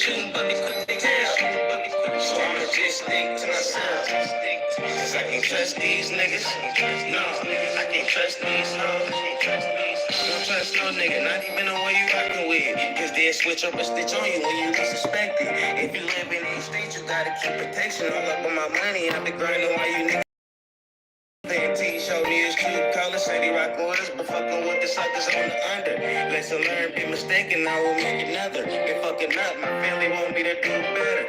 shooting, but we quick to tell. So I'ma just stick to myself. Cause I can't trust these niggas. No, I can't trust these hoes. Don't trust no nigga, not even the one you rockin' with. Cause they'll switch up a stitch on you when you least suspect it. If you live in these streets, you gotta keep protection. All up on my money, I be grinding while you niggas. T showed me his true color, said he rockin' with us, but fucking with the suckers on the under. Lesson learned, be mistaken, I will make another. Been fucking up, my family want me to do better.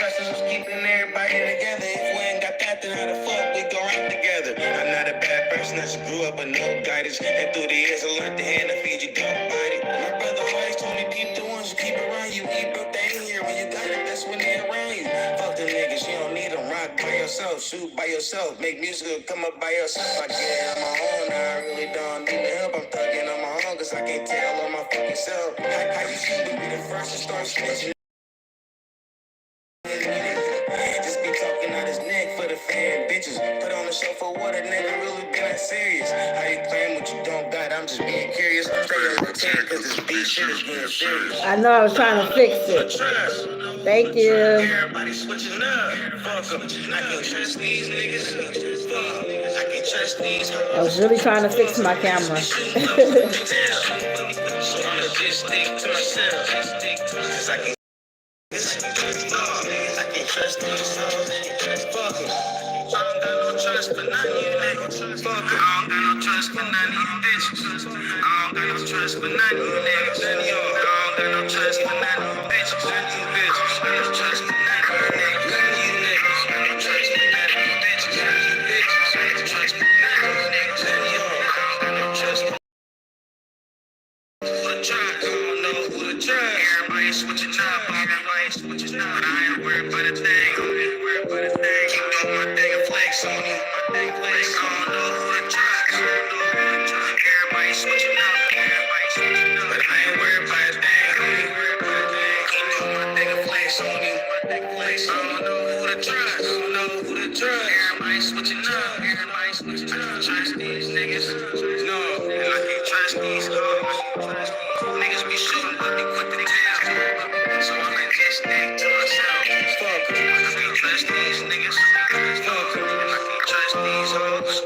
Trust us was keeping everybody together. If we ain't got that, then how the fuck we go out together? I'm not a bad person, I just grew up with no guidance. And through the years, I learned the hand to feed you, don't bite it. My brother always told me, keep the ones you keep around you. Eat, but they ain't here when you got it, that's when they around you. Fuck the niggas, you don't need them. Rock by yourself, shoot by yourself, make music come up by yourself. I get on my own, now I really don't need the help. I'm thugging on my own, cause I can't tell on my fucking self. How you seem to be the first to start snitching? Just be talking out his neck for the fan bitches. Put on the show for what a nigga really been that serious. How you claim what you don't got? I'm just being curious. Stay on the team, cause this beat shit is getting serious. I know I was trying to fix it. Thank you. Everybody switching up. Fuck them. I can't trust these niggas. I can't trust these hoes. I was really trying to fix my camera. So I'ma just stick to myself. Cause I can't trust these hoes. Fuck them. I don't got no trust for none of you niggas. Fuck them. I don't got no trust for none of you bitches. I don't got no trust for none of you niggas. None of y'all. I don't got no trust for none of you bitches. None of you bitches. I don't trust for none of you niggas. None of you niggas. I don't trust for none of you bitches. None of you bitches. I don't trust for none of you niggas. None of y'all. I don't got no trust for who to trust. I don't know who to trust. Everybody switching up. Everybody switching up. But I ain't worried about a thing. I ain't worried about a thing. Keep doing my thing and flex on you. My thing flex. I don't know who to trust. I don't know who to trust. Everybody switching up. Everybody switching up. But I ain't worried about a thing. I ain't worried about a thing. Keep doing my thing and flex on you. My thing flex. I don't know who to trust. I don't know who to trust. Everybody switching up. Everybody switching up. I can't trust these niggas. No, and I can't trust these hoes. Niggas be shooting, but be quick to tell. So I'ma just stick to myself. Fuck em. I can't trust these niggas. Fuck em. And I can't trust these hoes.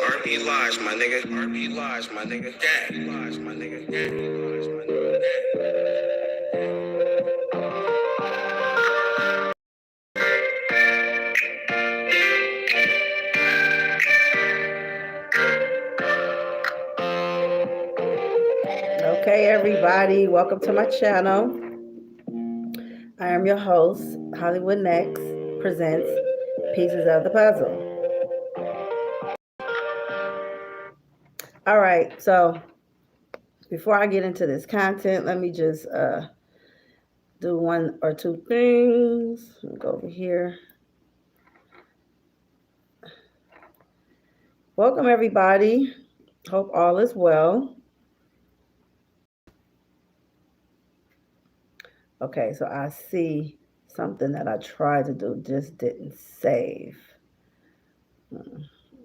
R.P. lies, my nigga. R.P. lies, my nigga. Gang. Lies, my nigga. Gang. Lies, my nigga. Okay, everybody, welcome to my channel. I am your host, Hollywood Nex presents Pieces of the Puzzle. All right, so before I get into this content, let me just do one or two things. Let me go over here. Welcome, everybody. Hope all is well. Okay, so I see something that I tried to do, just didn't save.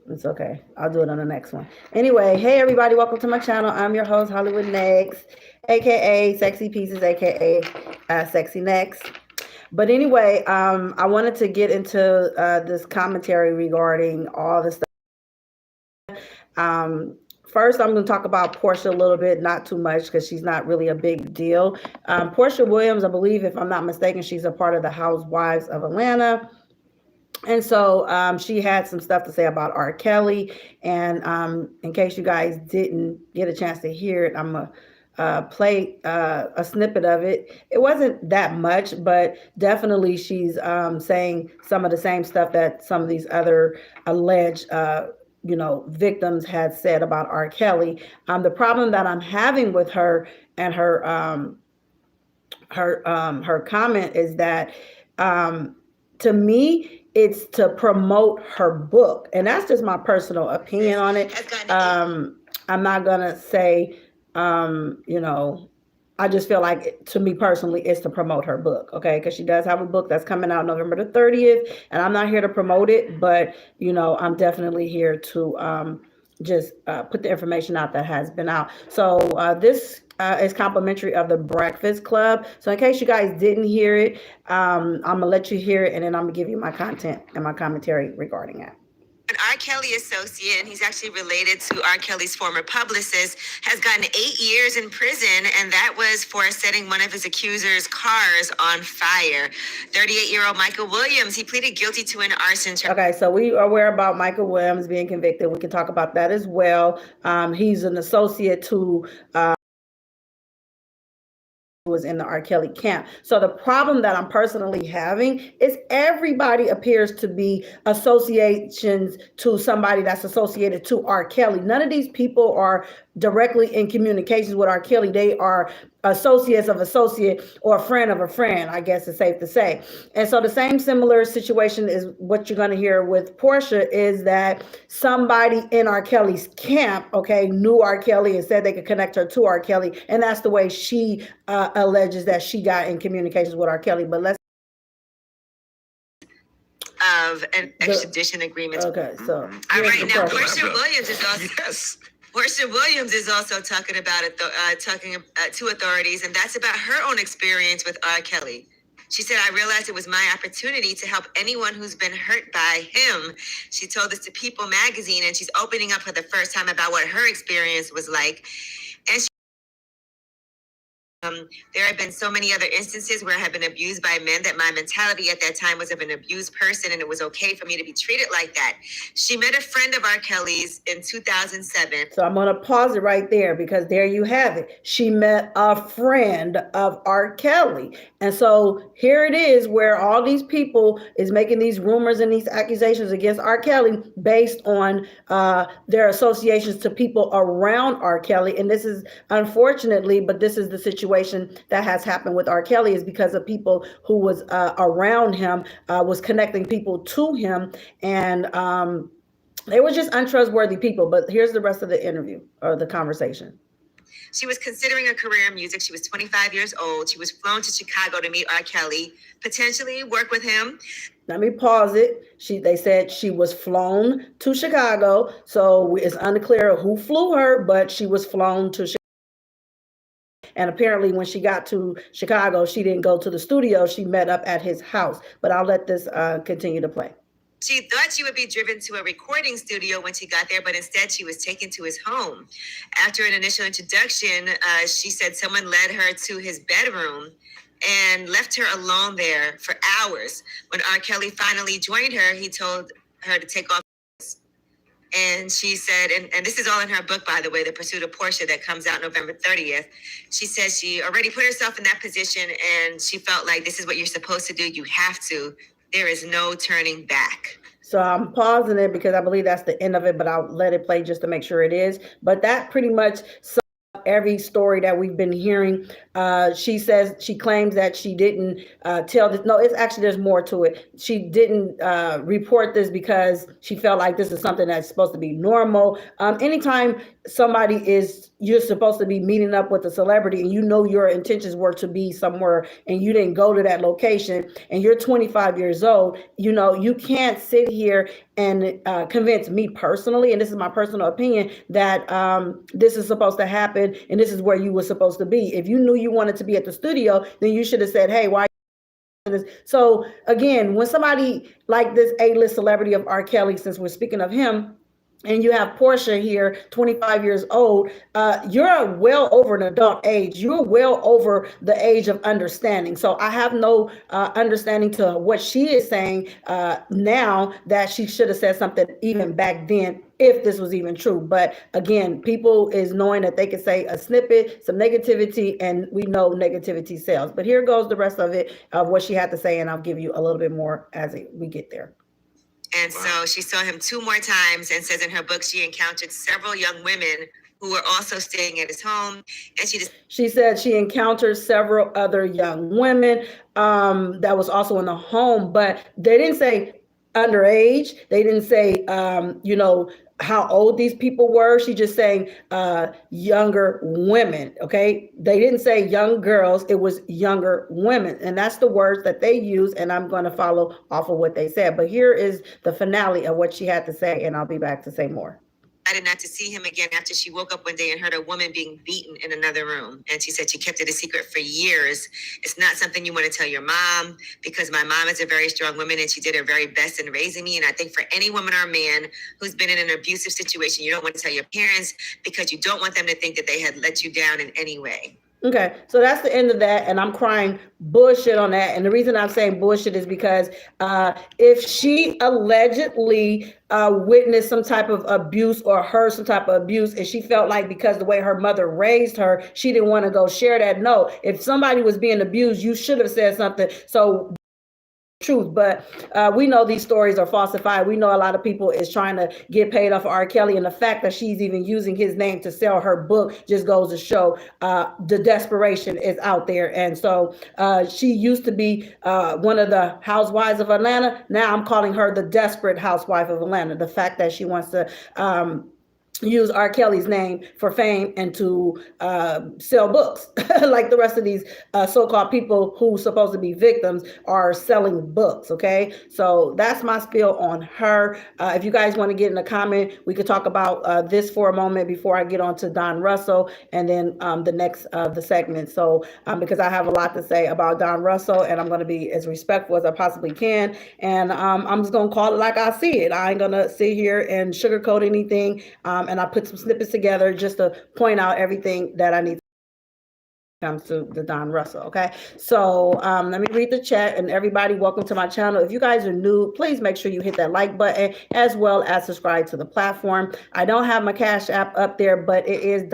It's okay. I'll do it on the next one. Anyway, hey everybody, welcome to my channel. I'm your host, Hollywood Nex, aka Sexy Pieces, aka Sexy Nex. But anyway, I wanted to get into this commentary regarding all the stuff. First, I'm going to talk about Porsha a little bit, not too much because she's not really a big deal. Porsha Williams, I believe, if I'm not mistaken, she's a part of the Housewives of Atlanta. And so she had some stuff to say about R.Kelly. And in case you guys didn't get a chance to hear it, I'm going to play a snippet of it. It wasn't that much, but definitely she's saying some of the same stuff that some of these other alleged victims had said about R. Kelly. The problem that I'm having with her and her comment is that to me, it's to promote her book, and that's just my personal opinion on it. I'm not gonna say, I just feel like, to me personally, it's to promote her book, okay? Because she does have a book that's coming out November the 30th, and I'm not here to promote it, but, I'm definitely here to just put the information out that has been out. So this is complimentary of the Breakfast Club. So in case you guys didn't hear it, I'm gonna let you hear it, and then I'm gonna give you my content and my commentary regarding it. An R. Kelly associate, and he's actually related to R. Kelly's former publicist, has gotten 8 years in prison, and that was for setting one of his accusers' cars on fire. 38-year-old Michael Williams, he pleaded guilty to an arson charge. Okay, so we are aware about Michael Williams being convicted. We can talk about that as well. He's an associate to was in the R. Kelly camp. So the problem that I'm personally having is everybody appears to be associations to somebody that's associated to R. Kelly. None of these people are directly in communications with R. Kelly. They are associates of associate or a friend of a friend, I guess it's safe to say. And so the same similar situation is what you're going to hear with Porsha, is that somebody in R. Kelly's camp, okay, knew R. Kelly and said they could connect her to R. Kelly. And that's the way she alleges that she got in communications with R. Kelly. But let's of an extradition agreement. Okay, so right now, Porsha Williams is also Porsha Williams is also talking about it, talking to authorities, and that's about her own experience with R. Kelly. She said, "I realized it was my opportunity to help anyone who's been hurt by him." She told this to People magazine, and she's opening up for the first time about what her experience was like. And she there have been so many other instances where I have been abused by men that my mentality at that time was of an abused person, and it was okay for me to be treated like that. She met a friend of R. Kelly's in 2007. So I'm going to pause it right there, because there you have it. She met a friend of R. Kelly. And so here it is, where all these people is making these rumors and these accusations against R. Kelly based on their associations to people around R. Kelly. And this is, unfortunately, but this is the situation that has happened with R. Kelly, is because of people who was around him, was connecting people to him, and they were just untrustworthy people. But here's the rest of the interview or the conversation. She was considering a career in music. She was 25 years old. She was flown to Chicago to meet R. Kelly, potentially work with him. Let me pause it. They said she was flown to Chicago. So it's unclear who flew her, but she was flown to Chicago. And apparently when she got to Chicago, she didn't go to the studio. She met up at his house. But I'll let this continue to play. She thought she would be driven to a recording studio when she got there, but instead she was taken to his home. After an initial introduction, she said someone led her to his bedroom and left her alone there for hours. When R. Kelly finally joined her, he told her to take off. And she said, and this is all in her book, by the way, The Pursuit of Porsha, that comes out November 30th. She says she already put herself in that position, and she felt like this is what you're supposed to do. You have to. There is no turning back. So I'm pausing it because I believe that's the end of it, but I'll let it play just to make sure it is. But that pretty much every story that we've been hearing. She claims that she didn't tell this. No, it's actually, there's more to it. She didn't report this because she felt like this is something that's supposed to be normal. Anytime you're supposed to be meeting up with a celebrity and you know your intentions were to be somewhere and you didn't go to that location and you're 25 years old, you can't sit here and convince me personally, and this is my personal opinion, that this is supposed to happen and this is where you were supposed to be. If you knew you wanted to be at the studio, then you should have said, hey, why? So again, when somebody like this A-list celebrity of R. Kelly, since we're speaking of him, and you have Porsha here, 25 years old, you're well over an adult age. You're well over the age of understanding. So I have no understanding to what she is saying now, that she should have said something even back then, if this was even true. But again, people is knowing that they can say a snippet, some negativity, and we know negativity sells. But here goes the rest of it, of what she had to say, and I'll give you a little bit more as we get there. And so she saw him 2 more times, and says in her book she encountered several young women who were also staying at his home. And she said she encountered several other young women that was also in the home, but they didn't say underage. They didn't say, how old these people were. She just saying younger women. Okay. They didn't say young girls. It was younger women. And that's the words that they use. And I'm going to follow off of what they said. But here is the finale of what she had to say. And I'll be back to say more. decided not to see him again after she woke up one day and heard a woman being beaten in another room. And she said she kept it a secret for years. It's not something you want to tell your mom, because my mom is a very strong woman and she did her very best in raising me. And I think for any woman or man who's been in an abusive situation, you don't want to tell your parents because you don't want them to think that they had let you down in any way. Okay, so that's the end of that, and I'm crying bullshit on that. And the reason I'm saying bullshit is because if she allegedly witnessed some type of abuse or heard some type of abuse, and she felt like because the way her mother raised her, she didn't want to go share that. No, if somebody was being abused, you should have said something. So truth, but we know these stories are falsified. We know a lot of people is trying to get paid off of R. Kelly, and the fact that she's even using his name to sell her book just goes to show the desperation is out there. And so she used to be one of the housewives of Atlanta. Now I'm calling her the desperate housewife of Atlanta. The fact that she wants to use R. Kelly's name for fame and to sell books like the rest of these so-called people who supposed to be victims are selling books. Okay, so that's my spiel on her. If you guys want to get in a comment, we could talk about this for a moment before I get on to Don Russell and then the next of the segment. So because I have a lot to say about Don Russell, and I'm going to be as respectful as I possibly can, and I'm just going to call it like I see it. I ain't going to sit here and sugarcoat anything. And I put some snippets together just to point out everything that I need comes to the Don Russell. Okay, so let me read the chat. And everybody, welcome to my channel. If you guys are new, please make sure you hit that like button as well as subscribe to the platform. I don't have my Cash App up there, but it is $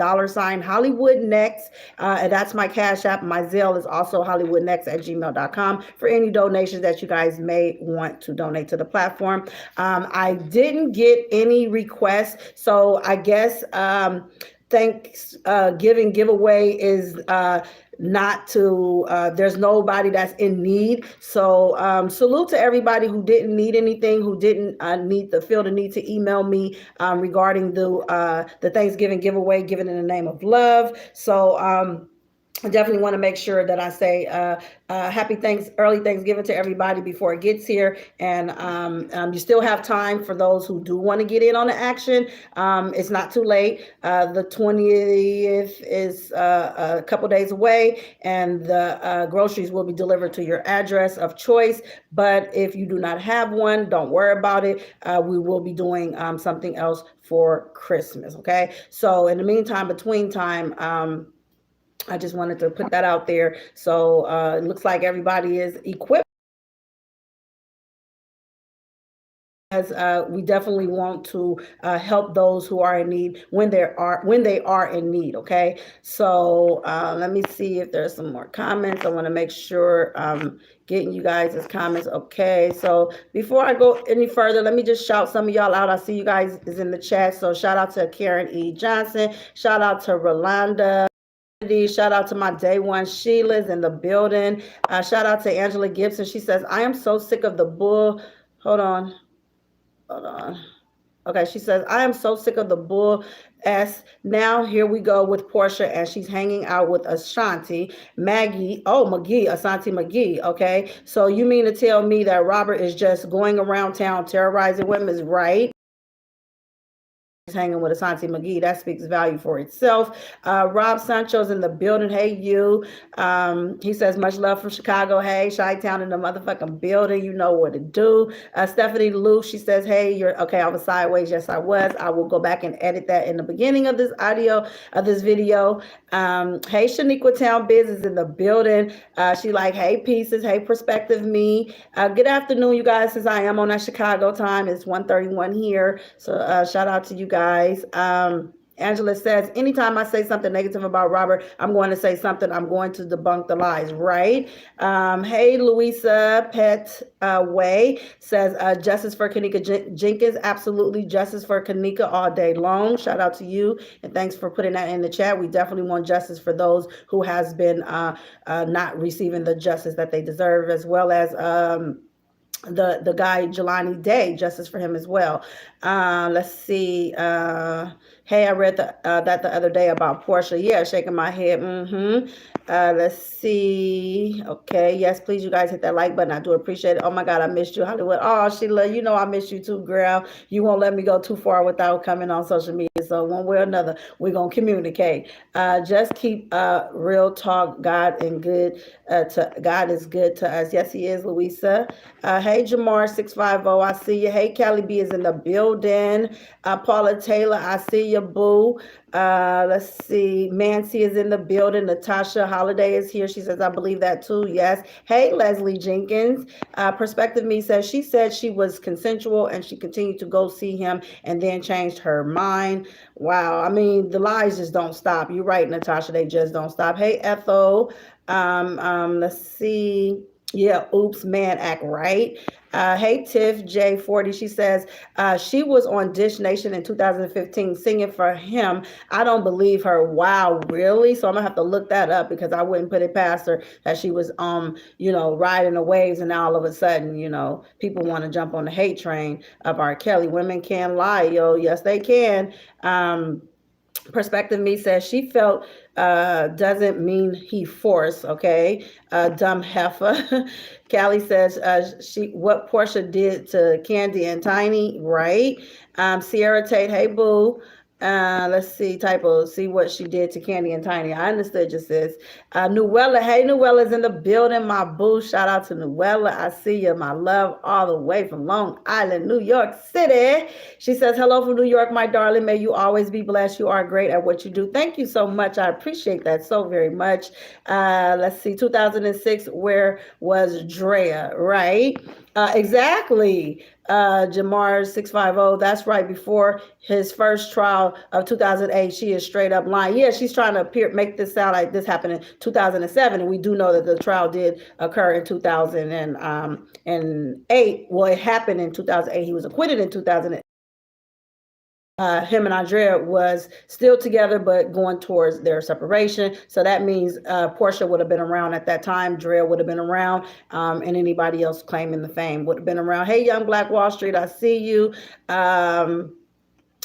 hollywoodnex, and that's my Cash App. My Zelle is also hollywoodnex@gmail.com for any donations that you guys may want to donate to the platform. I didn't get any requests, so I guess Thanksgiving giveaway is not to there's nobody that's in need. So salute to everybody who didn't need anything, who didn't feel the need to email me regarding the Thanksgiving giveaway given in the name of love. So I definitely want to make sure that I say early Thanksgiving to everybody before it gets here. And you still have time for those who do want to get in on the action. It's not too late. The 20th is a couple days away, and the groceries will be delivered to your address of choice. But if you do not have one, don't worry about it. We will be doing something else for Christmas. Okay. So in the meantime, between time, I just wanted to put that out there. So it looks like everybody is equipped. As we definitely want to help those who are in need when they are in need. Okay, so let me see if there's some more comments. I want to make sure I'm getting you guys' comments. Okay, so before I go any further, let me just shout some of y'all out. I see you guys is in the chat. So shout out to Karen E. Johnson. Shout out to Rolanda. Shout out to my day one Sheila's in the building. Shout out to Angela Gibson. She says, I am so sick of the bull. Hold on. Okay, she says, I am so sick of the bull S. Now here we go with Porsha, and she's hanging out with Ashanti McGee. Ashanti McGee. Okay, so you mean to tell me that Robert is just going around town terrorizing women, right? Hanging with Ashanti McGee, that speaks value for itself. Rob Sancho's in the building. Hey, you. He says, much love from Chicago. Hey, Chi-Town in the motherfucking building. You know what to do. Stephanie Luke, she says, hey, you're okay. I was sideways. Yes, I was. I will go back and edit that in the beginning of this video. Hey, Shaniqua Town Biz is in the building. She like, hey, pieces. Hey, perspective me. Good afternoon, you guys. Since I am on that Chicago time, it's 1:31 here. So shout out to you guys. Angela says, anytime I say something negative about Robert, I'm going to say something. I'm going to debunk the lies, right? Hey, Louisa Pet Way says, justice for Kanika Jenkins. Absolutely, justice for Kanika all day long. Shout out to you, and thanks for putting that in the chat. We definitely want justice for those who has been not receiving the justice that they deserve, as well as the guy Jelani Day, justice for him as well. Let's see. Hey, I read that the other day about Porsha. Yeah, shaking my head. Let's see. Okay, yes, please, you guys hit that like button. I do appreciate it. Oh my God, I missed you, Hollywood. Oh, Sheila, you know I miss you too, girl. You won't let me go too far without coming on social media. So one way or another, we're gonna communicate. Just keep real talk. God is good to us. Yes, He is, Louisa. Hey, Jamar 650. I see you. Hey, Kelly B is in the building. Paula Taylor, I see you, boo. Let's see. Mancy is in the building. Natasha Holiday is here. She says, I believe that too. Yes. Hey, Leslie Jenkins. Perspective Me says she said she was consensual and she continued to go see him and then changed her mind. Wow. I mean, the lies just don't stop. You're right, Natasha. They just don't stop. Hey, Ethel. Let's see. Yeah, oops, man, act right. Hey, Tiff J40. She says she was on Dish Nation in 2015 singing for him. I don't believe her. Wow, really? So I'm gonna have to look that up because I wouldn't put it past her that she was riding the waves and now all of a sudden, people want to jump on the hate train of R.Kelly. Women can lie, yo. Yes, they can. Perspective Me says she felt doesn't mean he forced, okay? Dumb heifer. Callie says what Porsha did to Candy and Tiny, right? Sierra Tate, hey boo. Let's see, typo, see what she did to Candy and Tiny. I understood just this. Nuella, hey, Nuella's in the building, my boo. Shout out to Nuella. I see you, my love, all the way from Long Island, New York City. She says, hello from New York, my darling. May you always be blessed. You are great at what you do. Thank you so much. I appreciate that so very much. Let's see, 2006, where was Drea, right? Exactly. Jamar 650. That's right. Before his first trial of 2008, she is straight up lying. Yeah, she's trying to make this sound like this happened in 2007, and we do know that the trial did occur in 2008. Well, it happened in 2008. He was acquitted in 2008. Him and Andrea was still together, but going towards their separation. So that means Porsha would have been around at that time. Drea would have been around, and anybody else claiming the fame would have been around. Hey, Young Black Wall Street, I see you.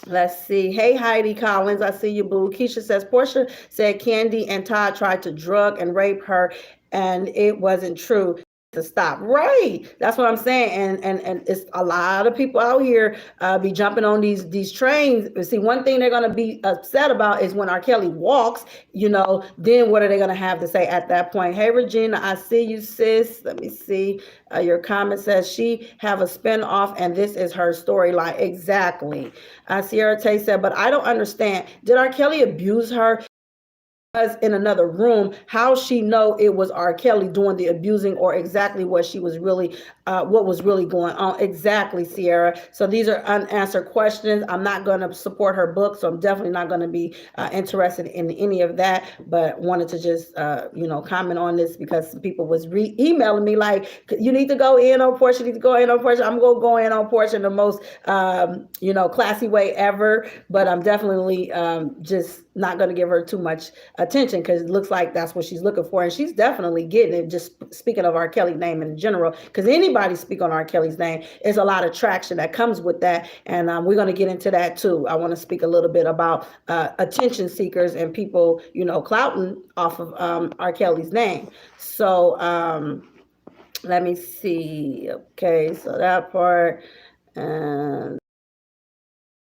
Let's see. Hey, Heidi Collins, I see you, boo. Keisha says Porsha said Candy and Todd tried to drug and rape her, and it wasn't true. To stop, right? That's what I'm saying, and it's a lot of people out here be jumping on these trains. But see, one thing they're gonna be upset about is when R.Kelly walks. Then what are they gonna have to say at that point? Hey, Regina, I see you, sis. Let me see. Your comment says she have a spinoff, and this is her storyline. Exactly. Sierra Tay said, but I don't understand. Did R.Kelly abuse her? In another room, how she know it was R.Kelly doing the abusing, or exactly what she was really what was really going on. Exactly, Sierra. So these are unanswered questions. I'm not going to support her book, so I'm definitely not going to be interested in any of that, but wanted to just comment on this because some people was emailing me like, you need to go in on Porsha, you need to go in on Porsha. I'm going to go in on Porsha in the most classy way ever, but I'm definitely just not going to give her too much attention because it looks like that's what she's looking for, and she's definitely getting it. Just speaking of R.Kelly's name in general, because anybody speak on R.Kelly's name, is a lot of traction that comes with that, and we're going to get into that too. I want to speak a little bit about attention seekers and people, clouting off of R.Kelly's name. So let me see. Okay, so that part.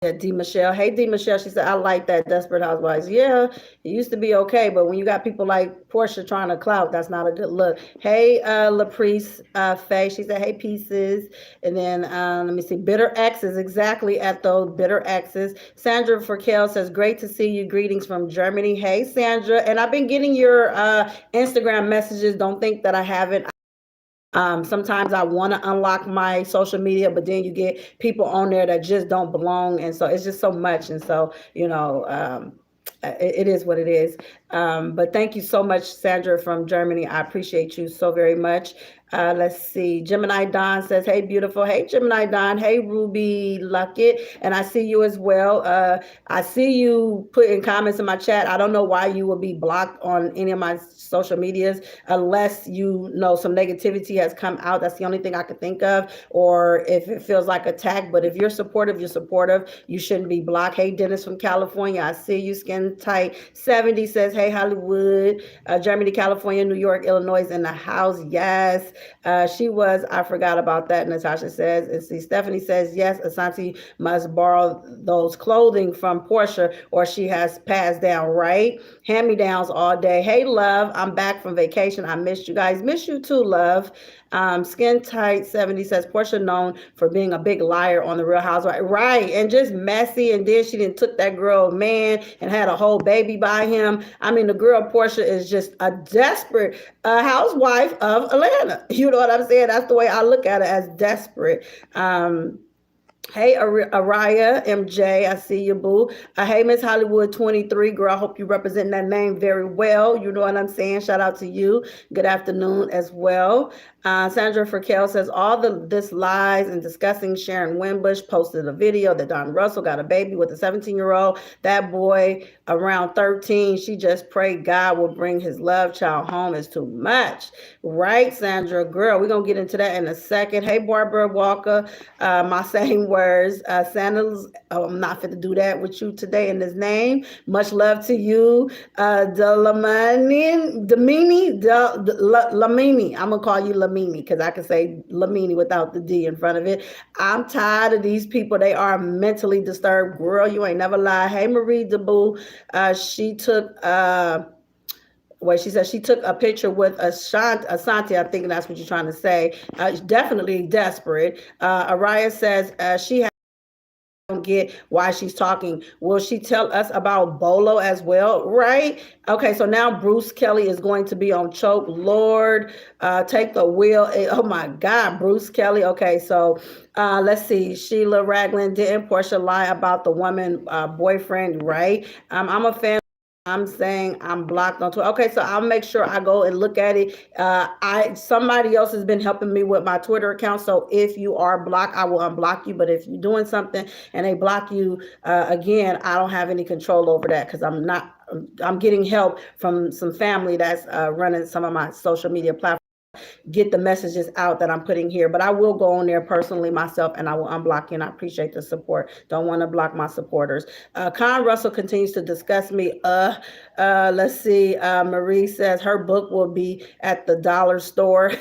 Yeah, D. Michelle. Hey, D. Michelle. She said, I like that Desperate Housewives. Yeah, it used to be okay, but when you got people like Porsha trying to clout, that's not a good look. Hey, Laprice Faye. She said, hey, pieces. And then let me see. Bitter X's. Exactly at those Bitter X's. Sandra Forkel says, great to see you. Greetings from Germany. Hey, Sandra. And I've been getting your Instagram messages. Don't think that I haven't. Sometimes I want to unlock my social media, but then you get people on there that just don't belong. And so it's just so much. And so, it is what it is. But thank you so much, Sandra from Germany. I appreciate you so very much. Let's see. Gemini Don says, hey, beautiful. Hey, Gemini Don. Hey, Ruby Luckett. And I see you as well. I see you putting comments in my chat. I don't know why you will be blocked on any of my social medias unless you know some negativity has come out. That's the only thing I could think of. Or if it feels like attack. But if you're supportive, you're supportive. You shouldn't be blocked. Hey, Dennis from California. I see you. Skin tight 70 says, hey, Hollywood. Germany, California, New York, Illinois in the house. Yes. I forgot about that, Natasha says. And see, Stephanie says, yes, Asante must borrow those clothing from Porsha or she has passed down, right? Hand-me-downs all day. Hey, love, I'm back from vacation. I missed you guys. Miss you too, love. Skin tight 70 says Porsha known for being a big liar on the Real Housewives, right? And just messy. And then she didn't took that girl man and had a whole baby by him. I mean, the girl Porsha is just a desperate housewife of Atlanta. You know what I'm saying? That's the way I look at it, as desperate. Hey, Araya MJ, I see you, boo. Hey, Miss Hollywood 23, girl, I hope you represent that name very well. You know what I'm saying? Shout out to you. Good afternoon as well. Sandra Ferkel says, this lies and discussing. Sharon Wimbush posted a video that Don Russell got a baby with a 17-year-old. That boy around 13, she just prayed God will bring his love child home. Is too much. Right, Sandra? Girl, we're going to get into that in a second. Hey, Barbara Walker, my same words. Sandals, I'm not fit to do that with you today in his name. Much love to you. Lamini. I'm going to call you Lamini because I can say Lamini without the D in front of it. I'm tired of these people. They are mentally disturbed. Girl, you ain't never lie. Hey, Marie DeBoo. She took... she said she took a picture with Asante. I think that's what you're trying to say. Definitely desperate. Araya says she don't get why she's talking. Will she tell us about Bolo as well? Right? Okay, so now Bruce Kelly is going to be on Choke. Lord, take the wheel. Oh my God, Bruce Kelly. Okay, so let's see. Sheila Ragland, didn't Porsha lie about the woman boyfriend? Right? I'm a fan. I'm saying I'm blocked on Twitter. Okay, so I'll make sure I go and look at it. Somebody else has been helping me with my Twitter account. So if you are blocked, I will unblock you. But if you're doing something and they block you, again, I don't have any control over that because I'm getting help from some family that's running some of my social media platforms. Get the messages out that I'm putting here, but I will go on there personally myself and I will unblock you, and I appreciate the support. Don't want to block my supporters. Con Russell continues to discuss me. Let's see. Marie says her book will be at the dollar store.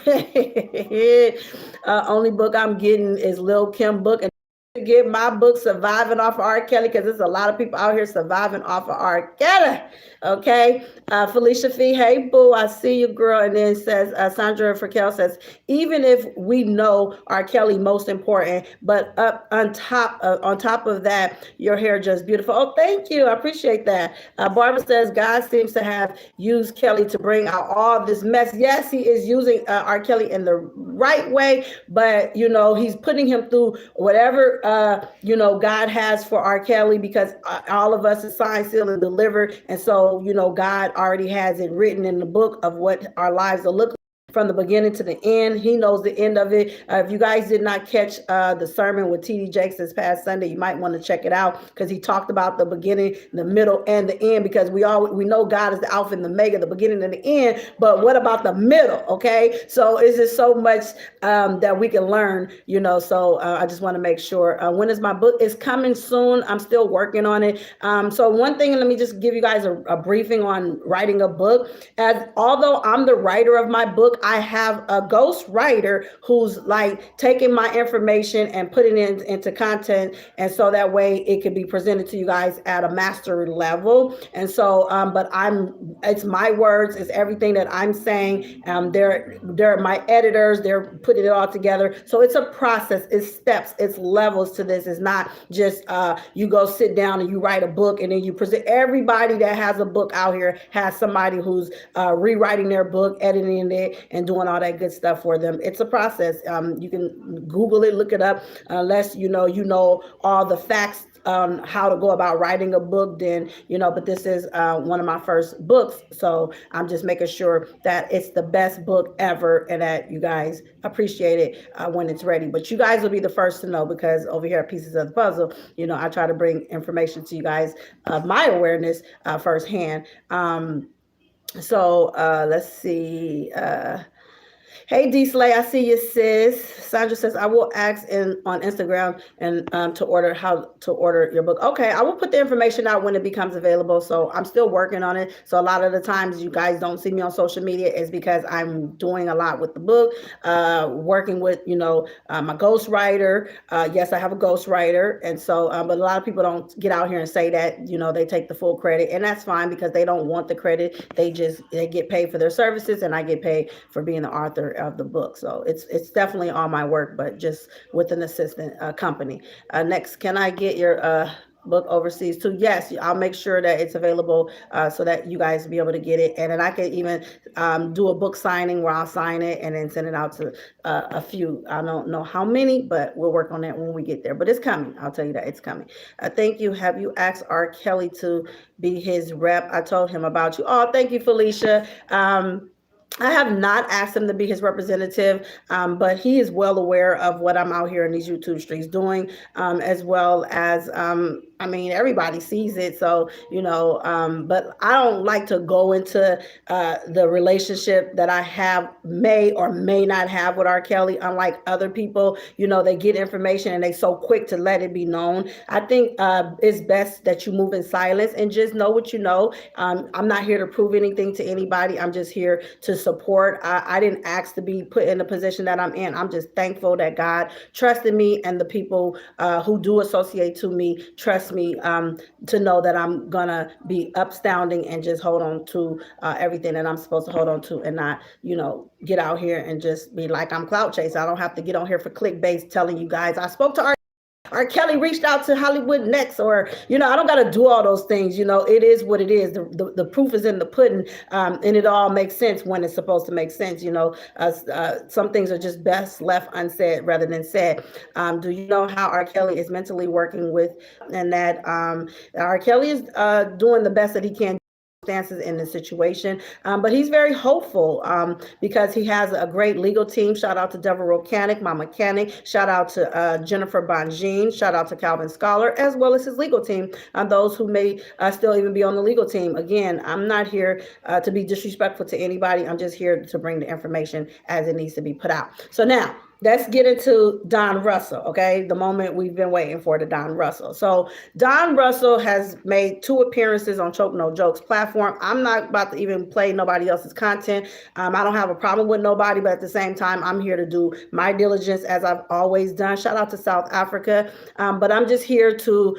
Only book I'm getting is Lil' Kim book. And to get my book Surviving Off of R.Kelly, because there's a lot of people out here surviving off of R.Kelly. Okay. Felicia Fee, hey boo, I see you, girl. And then says Sandra Ferkel says, even if we know R.Kelly most important, but up on top of that, your hair just beautiful. Oh, thank you. I appreciate that. Barbara says God seems to have used Kelly to bring out all this mess. Yes, he is using R.Kelly in the right way, but he's putting him through whatever God has for R.Kelly, because all of us is signed, sealed, and delivered. And so, God already has it written in the book of what our lives will look like from the beginning to the end. He knows the end of it. If you guys did not catch the sermon with T.D. Jakes this past Sunday, you might want to check it out, because he talked about the beginning, the middle, and the end, because we know God is the Alpha and the Omega, the beginning and the end, but what about the middle? Okay, so it's just so much that we can learn, so I just want to make sure. When is my book? It's coming soon. I'm still working on it. So one thing, and let me just give you guys a briefing on writing a book. Although I'm the writer of my book, I have a ghost writer who's like taking my information and putting it into content, and so that way it can be presented to you guys at a mastery level. And so, but it's my words, it's everything that I'm saying. They're my editors, they're putting it all together. So it's a process, it's steps, it's levels to this. It's not just you go sit down and you write a book and then you present. Everybody that has a book out here has somebody who's rewriting their book, editing it, and doing all that good stuff for them. It's a process. You can Google it, look it up, unless you know all the facts how to go about writing a book, then, but this is one of my first books. So I'm just making sure that it's the best book ever and that you guys appreciate it when it's ready. But you guys will be the first to know, because over here at Pieces of the Puzzle, I try to bring information to you guys of my awareness firsthand. Let's see. Hey D Slay, I see you, sis. Sandra says I will ask on Instagram and to order how to order your book. Okay, I will put the information out when it becomes available. So I'm still working on it. So a lot of the times you guys don't see me on social media is because I'm doing a lot with the book, working with my ghostwriter. Yes, I have a ghostwriter, and so but a lot of people don't get out here and say that they take the full credit, and that's fine because they don't want the credit. They get paid for their services, and I get paid for being the author of the book. So it's definitely all my work, but just with an assistant company. Next, can I get your book overseas too? Yes, I'll make sure that it's available so that you guys be able to get it. And then I could even do a book signing where I'll sign it and then send it out to a few. I don't know how many, but we'll work on that when we get there. But it's coming. I'll tell you that it's coming. Thank you. Have you asked R.Kelly to be his rep? I told him about you. Oh, thank you, Felicia. I have not asked him to be his representative, but he is well aware of what I'm out here in these YouTube streets doing, as well as, everybody sees it. So, but I don't like to go into the relationship that I may or may not have with R.Kelly. Unlike other people, they get information and they so quick to let it be known. I think it's best that you move in silence and just know what you know. I'm not here to prove anything to anybody. I'm just here to support. I didn't ask to be put in the position that I'm in. I'm just thankful that God trusted me, and the people who do associate to me trust me to know that I'm gonna be upstanding and just hold on to everything that I'm supposed to hold on to, and not get out here and just be like I'm clout chasing. I don't have to get on here for clickbait telling you guys I spoke to R.Kelly reached out to Hollywood Next, or I don't got to do all those things. It is what it is. The proof is in the pudding, and it all makes sense when it's supposed to make sense. Some things are just best left unsaid rather than said. Do you know how R.Kelly is mentally working with, and that R.Kelly is doing the best that he can circumstances in the situation, but he's very hopeful because he has a great legal team. Shout out to Deborah Mechanic, my mechanic. Shout out to Jennifer Bonjean. Shout out to Calvin Scholar, as well as his legal team, those who may still even be on the legal team. Again, I'm not here to be disrespectful to anybody. I'm just here to bring the information as it needs to be put out. So now, let's get into Don Russell, okay? The moment we've been waiting for, the Don Russell. So Don Russell has made 2 appearances on Choke No Jokes platform. I'm not about to even play nobody else's content. I don't have a problem with nobody, but at the same time, I'm here to do my diligence as I've always done. Shout out to South Africa. But I'm just here to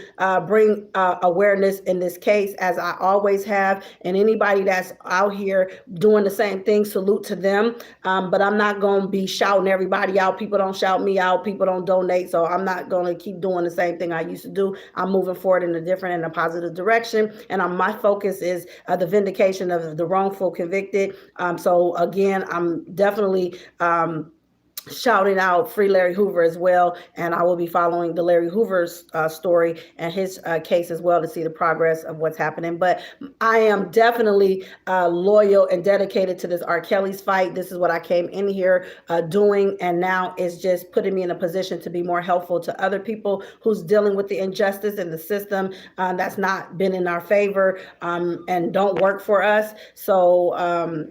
bring awareness in this case, as I always have. And anybody that's out here doing the same thing, salute to them. But I'm not going to be shouting everybody out. People don't shout me out. People don't donate. So I'm not going to keep doing the same thing I used to do. I'm moving forward in a different and a positive direction. And my focus is the vindication of the wrongful convicted. So again, I'm definitely shouting out Free Larry Hoover as well, and I will be following the Larry Hoover's story and his case as well to see the progress of what's happening. But I am definitely loyal and dedicated to this R. Kelly's fight. This is what I came in here doing, and now it's just putting me in a position to be more helpful to other people who's dealing with the injustice in the system that's not been in our favor and don't work for us. So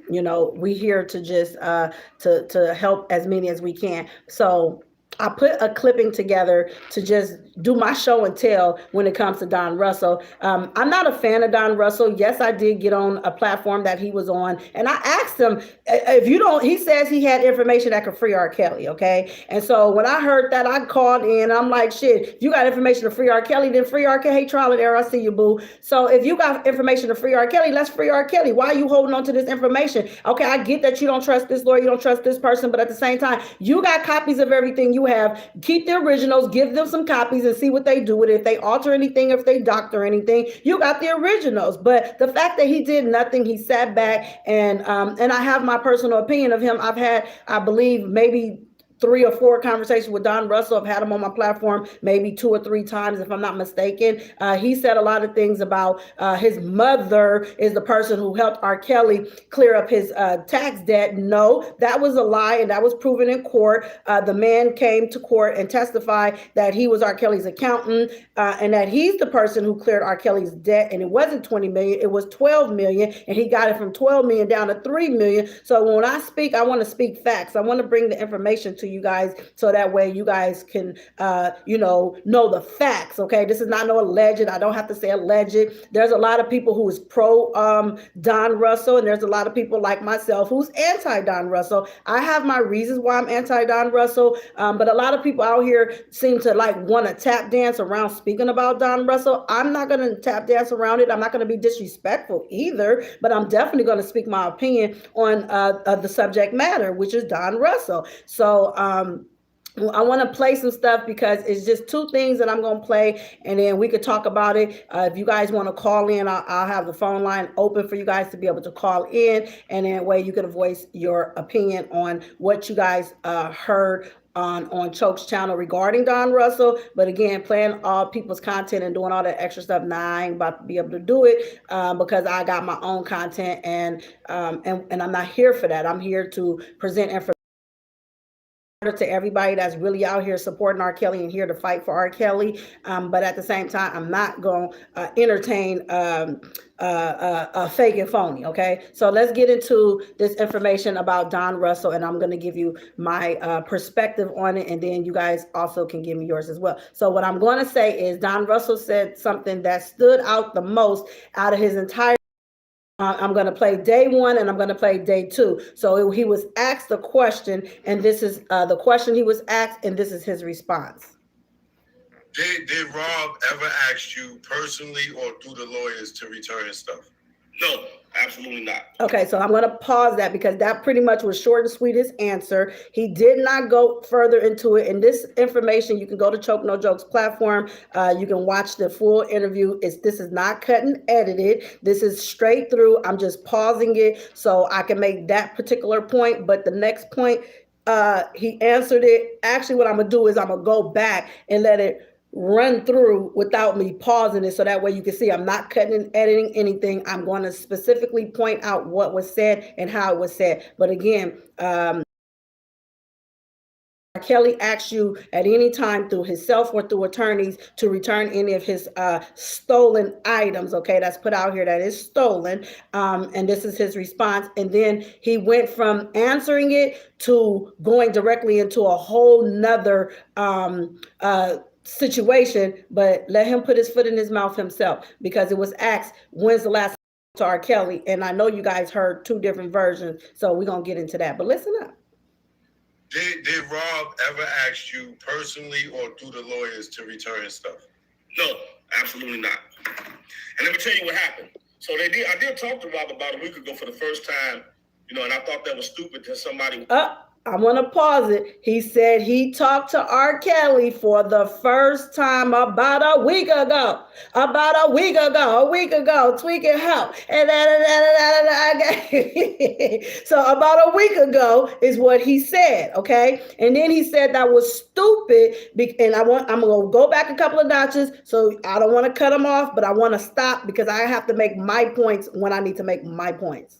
we're here to just to help as many as we can. So I put a clipping together to just do my show and tell when it comes to Don Russell. I'm not a fan of Don Russell. Yes, I did get on a platform that he was on, and I asked him he says he had information that could free R. Kelly, okay? And so when I heard that, I called in. I'm like, shit, if you got information to free R. Kelly, then free R. Kelly. Hey, trial and error, I see you, boo. So if you got information to free R. Kelly, let's free R. Kelly. Why are you holding on to this information? Okay, I get that you don't trust this lawyer, you don't trust this person, but at the same time, you got copies of everything you have. Keep the originals, give them some copies and see what they do with it. If they alter anything, if they doctor anything, you got the originals. But the fact that he did nothing, he sat back, and I have my personal opinion of him. I've had, I believe, maybe 3 or 4 conversations with Don Russell. I've had him on my platform maybe 2 or 3 times, if I'm not mistaken. He said a lot of things about his mother is the person who helped R. Kelly clear up his tax debt. No, that was a lie, and that was proven in court. The man came to court and testified that he was R. Kelly's accountant, and that he's the person who cleared R. Kelly's debt, and it wasn't 20 million, it was 12 million, and he got it from 12 million down to 3 million. So when I speak, I want to speak facts. I want to bring the information to you guys so that way you guys can know the facts. Okay, this is not no alleged. I don't have to say alleged. There's a lot of people who is pro Don Russell, and there's a lot of people like myself who's anti Don Russell. I have my reasons why I'm anti Don Russell, but a lot of people out here seem to like want to tap dance around speaking about Don Russell. I'm not going to tap dance around it. I'm not going to be disrespectful either, but I'm definitely going to speak my opinion on the subject matter, which is Don Russell. So I want to play some stuff because it's just 2 things that I'm going to play, and then we could talk about it. If you guys want to call in, I'll have the phone line open for you guys to be able to call in, and then way you can voice your opinion on what you guys heard on Choke's channel regarding Don Russell. But again, playing all people's content and doing all that extra stuff, I ain't about to be able to do it because I got my own content, and I'm not here for that. I'm here to present information to everybody that's really out here supporting R. Kelly and here to fight for R. Kelly. But at the same time, I'm not going to entertain fake and phony. Okay, so let's get into this information about Don Russell, and I'm going to give you my perspective on it, and then you guys also can give me yours as well. So what I'm going to say is Don Russell said something that stood out the most out of his entire I'm going to play day 1 and I'm going to play day 2. So he was asked a question, and this is the question he was asked, and this is his response. Did Rob ever ask you personally or through the lawyers to return his stuff? No, absolutely not. Okay, so I'm going to pause that because that pretty much was short and sweet his answer. He did not go further into it. And this information, you can go to Choke No Jokes platform. You can watch the full interview. This is not cut and edited. This is straight through. I'm just pausing it so I can make that particular point. But the next point, he answered it. Actually, what I'm going to do is I'm going to go back and let it run through without me pausing it, so that way you can see I'm not cutting and editing anything. I'm going to specifically point out what was said and how it was said. But again, Kelly asks you at any time through himself or through attorneys to return any of his stolen items, okay, that's put out here that is stolen, and this is his response. And then he went from answering it to going directly into a whole nother situation, but let him put his foot in his mouth himself, because it was asked, when's the last to R. Kelly? And I know you guys heard 2 different versions, so we're going to get into that, but listen up. Did Rob ever ask you personally or through the lawyers to return his stuff? No, absolutely not. And let me tell you what happened. So I did talk to Rob about a week ago for the first time, and I thought that was stupid that somebody... I'm going to pause it. He said he talked to R. Kelly for the first time about a week ago. A week ago, tweaking help. And so about a week ago is what he said, okay? And then he said that was stupid. And I'm going to go back a couple of notches. So I don't want to cut him off, but I want to stop because I have to make my points when I need to make my points.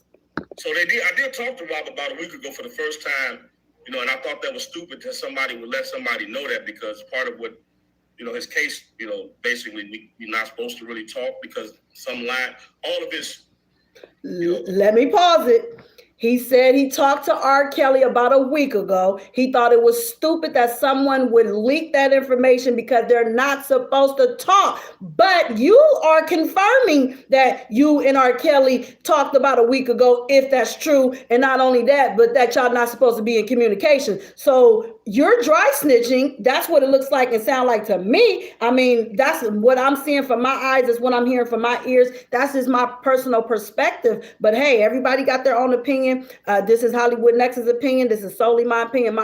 So I did talk to Rob about a week ago for the first time, and I thought that was stupid that somebody would let somebody know that, because part of what, his case, basically we're not supposed to really talk because some line, all of this. Let me pause it. He said he talked to R. Kelly about a week ago. He thought it was stupid that someone would leak that information because they're not supposed to talk. But you are confirming that you and R. Kelly talked about a week ago, if that's true. And not only that, but that y'all not supposed to be in communication. So you're dry snitching. That's what it looks like and sound like to me. I mean, that's what I'm seeing from my eyes. That's what I'm hearing from my ears. That's just my personal perspective. But hey, everybody got their own opinion. This is Hollywood Nex's opinion. This is solely my opinion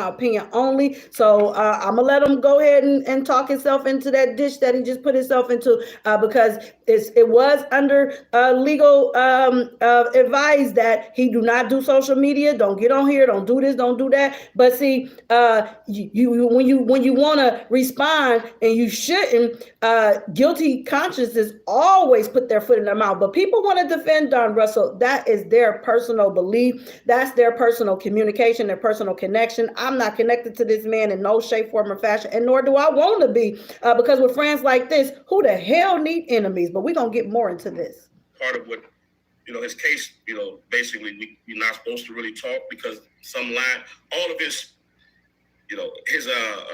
only. So I'm going to let him go ahead and talk himself into that ditch that he just put himself into, because it was under legal advice that he do not do social media. Don't get on here. Don't do this. Don't do that. But see, when you want to respond and you shouldn't, guilty consciences always put their foot in their mouth. But people want to defend Don Russell. That is their personal belief. That's their personal communication, their personal connection. I'm not connected to this man in no shape, form, or fashion, and nor do I want to be, because with friends like this, who the hell need enemies? But we're going to get more into this. Part of what, his case, basically we're not supposed to really talk because some line, all of his, his,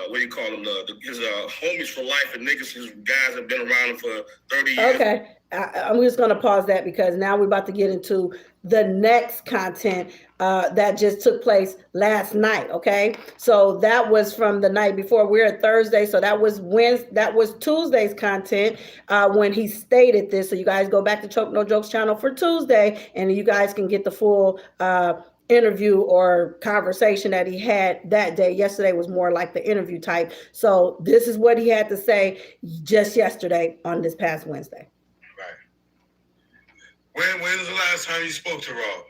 what do you call them? His homies for life and niggas, his guys have been around him for 30 years. Okay. I'm just going to pause that because now we're about to get into the next content that just took place last night. Okay. So that was from the night before. We're at Thursday. So that was Tuesday's content when he stated this. So you guys go back to Choke No Jokes channel for Tuesday and you guys can get the full interview or conversation that he had that day. Yesterday was more like the interview type. So this is what he had to say just yesterday on this past Wednesday. When was the last time you spoke to Rob?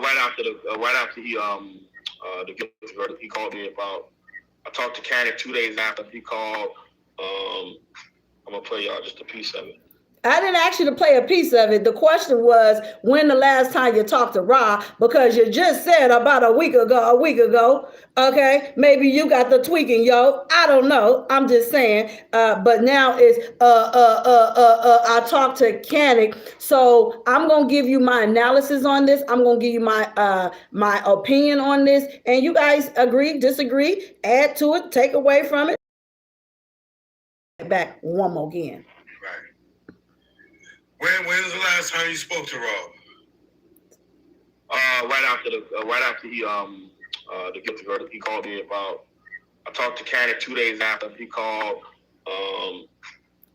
Right after he the guilty verdict, he called me about. I talked to Cannon 2 days after he called. I'm gonna play y'all just a piece of it. I didn't ask you to play a piece of it. The question was, when the last time you talked to Ra? Because you just said about a week ago. Okay, maybe you got the tweaking, yo. I don't know. I'm just saying. But now it's I talked to Kanik. So I'm gonna give you my analysis on this. I'm gonna give you my my opinion on this, and you guys agree, disagree, add to it, take away from it. Back one more again. When was the last time you spoke to Rob? Right after he the guilty verdict, he called me about. I talked to Cannon 2 days after he called.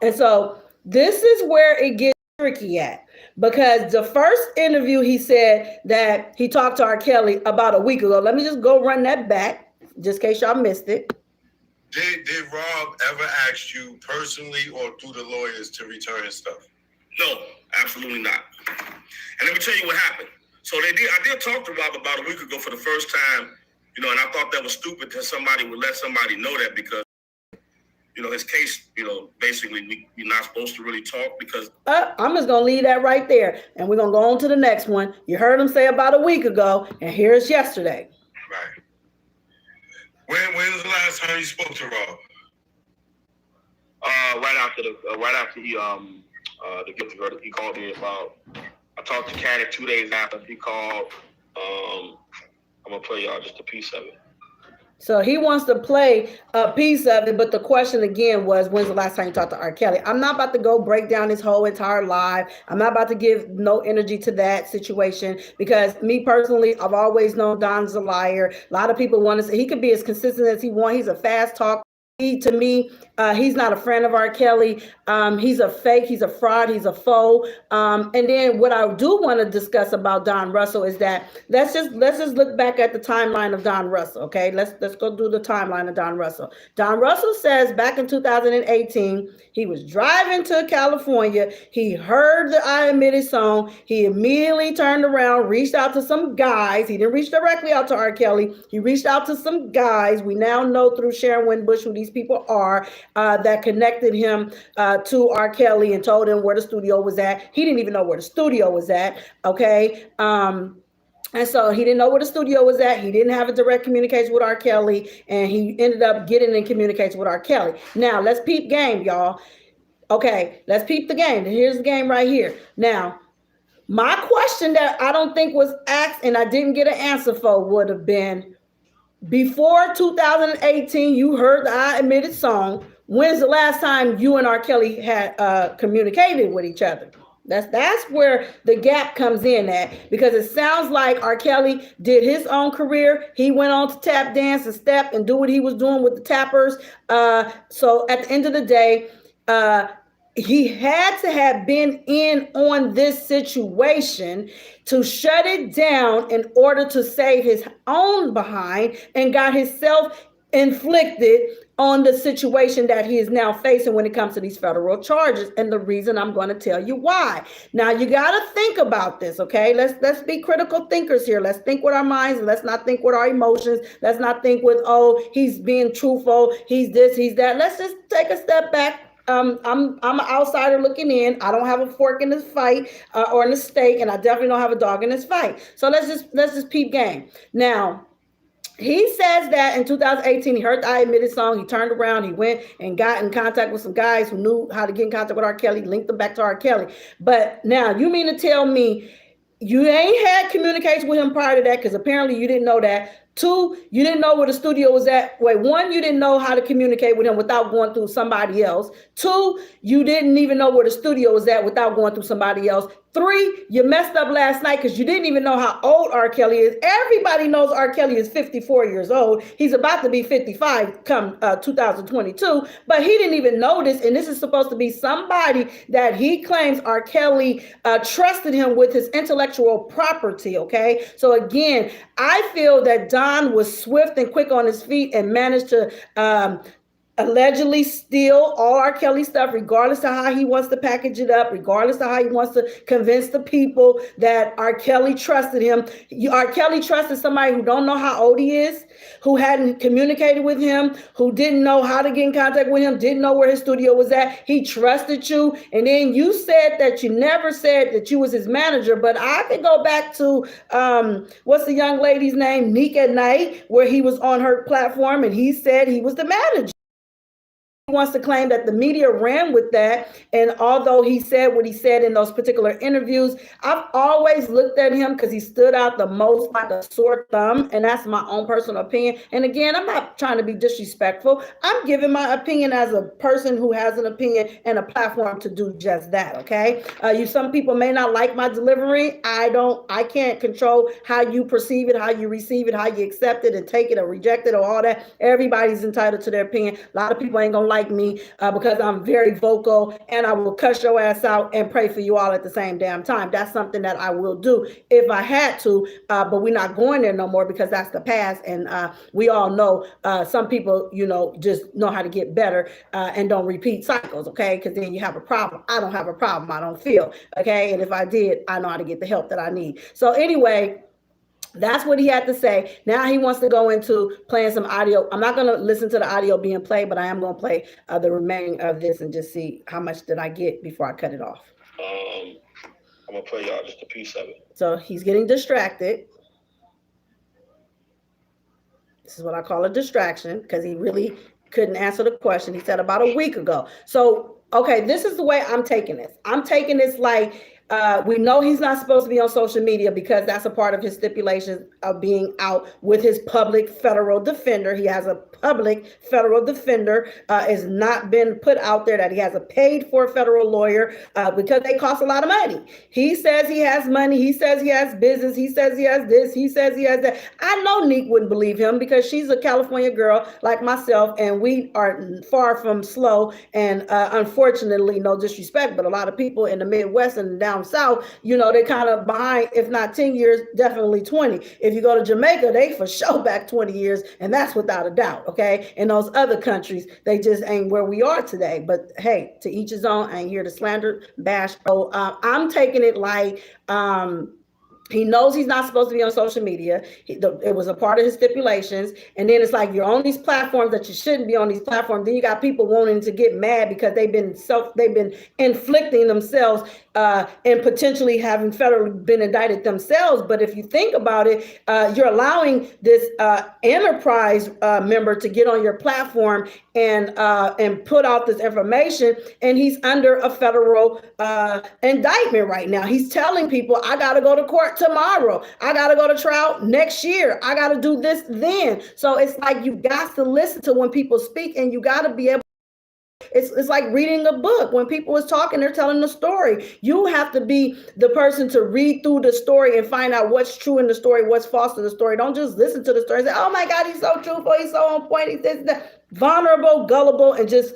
And so this is where it gets tricky at, because the first interview he said that he talked to R.Kelly about a week ago. Let me just go run that back, just in case y'all missed it. Did Rob ever ask you personally or through the lawyers to return his stuff? No, absolutely not. And let me tell you what happened. So I did talk to Rob about a week ago for the first time, and I thought that was stupid that somebody would let somebody know that because, his case, basically we're not supposed to really talk because. I'm just going to leave that right there. And we're going to go on to the next one. You heard him say about a week ago, and here's yesterday. Right. When was the last time you spoke to Rob? Right after he the guilty verdict, he called me about. I talked to Cannon 2 days after he called. I'm gonna play y'all just a piece of it. So he wants to play a piece of it, but the question again was, when's the last time you talked to R.Kelly? I'm not about to go break down his whole entire life. I'm not about to give no energy to that situation because me personally, I've always known Don's a liar. A lot of people want to say he could be as consistent as he wants. He's a fast talker. To me, he's not a friend of R.Kelly. He's a fake. He's a fraud. He's a faux. And then what I do want to discuss about Don Russell is that let's just look back at the timeline of Don Russell. Okay, let's go through the timeline of Don Russell. Don Russell says back in 2018 he was driving to California. He heard the I Admit It song. He immediately turned around, reached out to some guys. He didn't reach directly out to R.Kelly. He reached out to some guys. We now know through Sharon Winbush who these people are that connected him to R.Kelly and told him where the studio was at. He didn't even know where the studio was at. Okay. And so he didn't know where the studio was at. He didn't have a direct communication with R.Kelly, and he ended up getting in communication with R.Kelly. Now let's peep game, y'all. Okay, let's peep the game. Here's the game right here. Now, my question that I don't think was asked and I didn't get an answer for would have been, before 2018, you heard the I Admit It song. When's the last time you and R.Kelly had communicated with each other? That's where the gap comes in at, because it sounds like R.Kelly did his own career. He went on to tap dance and step and do what he was doing with the tappers. So at the end of the day, he had to have been in on this situation to shut it down in order to save his own behind, and got himself inflicted on the situation that he is now facing when it comes to these federal charges. And the reason I'm going to tell you why. Now you got to think about this, okay? Let's be critical thinkers here. Let's think with our minds and let's not think with our emotions. Let's not think with, oh, he's being truthful, he's this, he's that. Let's just take a step back. I'm an outsider looking in. I don't have a fork in this fight or in the stake, and I definitely don't have a dog in this fight. So let's just peep game. Now, he says that in 2018, he heard the I Admitted song. He turned around. He went and got in contact with some guys who knew how to get in contact with R.Kelly, linked them back to R.Kelly. But now you mean to tell me you ain't had communication with him prior to that? Because apparently you didn't know that. 2, you didn't know where the studio was at. Wait, 1, you didn't know how to communicate with him without going through somebody else. 2, you didn't even know where the studio was at without going through somebody else. 3, you messed up last night because you didn't even know how old R. Kelly is. Everybody knows R. Kelly is 54 years old. He's about to be 55 come 2022, but he didn't even know this. And this is supposed to be somebody that he claims R. Kelly trusted him with his intellectual property, okay? So again, I feel that Don was swift and quick on his feet and managed to allegedly steal all R. Kelly stuff, regardless of how he wants to package it up, regardless of how he wants to convince the people that R. Kelly trusted him. R. Kelly trusted somebody who don't know how old he is, who hadn't communicated with him, who didn't know how to get in contact with him, didn't know where his studio was at. He trusted you. And then you said that you never said that you was his manager, but I could go back to, what's the young lady's name? Neek at Night, where he was on her platform and he said he was the manager. He wants to claim that the media ran with that. And although he said what he said in those particular interviews, I've always looked at him because he stood out the most like a sore thumb. And that's my own personal opinion. And again, I'm not trying to be disrespectful. I'm giving my opinion as a person who has an opinion and a platform to do just that. Okay. Some people may not like my delivery. I can't control how you perceive it, how you receive it, how you accept it and take it or reject it or all that. Everybody's entitled to their opinion. A lot of people ain't gonna like me because I'm very vocal and I will cuss your ass out and pray for you all at the same damn time. That's something that I will do if I had to, but we're not going there no more because that's the past. And we all know some people, just know how to get better and don't repeat cycles, okay? Because then you have a problem. I don't have a problem. I don't feel, okay? And if I did, I know how to get the help that I need. So anyway, that's what he had to say. Now he wants to go into playing some audio. I'm not going to listen to the audio being played, but I am going to play the remaining of this and just see how much did I get before I cut it off. I'm going to play y'all just a piece of it. So he's getting distracted. This is what I call a distraction because he really couldn't answer the question. He said about a week ago. So, okay, this is the way I'm taking this. I'm taking this like, we know he's not supposed to be on social media because that's a part of his stipulations of being out with his public federal defender. He has a public federal defender. It's not been put out there that he has a paid for federal lawyer because they cost a lot of money. He says he has money. He says he has business. He says he has this. He says he has that. I know Neek wouldn't believe him because she's a California girl like myself, and we are far from slow. And unfortunately, no disrespect, but a lot of people in the Midwest and down south, they're kind of behind, if not 10 years, definitely 20. If you go to Jamaica, they for sure back 20 years, and that's without a doubt, okay? In those other countries, they just ain't where we are today. But hey, to each his own. I ain't here to slander, bash. So I'm taking it like he knows he's not supposed to be on social media. It was a part of his stipulations. And then it's like you're on these platforms that you shouldn't be on these platforms. Then you got people wanting to get mad because they've been inflicting themselves and potentially having federally been indicted themselves. But if you think about it, you're allowing this enterprise member to get on your platform and put out this information, and he's under a federal indictment right now. He's telling people, I got to go to court tomorrow. I got to go to trial next year. I got to do this then. So it's like you got to listen to when people speak, and you got to be able. It's like reading a book. When people is talking, they're telling the story. You have to be the person to read through the story and find out what's true in the story, what's false in the story. Don't just listen to the story and say, oh my God, he's so truthful, he's so on point, he's this, that. Vulnerable, gullible, and just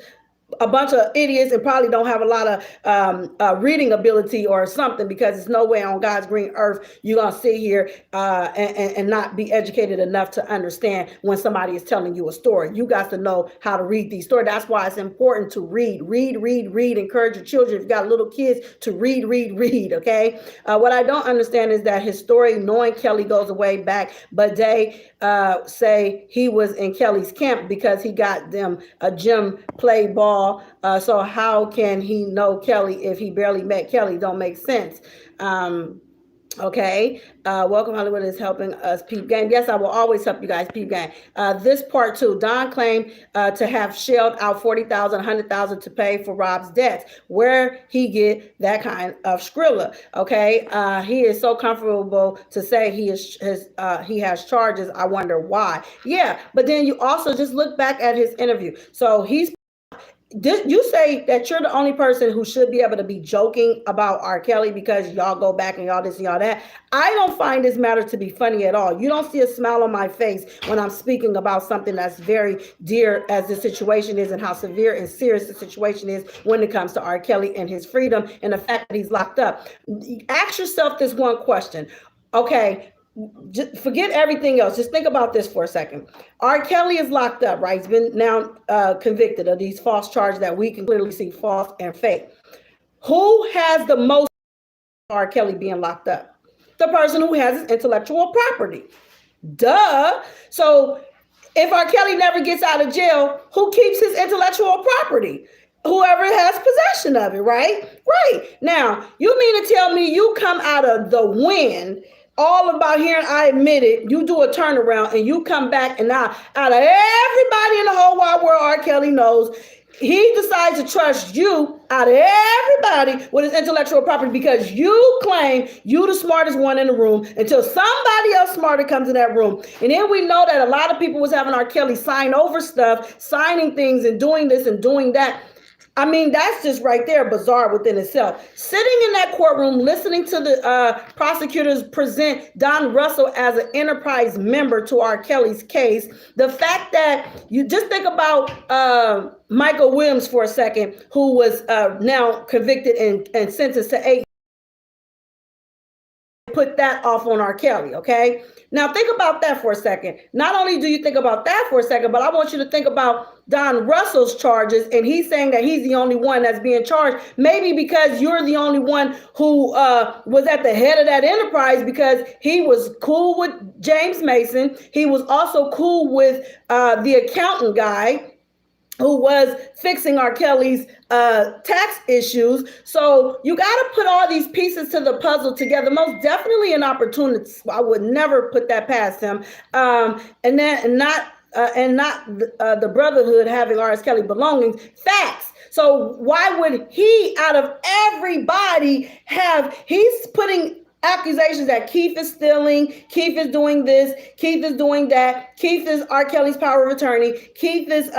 a bunch of idiots and probably don't have a lot of reading ability or something, because it's no way on God's green earth you're going to sit here and not be educated enough to understand when somebody is telling you a story. You got to know how to read these stories. That's why it's important to read. Encourage your children, if you got little kids, to read, okay? What I don't understand is that his story, knowing Kelly, goes way back, but they say he was in Kelly's camp because he got them a gym play ball. So how can he know Kelly if he barely met Kelly? Don't make sense. Okay. Welcome Hollywood is helping us peep game. Yes, I will always help you guys peep game. This part 2, Don claimed to have shelled out $40,000, $100,000 to pay for Rob's debts. Where he get that kind of Skrilla? Okay. He is so comfortable to say he has charges. I wonder why. Yeah, but then you also just look back at his interview. So you say that you're the only person who should be able to be joking about R. Kelly because y'all go back and y'all this and y'all that. I don't find this matter to be funny at all. You don't see a smile on my face when I'm speaking about something that's very dear as the situation is and how severe and serious the situation is when it comes to R. Kelly and his freedom and the fact that he's locked up. Ask yourself this one question. Okay, just forget everything else. Just think about this for a second. R. Kelly is locked up, right? He's been now convicted of these false charges that we can clearly see false and fake. Who has the most R. Kelly being locked up? The person who has his intellectual property. Duh. So if R. Kelly never gets out of jail, who keeps his intellectual property? Whoever has possession of it, right? Right. Now, you mean to tell me you come out of the wind all about hearing I admit it, you do a turnaround and you come back, and now out of everybody in the whole wide world R. Kelly knows, he decides to trust you out of everybody with his intellectual property because you claim you the smartest one in the room until somebody else smarter comes in that room. And then we know that a lot of people was having R. Kelly sign over stuff, signing things and doing this and doing that. I mean, that's just right there bizarre within itself. Sitting in that courtroom, listening to the prosecutors present Don Russell as an enterprise member to R. Kelly's case, the fact that you just think about Michael Williams for a second, who was now convicted and sentenced to 8. Put that off on R. Kelly, okay? Now think about that for a second. Not only do you think about that for a second, but I want you to think about Don Russell's charges, and he's saying that he's the only one that's being charged, maybe because you're the only one who was at the head of that enterprise, because he was cool with James Mason. He was also cool with the accountant guy who was fixing R. Kelly's tax issues. So you got to put all these pieces to the puzzle together. Most definitely an opportunity. I would never put that past him. And not the Brotherhood having R. Kelly belongings. Facts. So why would he, out of everybody, he's putting accusations that Keith is stealing, Keith is doing this, Keith is doing that, Keith is R. Kelly's power of attorney, Keith is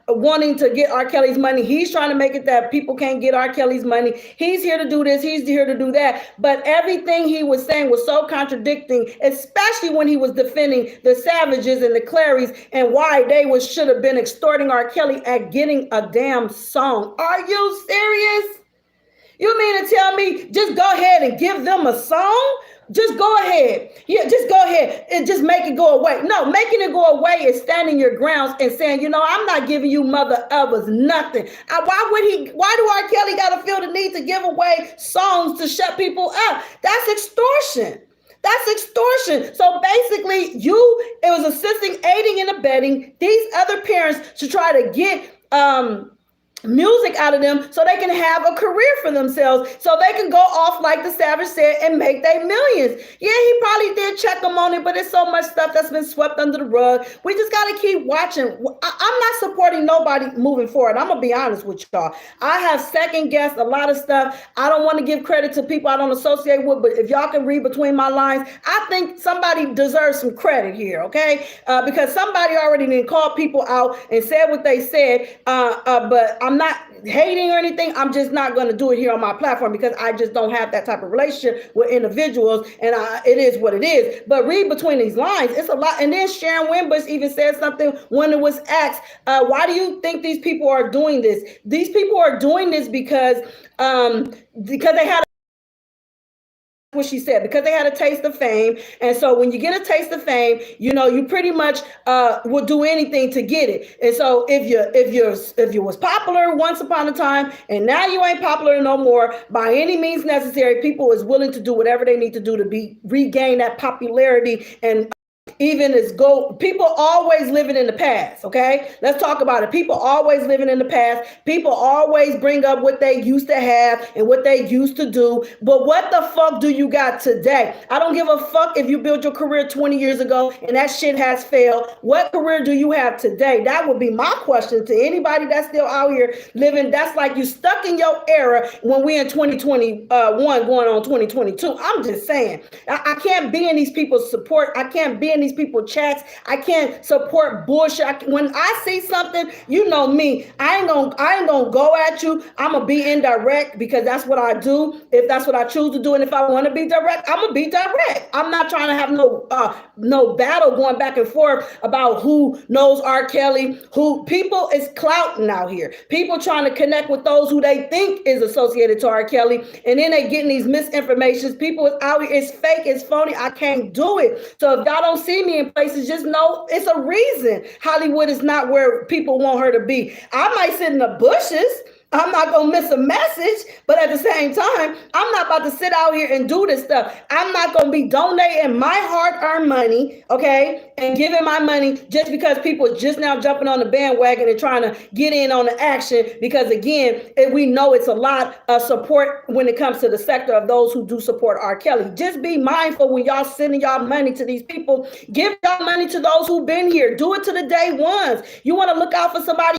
wanting to get R. Kelly's money. He's trying to make it that people can't get R. Kelly's money. He's here to do this, he's here to do that. But everything he was saying was so contradicting, especially when he was defending the Savages and the Clarys and why they should have been extorting R. Kelly at getting a damn song. Are you serious? You mean to tell me just go ahead and give them a song? Just go ahead. Yeah, just go ahead and just make it go away. No, making it go away is standing your grounds and saying, I'm not giving you mother others nothing. Why do R. Kelly got to feel the need to give away songs to shut people up? That's extortion. That's extortion. So basically, it was assisting, aiding, and abetting these other parents to try to get music out of them so they can have a career for themselves, so they can go off like the Savage said and make their millions. Yeah, he probably did check them on it, but there's so much stuff that's been swept under the rug. We just got to keep watching. I'm not supporting nobody moving forward. I'm gonna be honest with y'all. I have second guessed a lot of stuff. I don't want to give credit to people I don't associate with, but if y'all can read between my lines, I think somebody deserves some credit here, okay? Because somebody already didn't call people out and said what they said, but I'm not hating or anything. I'm just not going to do it here on my platform because I just don't have that type of relationship with individuals, and it is what it is. But read between these lines, it's a lot. And then Sharon Wimbush even said something when it was asked, why do you think these people are doing this? These people are doing this because they had what she said, because they had a taste of fame. And so when you get a taste of fame, you pretty much will do anything to get it. And so if you was popular once upon a time and now you ain't popular no more by any means necessary, people is willing to do whatever they need to do to regain that popularity. And even as people always living in the past. Okay, let's talk about it. People always living in the past. People always bring up what they used to have and what they used to do. But what the fuck do you got today? I don't give a fuck if you built your career 20 years ago and that shit has failed. What career do you have today? That would be my question to anybody that's still out here living. That's like you stuck in your era when we in 2021 going on 2022. I'm just saying, I can't be in these people's support. I can't be in these people's chats. I can't support bullshit. When I see something, you know me, I ain't gonna go at you. I'm gonna be indirect because that's what I do. If that's what I choose to do, and if I want to be direct, I'm gonna be direct. I'm not trying to have no battle going back and forth about who knows R. Kelly. Who people is clouting out here. People trying to connect with those who they think is associated to R. Kelly, and then they getting these misinformations. People is out here. It's fake. It's phony. I can't do it. So if y'all don't see me in places, just know it's a reason. Hollywood is not where people want her to be. I might sit in the bushes. I'm not going to miss a message, but at the same time, I'm not about to sit out here and do this stuff. I'm not going to be donating my hard-earned money, okay, and giving my money just because people are just now jumping on the bandwagon and trying to get in on the action because, again, we know it's a lot of support when it comes to the sector of those who do support R. Kelly. Just be mindful when y'all sending y'all money to these people. Give y'all money to those who've been here. Do it to the day ones. You want to look out for somebody.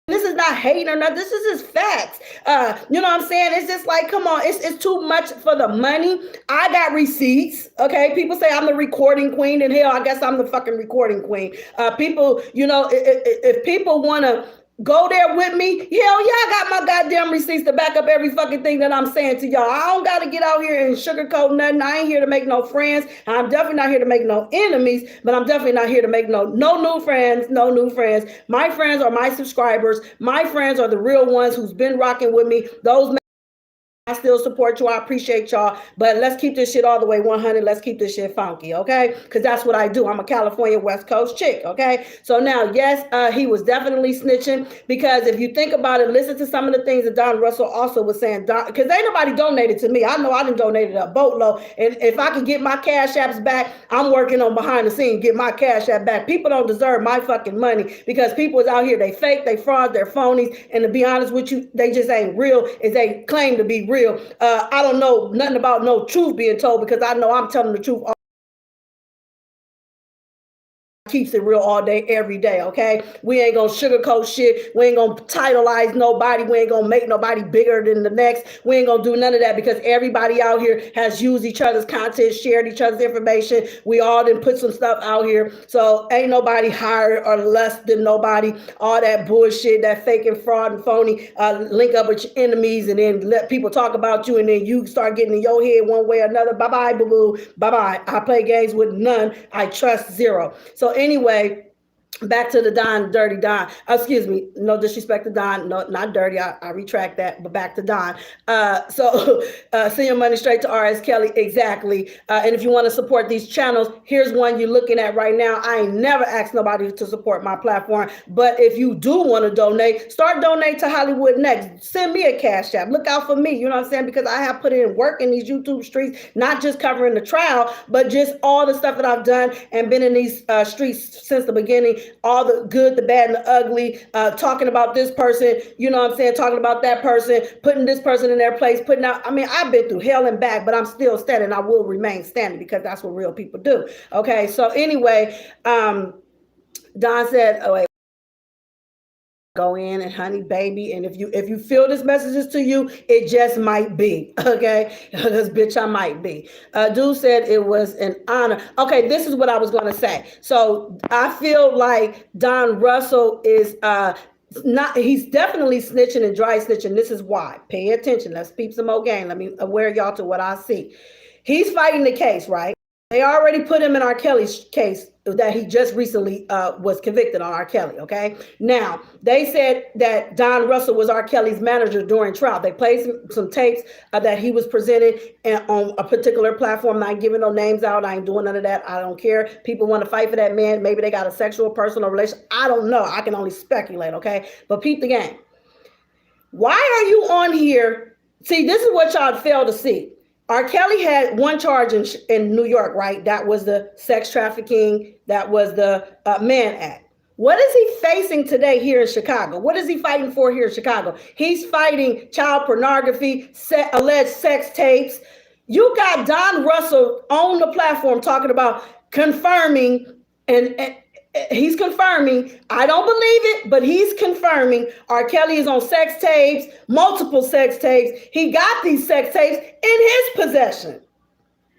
This is not hating or not. This is just facts. You know what I'm saying? It's just like, come on, it's too much for the money. I got receipts. Okay. People say I'm the recording queen, and hell, I guess I'm the fucking recording queen. People, if people want to go there with me, hell yeah, I got my goddamn receipts to back up every fucking thing that I'm saying to y'all. I don't got to get out here and sugarcoat nothing. I ain't here to make no friends. I'm definitely not here to make no enemies, but I'm definitely not here to make no new friends, no new friends. My friends are my subscribers. My friends are the real ones who's been rocking with me. Those I still support you. I appreciate y'all. But let's keep this shit all the way 100. Let's keep this shit funky, okay? Because that's what I do. I'm a California West Coast chick, okay? So now, yes, he was definitely snitching because if you think about it, listen to some of the things that Don Russell also was saying. Because ain't nobody donated to me. I know I done donated a boatload. And if I can get my Cashapps back, I'm working on behind the scenes, get my Cash App back. People don't deserve my fucking money because people is out here, they fake, they fraud, they're phonies. And to be honest with you, they just ain't real as they claim to be real. I don't know nothing about no truth being told because I know I'm telling the truth. Keeps it real all day, every day, okay? We ain't gonna sugarcoat shit. We ain't gonna titleize nobody. We ain't gonna make nobody bigger than the next. We ain't gonna do none of that because everybody out here has used each other's content, shared each other's information. We all done put some stuff out here. So ain't nobody higher or less than nobody. All that bullshit, that fake and fraud and phony, link up with your enemies and then let people talk about you and then you start getting in your head one way or another. Bye-bye, boo-boo. Bye-bye. I play games with none. I trust zero. So anyway, back to the Don, Dirty Don. Excuse me, no disrespect to Don. No, not dirty. I retract that, but back to Don. So send your money straight to R.S. Kelly. Exactly. And if you want to support these channels, here's one you're looking at right now. I ain't never asked nobody to support my platform, but if you do want to donate, start donate to Hollywood Next. Send me a Cash App. Look out for me. You know what I'm saying? Because I have put in work in these YouTube streets, not just covering the trial, but just all the stuff that I've done and been in these streets since the beginning. All the good, the bad, and the ugly, talking about this person, you know what I'm saying, talking about that person, putting this person in their place, putting out, I mean, I've been through hell and back, but I'm still standing. I will remain standing because that's what real people do. Okay, so anyway, Don said, oh wait, go in and honey baby, and if you feel this message is to you, it just might be, okay, because bitch I might be. Dude said it was an honor. Okay, this is what I was going to say. So I feel like Don Russell is he's definitely snitching and dry snitching. This is why. Pay attention. Let's peep some more game. Let me aware y'all to what I see. He's fighting the case, right? They already put him in R.Kelly's case that he just recently was convicted on R.Kelly, okay? Now, they said that Don Russell was R.Kelly's manager during trial. They played some tapes that he was presented on a particular platform. I ain't giving no names out. I ain't doing none of that. I don't care. People want to fight for that man. Maybe they got a sexual, personal relation. I don't know. I can only speculate, okay? But peep the game. Why are you on here? See, this is what y'all fail to see. R.Kelly had one charge in New York, right? That was the sex trafficking. That was the Mann Act. What is he facing today here in Chicago? What is he fighting for here in Chicago? He's fighting child pornography, alleged sex tapes. You got Don Russell on the platform talking about confirming, and he's confirming, I don't believe it, but he's confirming R.Kelly is on sex tapes, multiple sex tapes. He got these sex tapes in his possession.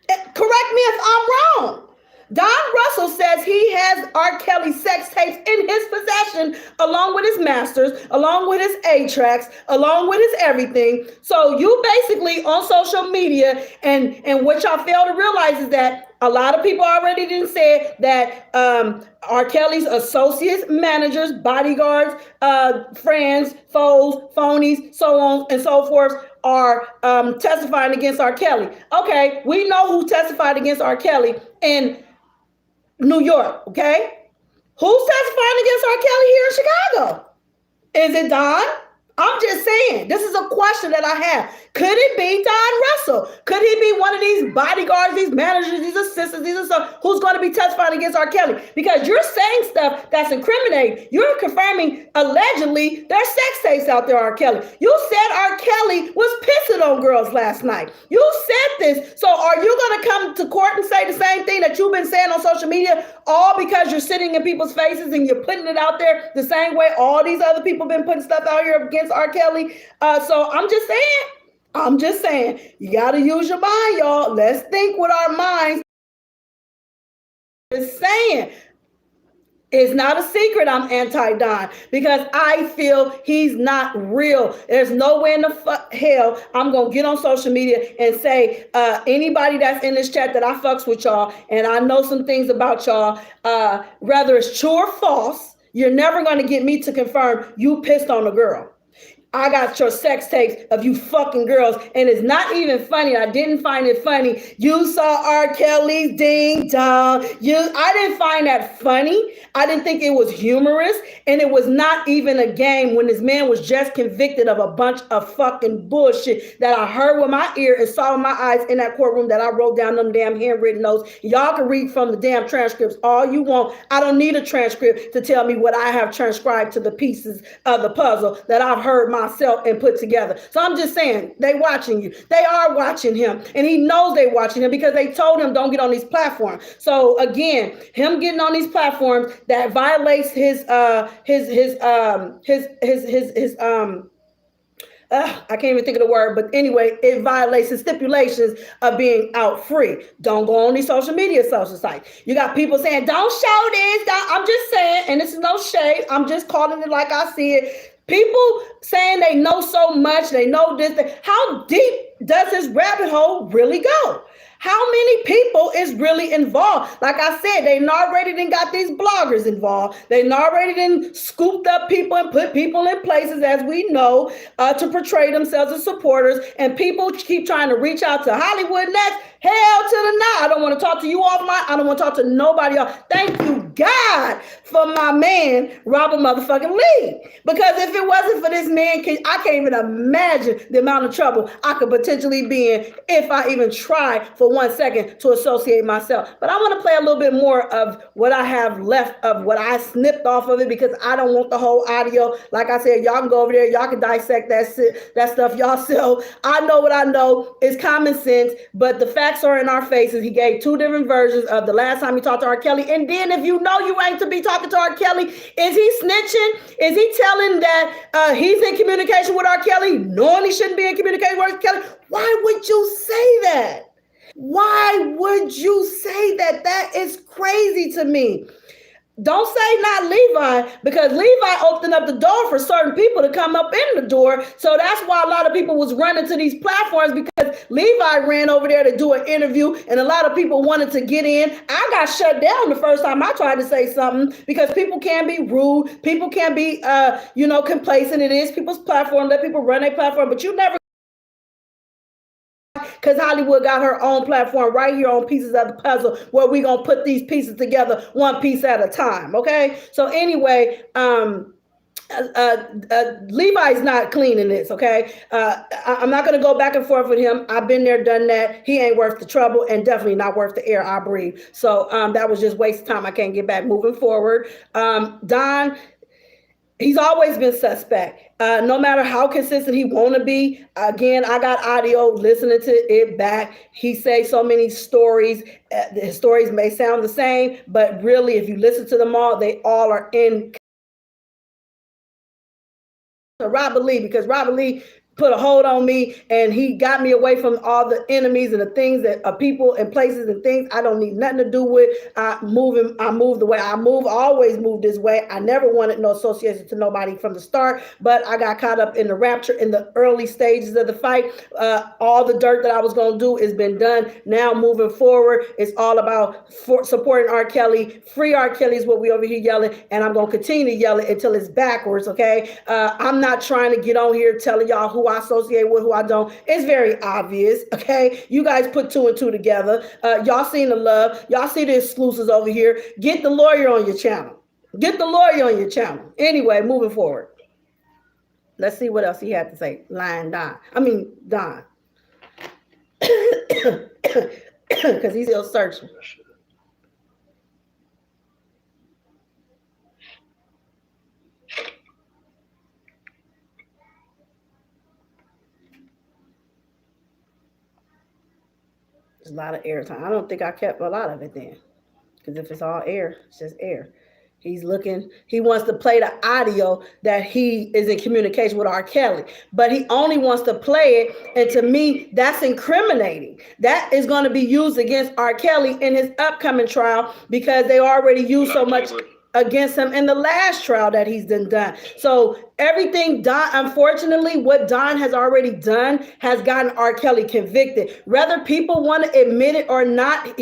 Correct me if I'm wrong. Don Russell says he has R.Kelly sex tapes in his possession, along with his masters, along with his A-tracks, along with his everything. So you basically on social media, and what y'all fail to realize is that a lot of people already didn't say that R.Kelly's associates, managers, bodyguards, friends, foes, phonies, so on and so forth are testifying against R.Kelly. Okay, we know who testified against R.Kelly in New York, okay? Who's testifying against R.Kelly here in Chicago? Is it Don? I'm just saying, this is a question that I have. Could it be Don Russell? Could he be one of these bodyguards, these managers, these assistants, these stuff who's going to be testifying against R.Kelly? Because you're saying stuff that's incriminating. You're confirming, allegedly, there's sex tapes out there, R.Kelly. You said R.Kelly was pissing on girls last night. You said this. So are you going to come to court and say the same thing that you've been saying on social media, all because you're sitting in people's faces and you're putting it out there the same way all these other people been putting stuff out here against R.Kelly? So I'm just saying, you got to use your mind, y'all. Let's think with our minds. Just saying, it's not a secret I'm anti-Don because I feel he's not real. There's no way in the hell I'm going to get on social media and say anybody that's in this chat that I fucks with y'all and I know some things about y'all, whether it's true or false, you're never going to get me to confirm you pissed on a girl. I got your sex tapes of you fucking girls, and it's not even funny. I didn't find it funny. You saw R. Kelly's ding dong. I didn't find that funny. I didn't think it was humorous, and it was not even a game when this man was just convicted of a bunch of fucking bullshit that I heard with my ear and saw with my eyes in that courtroom that I wrote down them damn handwritten notes. Y'all can read from the damn transcripts all you want. I don't need a transcript to tell me what I have transcribed to the pieces of the puzzle that I've heard myself and put together. So I'm just saying, they watching you. They are watching him, and he knows they watching him because they told him don't get on these platforms. So again, him getting on these platforms that violates his I can't even think of the word, but anyway, it violates the stipulations of being out free. Don't go on these social sites. You got people saying, don't show this. I'm just saying, and this is no shade. I'm just calling it like I see it. People saying they know so much, they know this. How deep does this rabbit hole really go? How many people is really involved? Like I said, they already done got these bloggers involved. They already done scooped up people and put people in places, as we know, to portray themselves as supporters. And people keep trying to reach out to Hollywood Next. Hell to the no. I don't want to talk to you offline. I don't want to talk to nobody else. Thank you, God, for my man, Robert motherfucking Lee. Because if it wasn't for this man, I can't even imagine the amount of trouble I could potentially be in if I even try for 1 second to associate myself. But I want to play a little bit more of what I have left of what I snipped off of it because I don't want the whole audio. Like I said, y'all can go over there. Y'all can dissect that stuff yourself. I know what I know. It's common sense, but the facts are in our faces. He gave 2 different versions of the last time he talked to R. Kelly. And then if you know you ain't to be talking to R. Kelly, is he snitching? Is he telling that he's in communication with R. Kelly, knowing he shouldn't be in communication with R. Kelly? Why would you say that? Why would you say that? That is crazy to me. Don't say not Levi, because Levi opened up the door for certain people to come up in the door. So that's why a lot of people was running to these platforms, because Levi ran over there to do an interview and a lot of people wanted to get in. I got shut down the first time I tried to say something, because people can be rude. People can be, complacent. It is people's platform. Let people run their platform, but you never, because Hollywood got her own platform right here on Pieces of the Puzzle, where we're going to put these pieces together one piece at a time, okay? So anyway, Levi's not clean in this, okay? I'm not going to go back and forth with him. I've been there, done that. He ain't worth the trouble, and definitely not worth the air I breathe. So that was just waste of time. I can't get back moving forward. Don, he's always been suspect. No matter how consistent he want to be. Again, I got audio listening to it back. He say so many stories. His stories may sound the same, but really, if you listen to them all, they all are in Robert Lee, because Robert Lee put a hold on me and he got me away from all the enemies and the things that people and places and things I don't need nothing to do with. I move the way I move, always move this way. I never wanted no association to nobody from the start, but I got caught up in the rapture in the early stages of the fight. All the dirt that I was going to do has been done. Now moving forward, it's all about supporting R. Kelly. Free R. Kelly is what we over here yelling, and I'm going to continue to yell it until it's backwards, okay? I'm not trying to get on here telling y'all who I associate with, who I don't. It's very obvious, okay? You guys put two and two together. Y'all seen the love. Y'all see the exclusives over here. Get the lawyer on your channel. Get the lawyer on your channel. Anyway, moving forward. Let's see what else he had to say. Don. Because he's still searching. There's a lot of airtime. I don't think I kept a lot of it then. Because if it's all air, it's just air. He wants to play the audio that he is in communication with R. Kelly, but he only wants to play it. And to me, that's incriminating. That is going to be used against R. Kelly in his upcoming trial, because they already used so much against him in the last trial that he's done. So everything Don, unfortunately, what Don has already done has gotten R. Kelly convicted. Whether people want to admit it or not,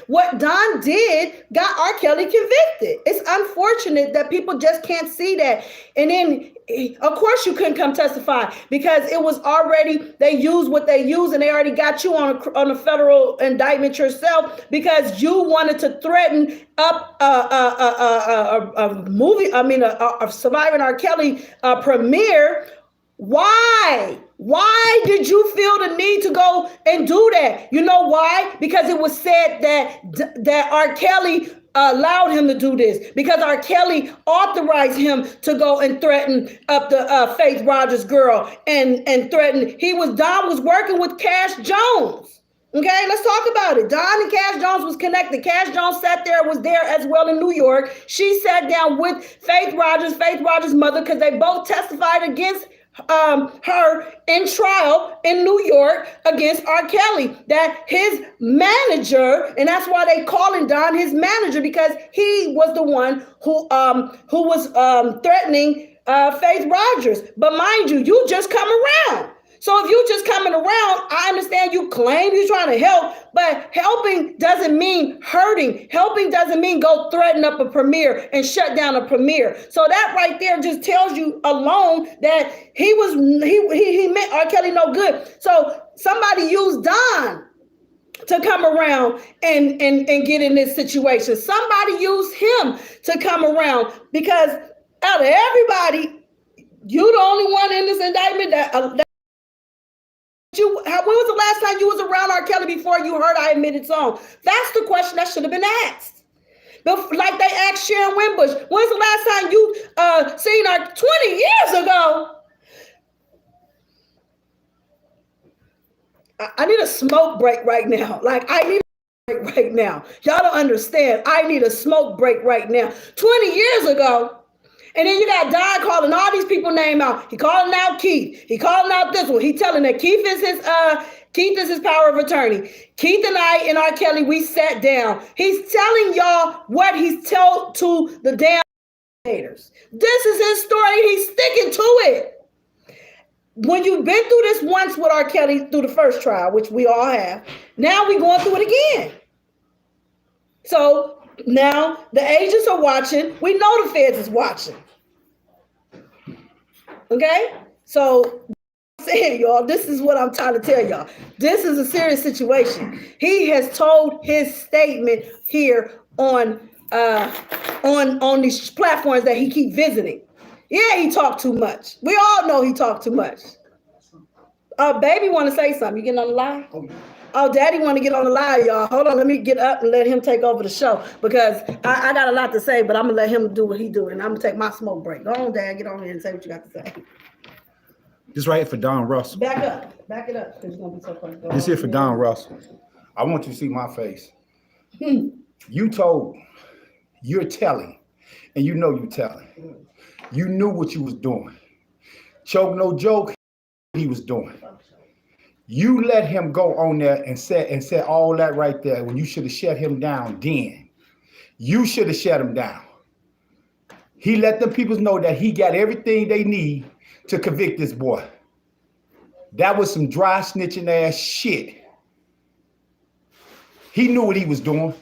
what Don did got R. Kelly convicted. It's unfortunate that people just can't see that. And then, of course, you couldn't come testify, because it was already, they used what they used, and they already got you on a federal indictment yourself, because you wanted to threaten up a movie, a Surviving R. Kelly premiere. Why? Why did you feel the need to go and do that? You know why? Because it was said that R. Kelly allowed him to do this, because R. Kelly authorized him to go and threaten up the Faith Rogers girl and threaten. Don was working with Cash Jones. Okay, let's talk about it. Don and Cash Jones was connected. Cash Jones was there as well in New York. She sat down with Faith Rogers' mother, because they both testified against her in trial in New York against R. Kelly, that his manager, and that's why they calling Don his manager, because he was the one who was threatening Faith Rogers. But mind you, you just come around. So if you just coming around, I understand you claim you're trying to help, but helping doesn't mean hurting. Helping doesn't mean go threaten up a premiere and shut down a premiere. So that right there just tells you alone that he meant R. Kelly no good. So somebody used Don to come around and get in this situation. Somebody used him to come around, because out of everybody, you the only one in this indictment that when was the last time you was around R. Kelly before you heard I Admit It's On? That's the question that should have been asked. Like they asked Sharon Wimbush, when's the last time you seen her? 20 years ago. I need a smoke break right now. I need a break right now. Y'all don't understand. I need a smoke break right now. 20 years ago. And then you got Don calling all these people name out. He calling out Keith. He calling out this one. He telling that Keith Keith is his power of attorney. Keith and I and R.Kelly, we sat down. He's telling y'all what he's told to the damn haters. This is his story. He's sticking to it. When you've been through this once with R.Kelly through the first trial, which we all have, now we're going through it again. So now the agents are watching. We know the feds is watching. Okay? So I'm saying, y'all, this is what I'm trying to tell y'all. This is a serious situation. He has told his statement here on these platforms that he keep visiting. Yeah, he talked too much. We all know he talked too much. Baby want to say something. You getting on the live? Oh, daddy want to get on the live, y'all. Hold on, let me get up and let him take over the show because I got a lot to say, but I'm going to let him do what he do, and I'm going to take my smoke break. Go on, Dad. Get on here and say what you got to say. This right here for Don Russell. Back up. Back it up. It's going to be so funny. This here for Don Russell. I want you to see my face. You told, you're telling, and you know you're telling. You knew what you was doing. Choke no joke, he was doing. You let him go on there and said all that right there when you should have shut him down then. You should have shut him down. He let the people know that he got everything they need to convict this boy. That was some dry snitching ass shit. He knew what he was doing.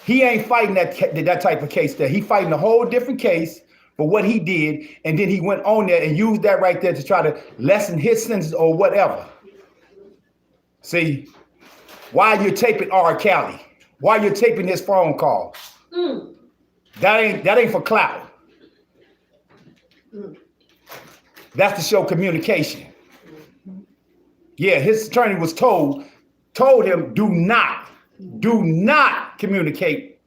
He ain't fighting that type of case there. He fighting a whole different case for what he did, and then he went on there and used that right there to try to lessen his sentence or whatever. See, while you're taping R.Kelly, while you're taping his phone calls, that ain't for clout. That's to show communication. Yeah, his attorney was told him, do not communicate.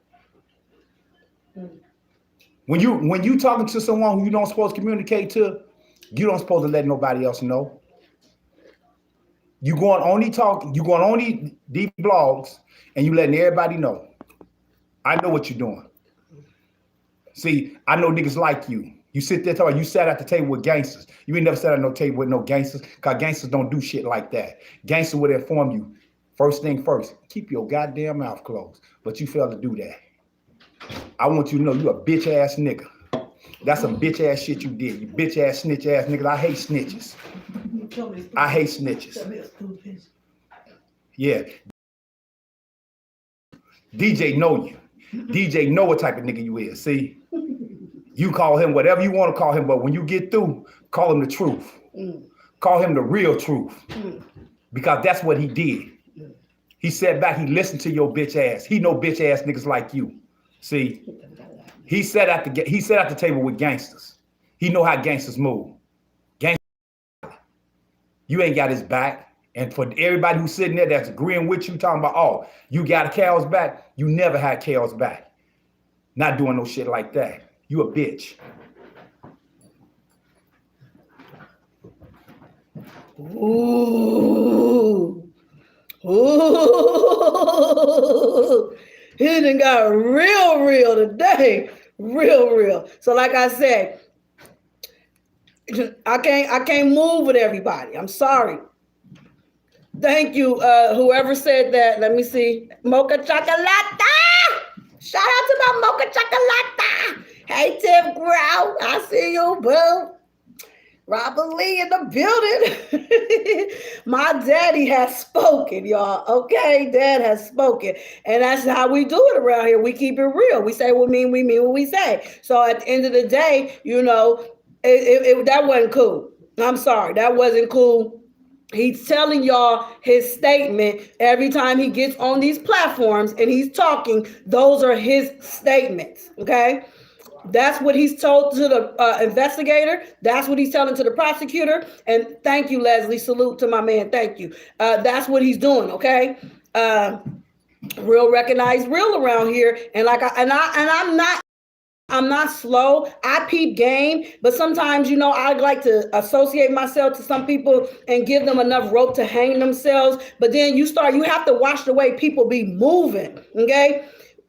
When you talking to someone who you don't supposed to communicate to, you don't supposed to let nobody else know. You going on these blogs and you letting everybody know. I know what you're doing. See, I know niggas like you. You sit there talking, you sat at the table with gangsters. You ain't never sat at no table with no gangsters, because gangsters don't do shit like that. Gangsters would inform you, first thing first, keep your goddamn mouth closed. But you failed to do that. I want you to know you a bitch ass nigga. That's some bitch ass shit you did. You bitch ass snitch ass niggas. I hate snitches. I hate snitches. Yeah. DJ know you. DJ know what type of nigga you is. See? You call him whatever you want to call him, but when you get through, call him the truth. Call him the real truth. Because that's what he did. He sat back, he listened to your bitch ass. He know bitch ass niggas like you. See, he sat at the table with gangsters. He know how gangsters move. Gangsters, you ain't got his back. And for everybody who's sitting there that's agreeing with you, talking about, oh, you got Cal's back. You never had Cal's back. Not doing no shit like that. You a bitch. Ooh. He done got real today. Real. So like I said, I can't move with everybody. I'm sorry. Thank you, whoever said that. Let me see. Mocha Chocolata. Shout out to my Mocha Chocolata. Hey, Tiff Grow. I see you, boo. Robert Lee in the building. My daddy has spoken, y'all. Okay, dad has spoken. And that's how we do it around here. We keep it real. We say what we mean what we say. So at the end of the day, you know, that wasn't cool. I'm sorry. That wasn't cool. He's telling y'all his statement every time he gets on these platforms and he's talking. Those are his statements, okay? That's what he's told to the investigator. That's what he's telling to the prosecutor. And thank you, Leslie. Salute to my man. Thank you. That's what he's doing, okay? Real recognized real around here. And like I'm not slow. I peep game, but sometimes, you know, I like to associate myself to some people and give them enough rope to hang themselves. But then you have to watch the way people be moving, okay?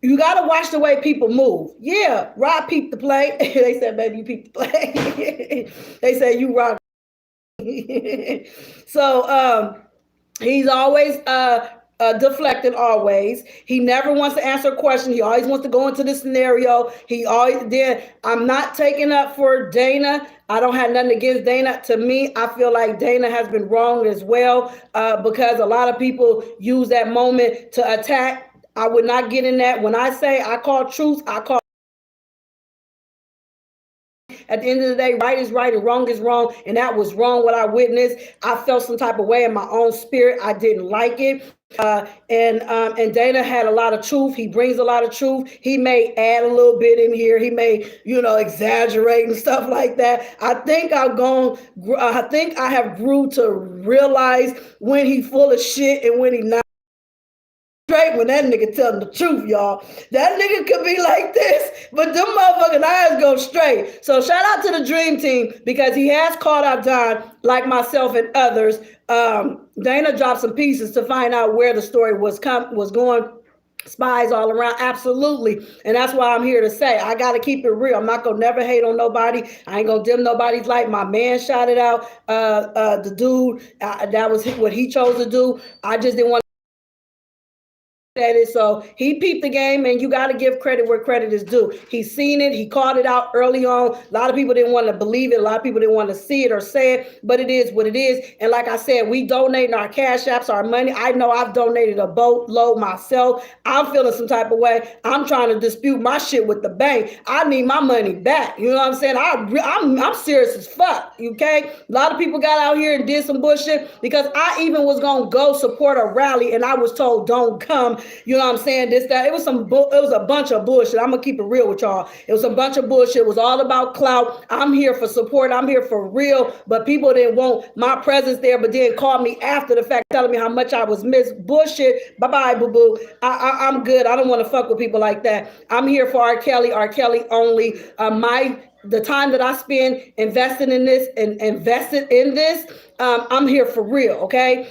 You got to watch the way people move. Yeah, Rob peeped the play. They said, baby, you peeped the play. They say you rock. So, He's always deflecting always. He never wants to answer a question. He always wants to go into the scenario. He always did. I'm not taking up for Dana. I don't have nothing against Dana. To me, I feel like Dana has been wrong as well because a lot of people use that moment to attack. I would not get in that. When I say I call truth, I call. At the end of the day, right is right and wrong is wrong. And that was wrong what I witnessed. I felt some type of way in my own spirit. I didn't like it. And Dana had a lot of truth. He brings a lot of truth. He may add a little bit in here. He may, exaggerate and stuff like that. I think I have grew to realize when he full of shit and when he not. Straight when that nigga telling the truth, y'all. That nigga could be like this, but them motherfucking eyes go straight. So shout out to the Dream Team because he has called out Don, like myself and others. Dana dropped some pieces to find out where the story was going. Spies all around, absolutely. And that's why I'm here to say I got to keep it real. I'm not gonna never hate on nobody. I ain't gonna dim nobody's light. My man shouted out the dude. That was what he chose to do. I just didn't want at it. So he peeped the game, and you got to give credit where credit is due. He's seen it. He called it out early on. A lot of people didn't want to believe it. A lot of people didn't want to see it or say it, but it is what it is. And like I said, we donating our Cashapps, our money. I know I've donated a boatload myself. I'm feeling some type of way. I'm trying to dispute my shit with the bank. I need my money back. You know what I'm saying? I'm serious as fuck. Okay. A lot of people got out here and did some bullshit because I even was gonna go support a rally, and I was told don't come. You know what I'm saying? This, that. It was a bunch of bullshit. I'm gonna keep it real with y'all. It was a bunch of bullshit. It was all about clout. I'm here for support. I'm here for real. But people didn't want my presence there, but then called me after the fact, telling me how much I was missed. Bullshit. Bye-bye, boo-boo. I'm good. I don't want to fuck with people like that. I'm here for R.Kelly only. The time that I spend investing in this and invested in this, I'm here for real, okay?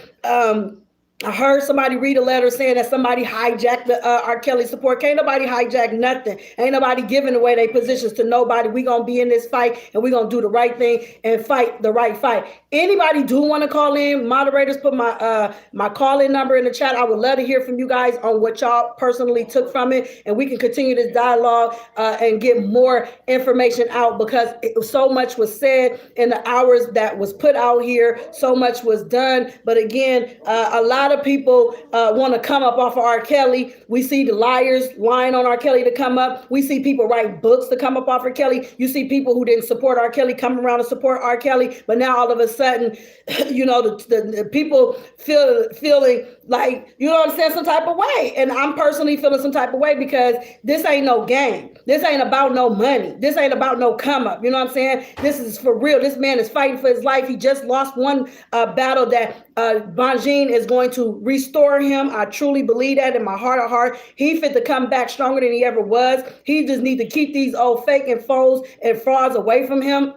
I heard somebody read a letter saying that somebody hijacked the R.Kelly support. Can't nobody hijack nothing. Ain't nobody giving away their positions to nobody. We gonna be in this fight, and we gonna do the right thing and fight the right fight. Anybody do want to call in? Moderators, put my call-in number in the chat. I would love to hear from you guys on what y'all personally took from it, and we can continue this dialogue and get more information out because so much was said in the hours that was put out here. So much was done, but again, a lot of people want to come up off of R. Kelly. We see the liars lying on R. Kelly to come up. We see people write books to come up off R. Kelly. You see people who didn't support R. Kelly come around to support R. Kelly, but now all of a sudden, the people feeling like, you know what I'm saying, some type of way. And I'm personally feeling some type of way because this ain't no game. This ain't about no money. This ain't about no come up. You know what I'm saying? This is for real. This man is fighting for his life. He just lost one battle that Bonjean is going to restore him. I truly believe that in my heart of heart. He fit to come back stronger than he ever was. He just need to keep these old fake and foes and frauds away from him.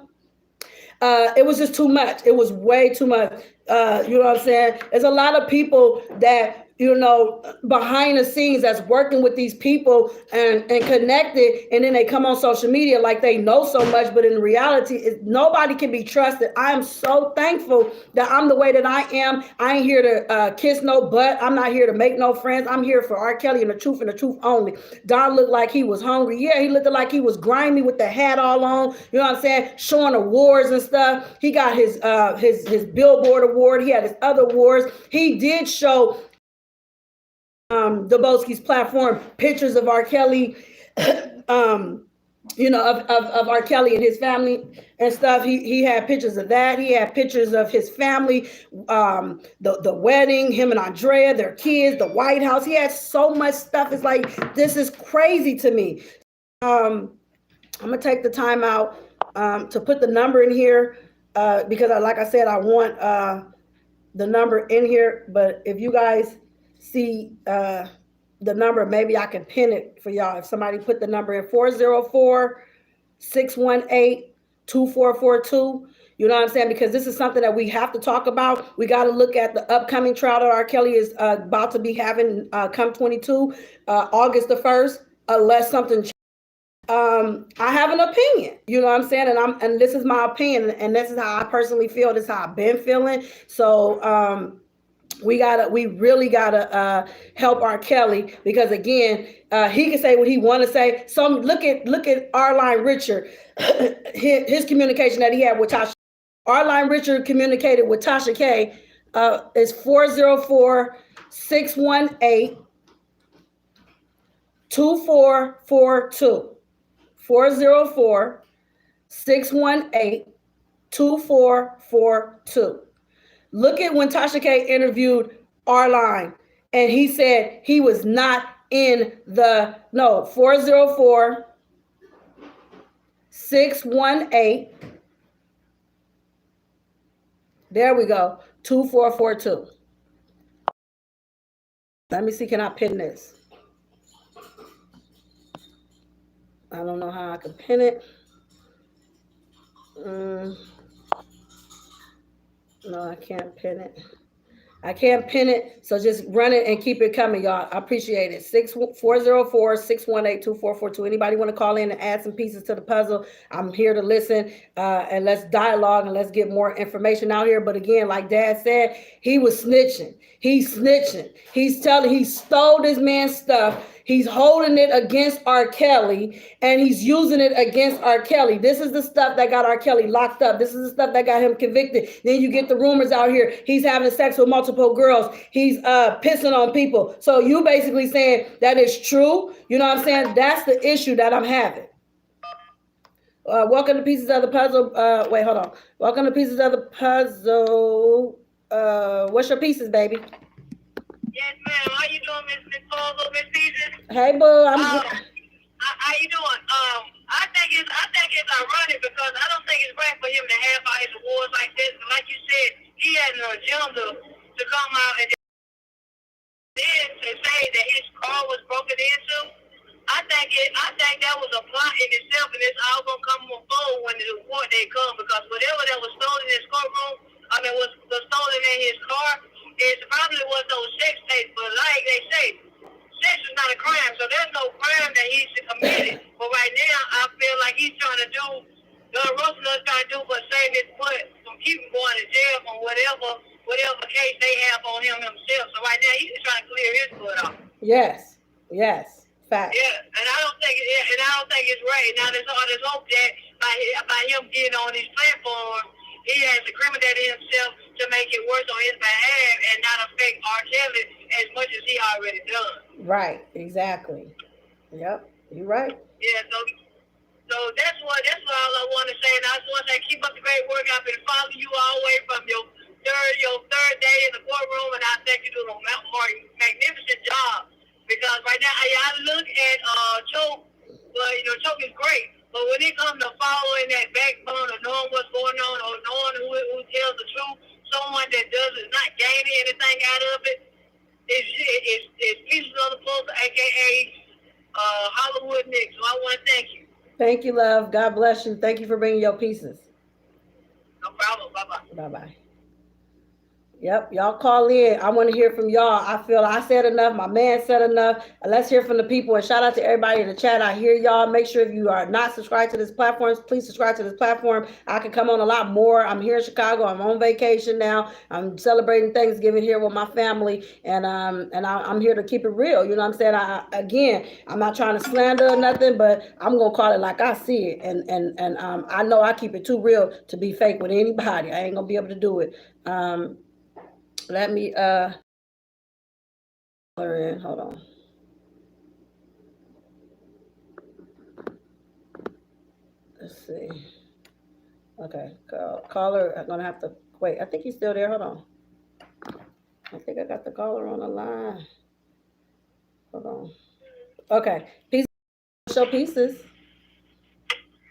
It was just too much. It was way too much. You know what I'm saying? There's a lot of people that, behind the scenes that's working with these people and connected, and then they come on social media like they know so much, but in reality, nobody can be trusted. I am so thankful that I'm the way that I am. I ain't here to kiss no butt. I'm not here to make no friends. I'm here for R. Kelly and the truth only. Don looked like he was hungry. Yeah, he looked like he was grimy with the hat all on. You know what I'm saying? Showing awards and stuff. He got his Billboard award. He had his other awards. He did show Dubowski's platform pictures of R. Kelly, of R. Kelly and his family and stuff. He had pictures of that. He had pictures of his family, the wedding, him and Andrea, their kids, the White House. He had so much stuff. It's like, this is crazy to me. I'm gonna take the time out to put the number in here because like I said, I want the number in here, but if you guys see the number, maybe I can pin it for y'all. If somebody put the number in 404-618-2442, you know what I'm saying? Because this is something that we have to talk about. We got to look at the upcoming trial that R. Kelly is about to be having come 22, August the 1st, unless something changes. I have an opinion, you know what I'm saying? And this is my opinion, and this is how I personally feel. This is how I've been feeling. So, we really gotta help R.Kelly, because again, he can say what he want to say. Some look at R. Richard, his communication that he had with Tasha. R. Richard communicated with Tasha K. Is 404-618-2442. 404-618-2442. Look at when Tasha K interviewed R-Line, and he said he was not in the, no, 404-618, there we go, 2442. Let me see, can I pin this? I don't know how I can pin it. No, I can't pin it. I can't pin it, so just run it and keep it coming, y'all. I appreciate it. 404-618-2442. Anybody want to call in and add some pieces to the puzzle? I'm here to listen, and let's dialogue and let's get more information out here. But again, like Dad said, he was snitching. He's snitching. He stole this man's stuff. He's holding it against R.Kelly, and he's using it against R.Kelly. This is the stuff that got R.Kelly locked up. This is the stuff that got him convicted. Then you get the rumors out here. He's having sex with multiple girls. He's pissing on people. So you basically saying that is true. You know what I'm saying? That's the issue that I'm having. Welcome to Pieces of the Puzzle. Wait, hold on. Welcome to Pieces of the Puzzle. What's your pieces, baby? Yes, ma'am. How you doing, Miss Puzzle, Miss Pieces? Hey, boo. I'm how you doing? I think it's ironic because I don't think it's right for him to have out his awards like this. Like you said, he had an agenda to come out and then to say that his car was broken into. I think that was a plot in itself, and it's all gonna come forward when the award day comes, because whatever that was stolen in his courtroom, was stolen in his car, it probably was those sex tapes. But like they say, sex is not a crime, so there's no crime that he's committed. But right now, I feel like he's trying to do, Don Russell is trying to do, but save his butt from keeping going to jail on whatever case they have on him himself. So right now, he's just trying to clear his butt off. Yes. Fact. Yeah, and I don't think it's right. Now there's hope that by him getting on his platform, he has incriminated himself to make it worse on his behalf and not affect R.Kelly as much as he already done. Right, exactly. Yep, you're right. Yeah, so that's all I want to say. And I just want to say, keep up the great work. I've been following you all the way from your third day in the courtroom, and I think you're doing a magnificent job. Because right now, I look at Choke, but Choke is great. But when it comes to following that backbone of knowing what's going on or knowing who tells the truth, someone that is not gaining anything out of it, is Pieces of the Puzzle, aka Hollywood Nex. So I want to thank you. Thank you, love. God bless you. Thank you for bringing your pieces. No problem. Bye-bye. Bye-bye. Yep, y'all call in. I want to hear from y'all. I feel I said enough. My man said enough. Let's hear from the people. And shout out to everybody in the chat. I hear y'all. Make sure if you are not subscribed to this platform, please subscribe to this platform. I can come on a lot more. I'm here in Chicago. I'm on vacation now. I'm celebrating Thanksgiving here with my family, and I'm here to keep it real. You know what I'm saying? I'm not trying to slander or nothing, but I'm gonna call it like I see it. And I know I keep it too real to be fake with anybody. I ain't gonna be able to do it. Let me hold on. Let's see. Okay, caller. I'm gonna have to wait. I think he's still there. Hold on. I think I got the caller on the line. Hold on. Okay, pieces. Show pieces.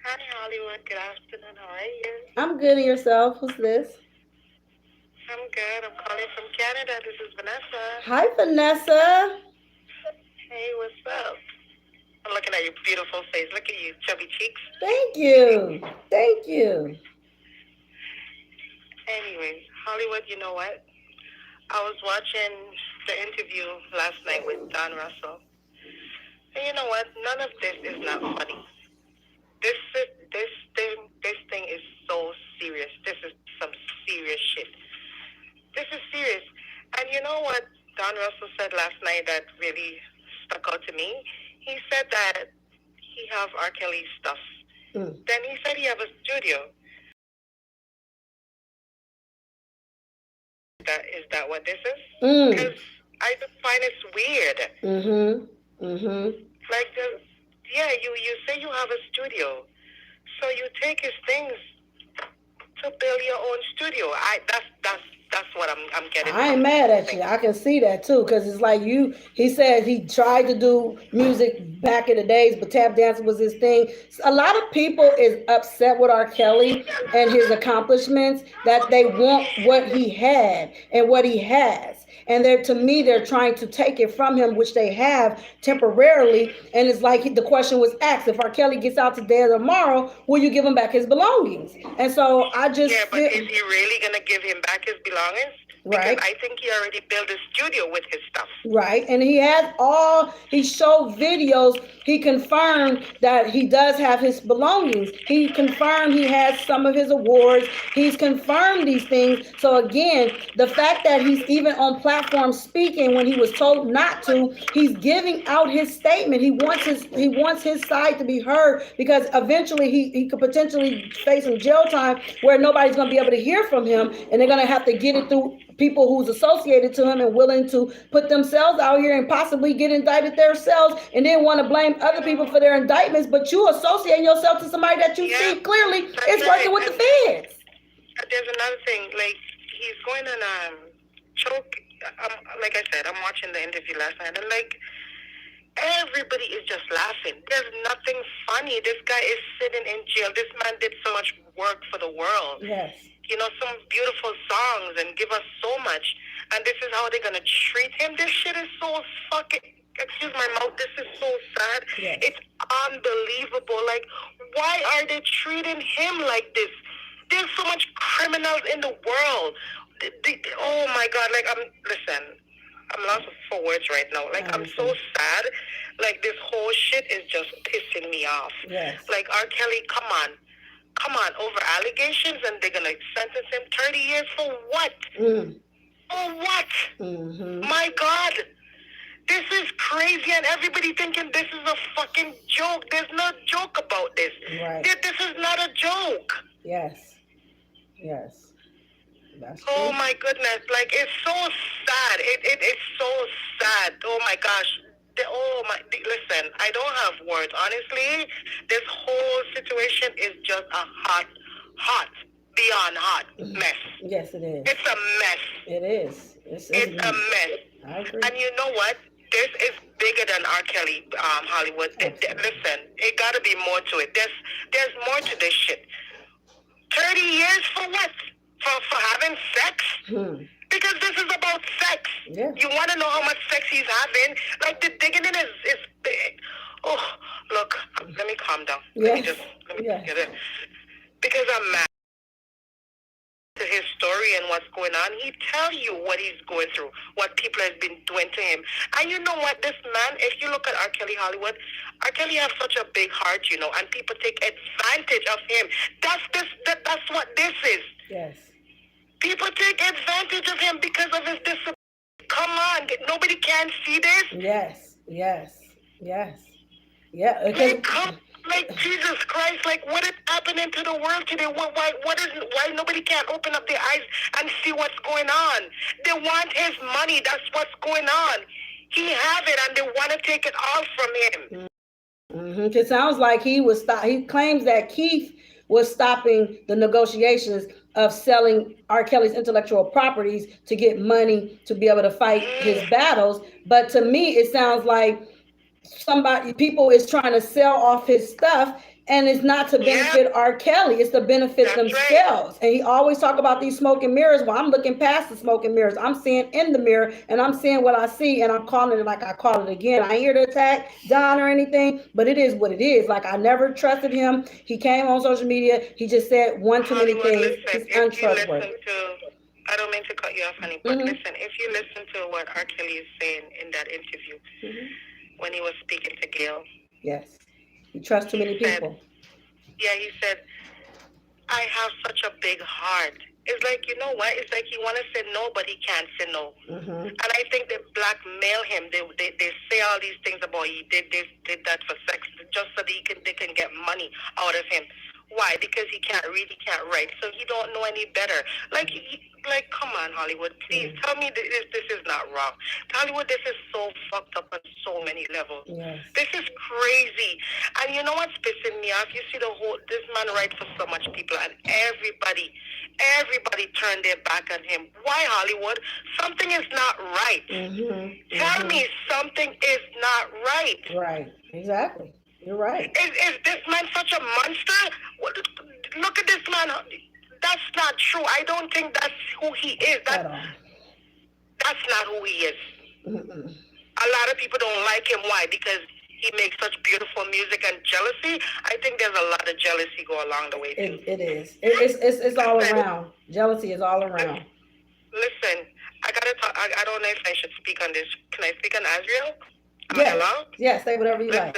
Hi, Hollywood. Good afternoon. How are you? I'm good. And yourself? Who's this? I'm good. I'm calling from Canada. This is Vanessa. Hi, Vanessa. Hey, what's up? I'm looking at your beautiful face. Look at you, chubby cheeks. Thank you. Thank you. Anyway, Hollywood, you know what? I was watching the interview last night with Don Russell. And you know what? None of this is not funny. This thing is so serious. This is some serious shit. This is serious. And you know what Don Russell said last night that really stuck out to me? He said that he have R. Kelly stuff. Then he said he have a studio. Is that what this is? Because I just find it's weird. Like, you say you have a studio, so you take his things to build your own studio. That's what I'm getting. I ain't mad at you. I can see that too, because it's like he said he tried to do music back in the days, but tap dancing was his thing. A lot of people is upset with R. Kelly and his accomplishments, that they want what he had and what he has. And to me, they're trying to take it from him, which they have temporarily. And it's like the question was asked, if R. Kelly gets out today or tomorrow, will you give him back his belongings? And so I just... Yeah, but is he really going to give him back his belongings? Right. Because I think he already built a studio with his stuff. Right. And he showed videos. He confirmed that he does have his belongings. He confirmed he has some of his awards. He's confirmed these things. So again, the fact that he's even on platforms speaking when he was told not to, he's giving out his statement. He wants his side to be heard, because eventually he could potentially face some jail time where nobody's going to be able to hear from him, and they're going to have to get it through people who's associated to him and willing to put themselves out here and possibly get indicted themselves, and then want to blame other people for their indictments, but you associating yourself to somebody that you see clearly is working with the feds. There's another thing, like, he's going on choke. Like I said, I'm watching the interview last night, and like, everybody is just laughing. There's nothing funny. This guy is sitting in jail. This man did so much work for the world. Yes. You know, some beautiful songs, and give us so much. And this is how they're going to treat him. This shit is so fucking, excuse my mouth, this is so sad. Yes. It's unbelievable. Like, why are they treating him like this? There's so much criminals in the world. Oh my God, like, I'm lost for words right now. Like, I'm so sad. Like, this whole shit is just pissing me off. Yes. Like, R. Kelly, come on, over allegations, and they're going to sentence him 30 years for what? For what? My God. This is crazy, and everybody thinking this is a fucking joke. There's no joke about this. Right. This is not a joke. Yes. Yes. That's Oh true. my goodness. Like, it's so sad. It's so sad. Oh my gosh. Listen, I don't have words. Honestly, this whole situation is just a hot, beyond hot mess. Yes, it is. It's a mess. It is. It's a mess. I agree. And you know what? This is bigger than R. Kelly, Hollywood. Listen, it got to be more to it. There's more to this shit. 30 years for what? For having sex? Because this is about sex. Yeah. You want to know how much sex he's having? Like, the digging in is big. Oh, look, let me calm down. Yes. Let me get it. Because I'm mad to his story and what's going on. He tell you what he's going through, what people have been doing to him. And you know what? This man, if you look at R. Kelly Hollywood, R. Kelly has such a big heart, you know, and people take advantage of him. That's what this is. Yes. People take advantage of him because of his disability. Come on, nobody can see this. Yes. Yeah. Like Jesus Christ, like, what is happening to the world today? Why nobody can't open up their eyes and see what's going on? They want his money. That's what's going on. He have it, and they want to take it all from him. It sounds like he claims that Keith was stopping the negotiations of selling R. Kelly's intellectual properties to get money to be able to fight his battles. But to me, it sounds like people is trying to sell off his stuff, and it's not to benefit R. Kelly, it's to benefit themselves. Right. And he always talk about these smoke and mirrors. Well, I'm looking past the smoke and mirrors. I'm seeing in the mirror, and I'm seeing what I see, and I'm calling it like I call it again. I ain't here to attack Don or anything, but it is what it is. Like, I never trusted him. He came on social media. He just said one too many things. He's untrustworthy. I don't mean to cut you off, honey, but listen, if you listen to what R. Kelly is saying in that interview, when he was speaking to Gail. Yes. You trust too many people. He said, I have such a big heart. It's like, you know what? It's like he want to say no, but he can't say no. Mm-hmm. And I think they blackmail him. They say all these things about he did this, did that for sex, just so they can get money out of him. Why? Because he can't read, he can't write, so he don't know any better. Like, come on, Hollywood, please tell me this is not wrong. Hollywood, this is so fucked up on so many levels. Yes. This is crazy. And you know what's pissing me off? You see this man writes for so much people, and everybody turned their back on him. Why, Hollywood? Something is not right. Mm-hmm. Tell me something is not right. Right. Exactly. You're right. Is this man such a monster? Look at this man. That's not true. I don't think that's who he is. That's not who he is. Mm-mm. A lot of people don't like him. Why? Because he makes such beautiful music, and jealousy. I think there's a lot of jealousy go along the way too. It is. It's all around. Jealousy is all around. Listen, I gotta talk. I don't know if I should speak on this. Can I speak on Azriel? Yes. Hello? Yes. Say whatever you like.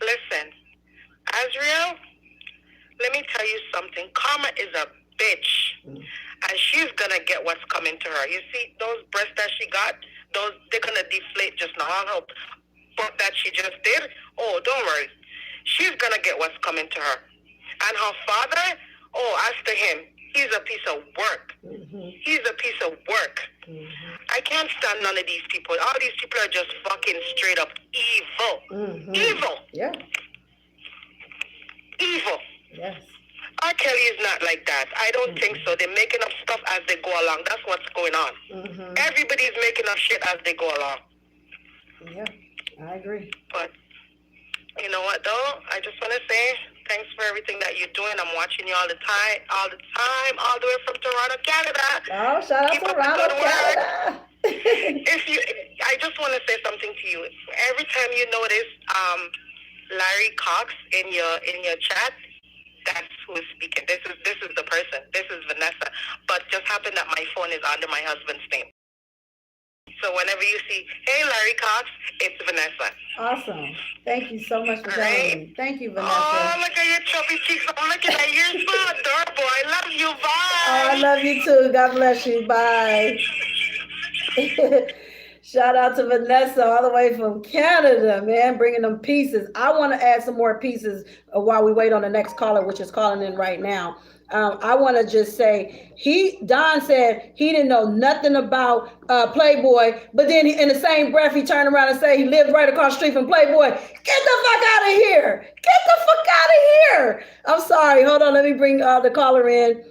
Listen, Azriel, let me tell you something. Karma is a bitch, and she's gonna get what's coming to her. You see, those breasts that she got, they're gonna deflate just now. All her butt that she just did. Oh, don't worry, she's gonna get what's coming to her. And her father, as to him, he's a piece of work. Mm-hmm. He's a piece of work. Mm-hmm. I can't stand none of these people. All these people are just fucking straight up evil. Mm-hmm. Evil. Yeah. Evil. Yes. R.Kelly is not like that. I don't think so. They're making up stuff as they go along. That's what's going on. Mm-hmm. Everybody's making up shit as they go along. Yeah, I agree. But you know what, though? I just want to say thanks for everything that you're doing. I'm watching you all the time, all the way from Toronto, Canada. Oh, shout out to Toronto, Canada. I just want to say something to you. Every time you notice Larry Cox in your chat, that's who is speaking. This is the person. This is Vanessa. But just happened that my phone is under my husband's name. So whenever you see, hey, Larry Cox, it's Vanessa. Awesome. Thank you so much for telling me. Thank you, Vanessa. Oh, look at your chubby cheeks. I'm looking at you. You're so adorable. I love you. Bye. Oh, I love you too. God bless you. Bye. Shout out to Vanessa all the way from Canada, man, bringing them pieces. I want to add some more pieces while we wait on the next caller, which is calling in right now. I want to just say, Don said he didn't know nothing about Playboy, but then in the same breath, he turned around and said he lived right across the street from Playboy. Get the fuck out of here. Get the fuck out of here. I'm sorry. Hold on. Let me bring the caller in.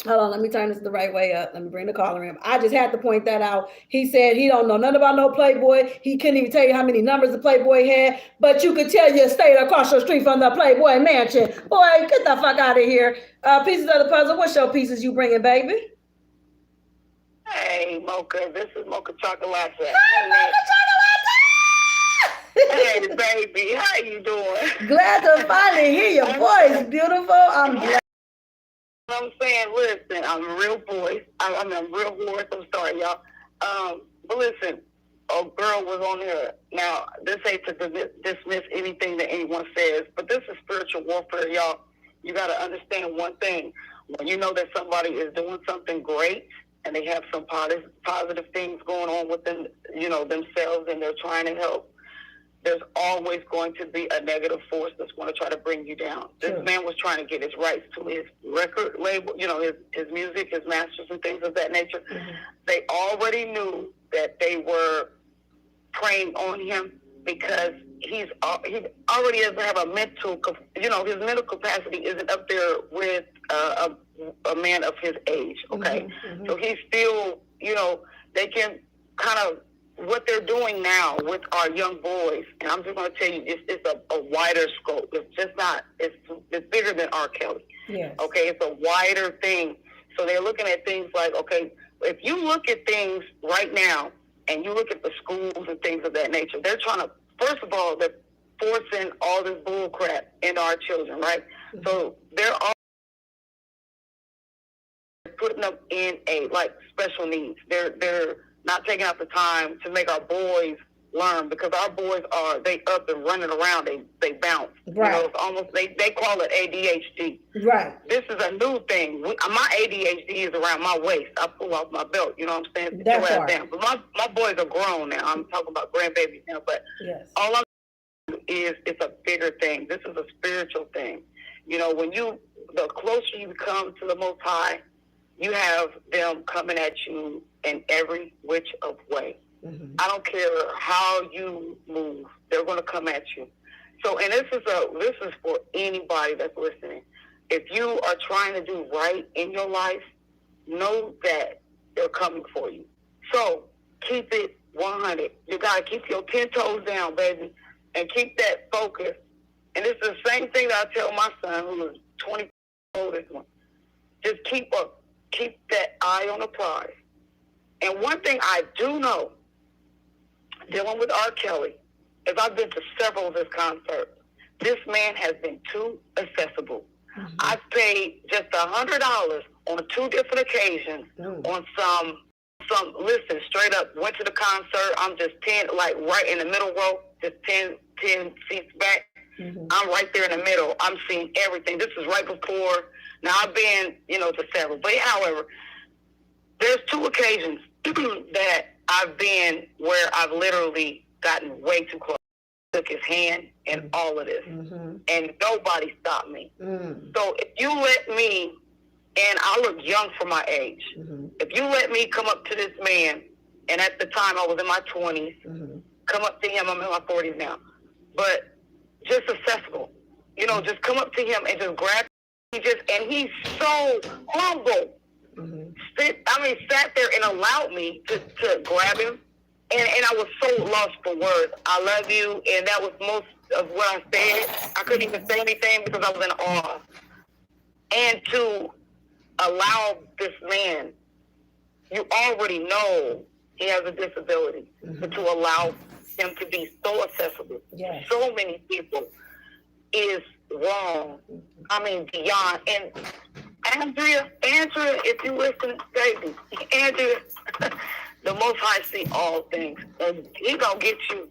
Hold on, let me turn this the right way up. Let me bring the caller in. I just had to point that out. He said he don't know nothing about no Playboy. He couldn't even tell you how many numbers the Playboy had, but you could tell you stayed across the street from the Playboy mansion. Boy, get the fuck out of here. Pieces of the puzzle. What's your pieces you bringing, baby? Hey, Mocha. This is Mocha Chocolate. Hi, Mocha Chocolate. Hey, baby. How you doing? Glad to finally hear your voice, beautiful. I'm glad. I'm saying, listen, I'm a real boy. I'm a real horse. I'm sorry, y'all. But listen, a girl was on here. Now, this ain't to dismiss anything that anyone says, but this is spiritual warfare, y'all. You got to understand one thing. When you know that somebody is doing something great and they have some positive things going on with them, themselves, and they're trying to help, there's always going to be a negative force that's going to try to bring you down. This man was trying to get his rights to his record label, his music, his masters and things of that nature. Mm-hmm. They already knew that they were preying on him because he already doesn't have a mental, his mental capacity isn't up there with a man of his age, okay? Mm-hmm. So he's still, they can kind of, what they're doing now with our young boys, and I'm just going to tell you, it's a wider scope. It's just not, it's bigger than R.Kelly. Yes. Okay, it's a wider thing. So they're looking at things like, okay, if you look at things right now, and you look at the schools and things of that nature, they're trying to, first of all, they're forcing all this bull crap into our children, right? Mm-hmm. So they're all putting them in special needs. They're not taking out the time to make our boys learn, because our boys they up and running around, they bounce. Right. You know, it's almost they call it ADHD. Right. This is a new thing. My ADHD is around my waist. I pull off my belt. You know what I'm saying? That Sit your part. ass down. But my boys are grown now. I'm talking about grandbabies now. But Yes. all I'm is it's a bigger thing. This is a spiritual thing. You know, the closer you come to the Most High, you have them coming at you in every which of way. Mm-hmm. I don't care how you move, they're going to come at you. So, and this is for anybody that's listening. If you are trying to do right in your life, know that they're coming for you. So keep it 100. You got to keep your 10 toes down, baby, and keep that focus. And this is the same thing that I tell my son, who is 20 oldest one. Just keep that eye on the prize. And one thing I do know, dealing with R.Kelly, is I've been to several of his concerts. This man has been too accessible. Mm-hmm. I've paid just $100 on 2 different occasions on some, listen, straight up, went to the concert. I'm just 10, like right in the middle row, just 10 seats back. Mm-hmm. I'm right there in the middle. I'm seeing everything. This is right before. Now, I've been, to several. But, however, there's 2 occasions that I've been where I've literally gotten way too close. Took his hand and all of this. Mm-hmm. And nobody stopped me. Mm. So if you let me, and I look young for my age, mm-hmm. if you let me come up to this man, and at the time I was in my 20s, mm-hmm. come up to him, I'm in my 40s now, but just accessible. Just come up to him and just grab him. And he's so humble. Mm-hmm. Sat there and allowed me to grab him. And I was so lost for words. I love you. And that was most of what I said. I couldn't even say anything because I was in awe. And to allow this man, you already know he has a disability, mm-hmm. but to allow him to be so accessible to so many people is wrong. Beyond. And Andrea, if you listen, baby, Andrea, the Most High see all things, and He gonna get you.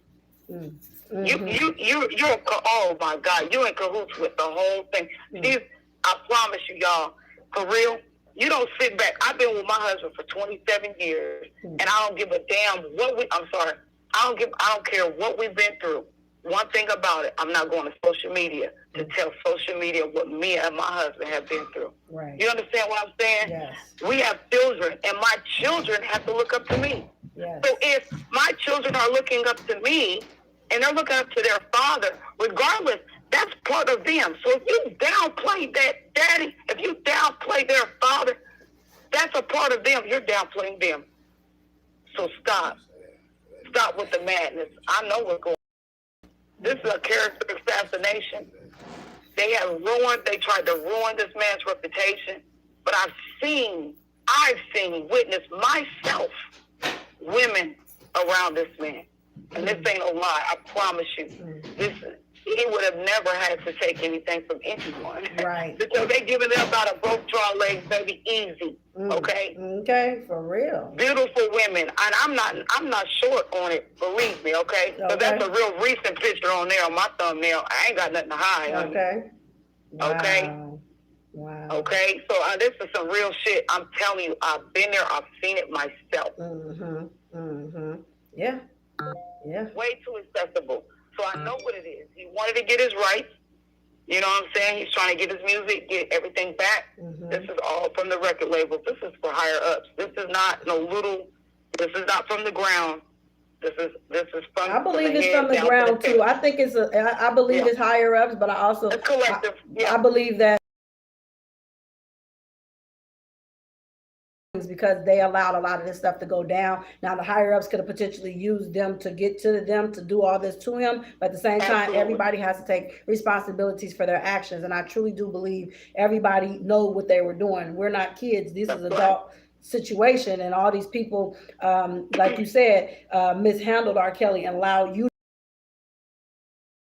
Mm-hmm. You're oh my God, you in cahoots with the whole thing. Mm-hmm. I promise you, y'all, for real. You don't sit back. I've been with my husband for 27 years, and I don't give a damn I don't care what we've been through. One thing about it, I'm not going to social media to tell social media what me and my husband have been through. Right. You understand what I'm saying? Yes. We have children, and my children have to look up to me. Yes. So if my children are looking up to me, and they're looking up to their father, regardless, that's part of them. So if you downplay that daddy, if you downplay their father, that's a part of them. You're downplaying them. So stop. Stop with the madness. I know what's going on. This is a character assassination. They tried to ruin this man's reputation. But I've seen, witnessed myself, women around this man. And this ain't no lie, I promise you. He would have never had to take anything from anyone. Right. Because they giving it about a broke draw legs, baby, easy. Okay? Okay, for real. Beautiful women. And I'm not short on it, believe me, okay? But that's a real recent picture on there on my thumbnail. I ain't got nothing to hide. Okay. Wow. Okay? Wow. Okay? So this is some real shit. I'm telling you, I've been there, I've seen it myself. Mm-hmm. Mm-hmm. Yeah. Yeah. Way too accessible. So I know what it is. He wanted to get his rights. You know what I'm saying? He's trying to get his music, get everything back. Mm-hmm. This is all from the record label. This is for higher ups. This is not this is not from the ground. This is from I believe it's from the ground too. I think I believe it's higher ups, but I also it's collective. I believe that because they allowed a lot of this stuff to go down. Now the higher ups could have potentially used them to get to them to do all this to him, but at the same time, everybody has to take responsibilities for their actions. And I truly do believe everybody know what they were doing. We're not kids. This is adult situation, and all these people, like you said, mishandled R.Kelly and allowed you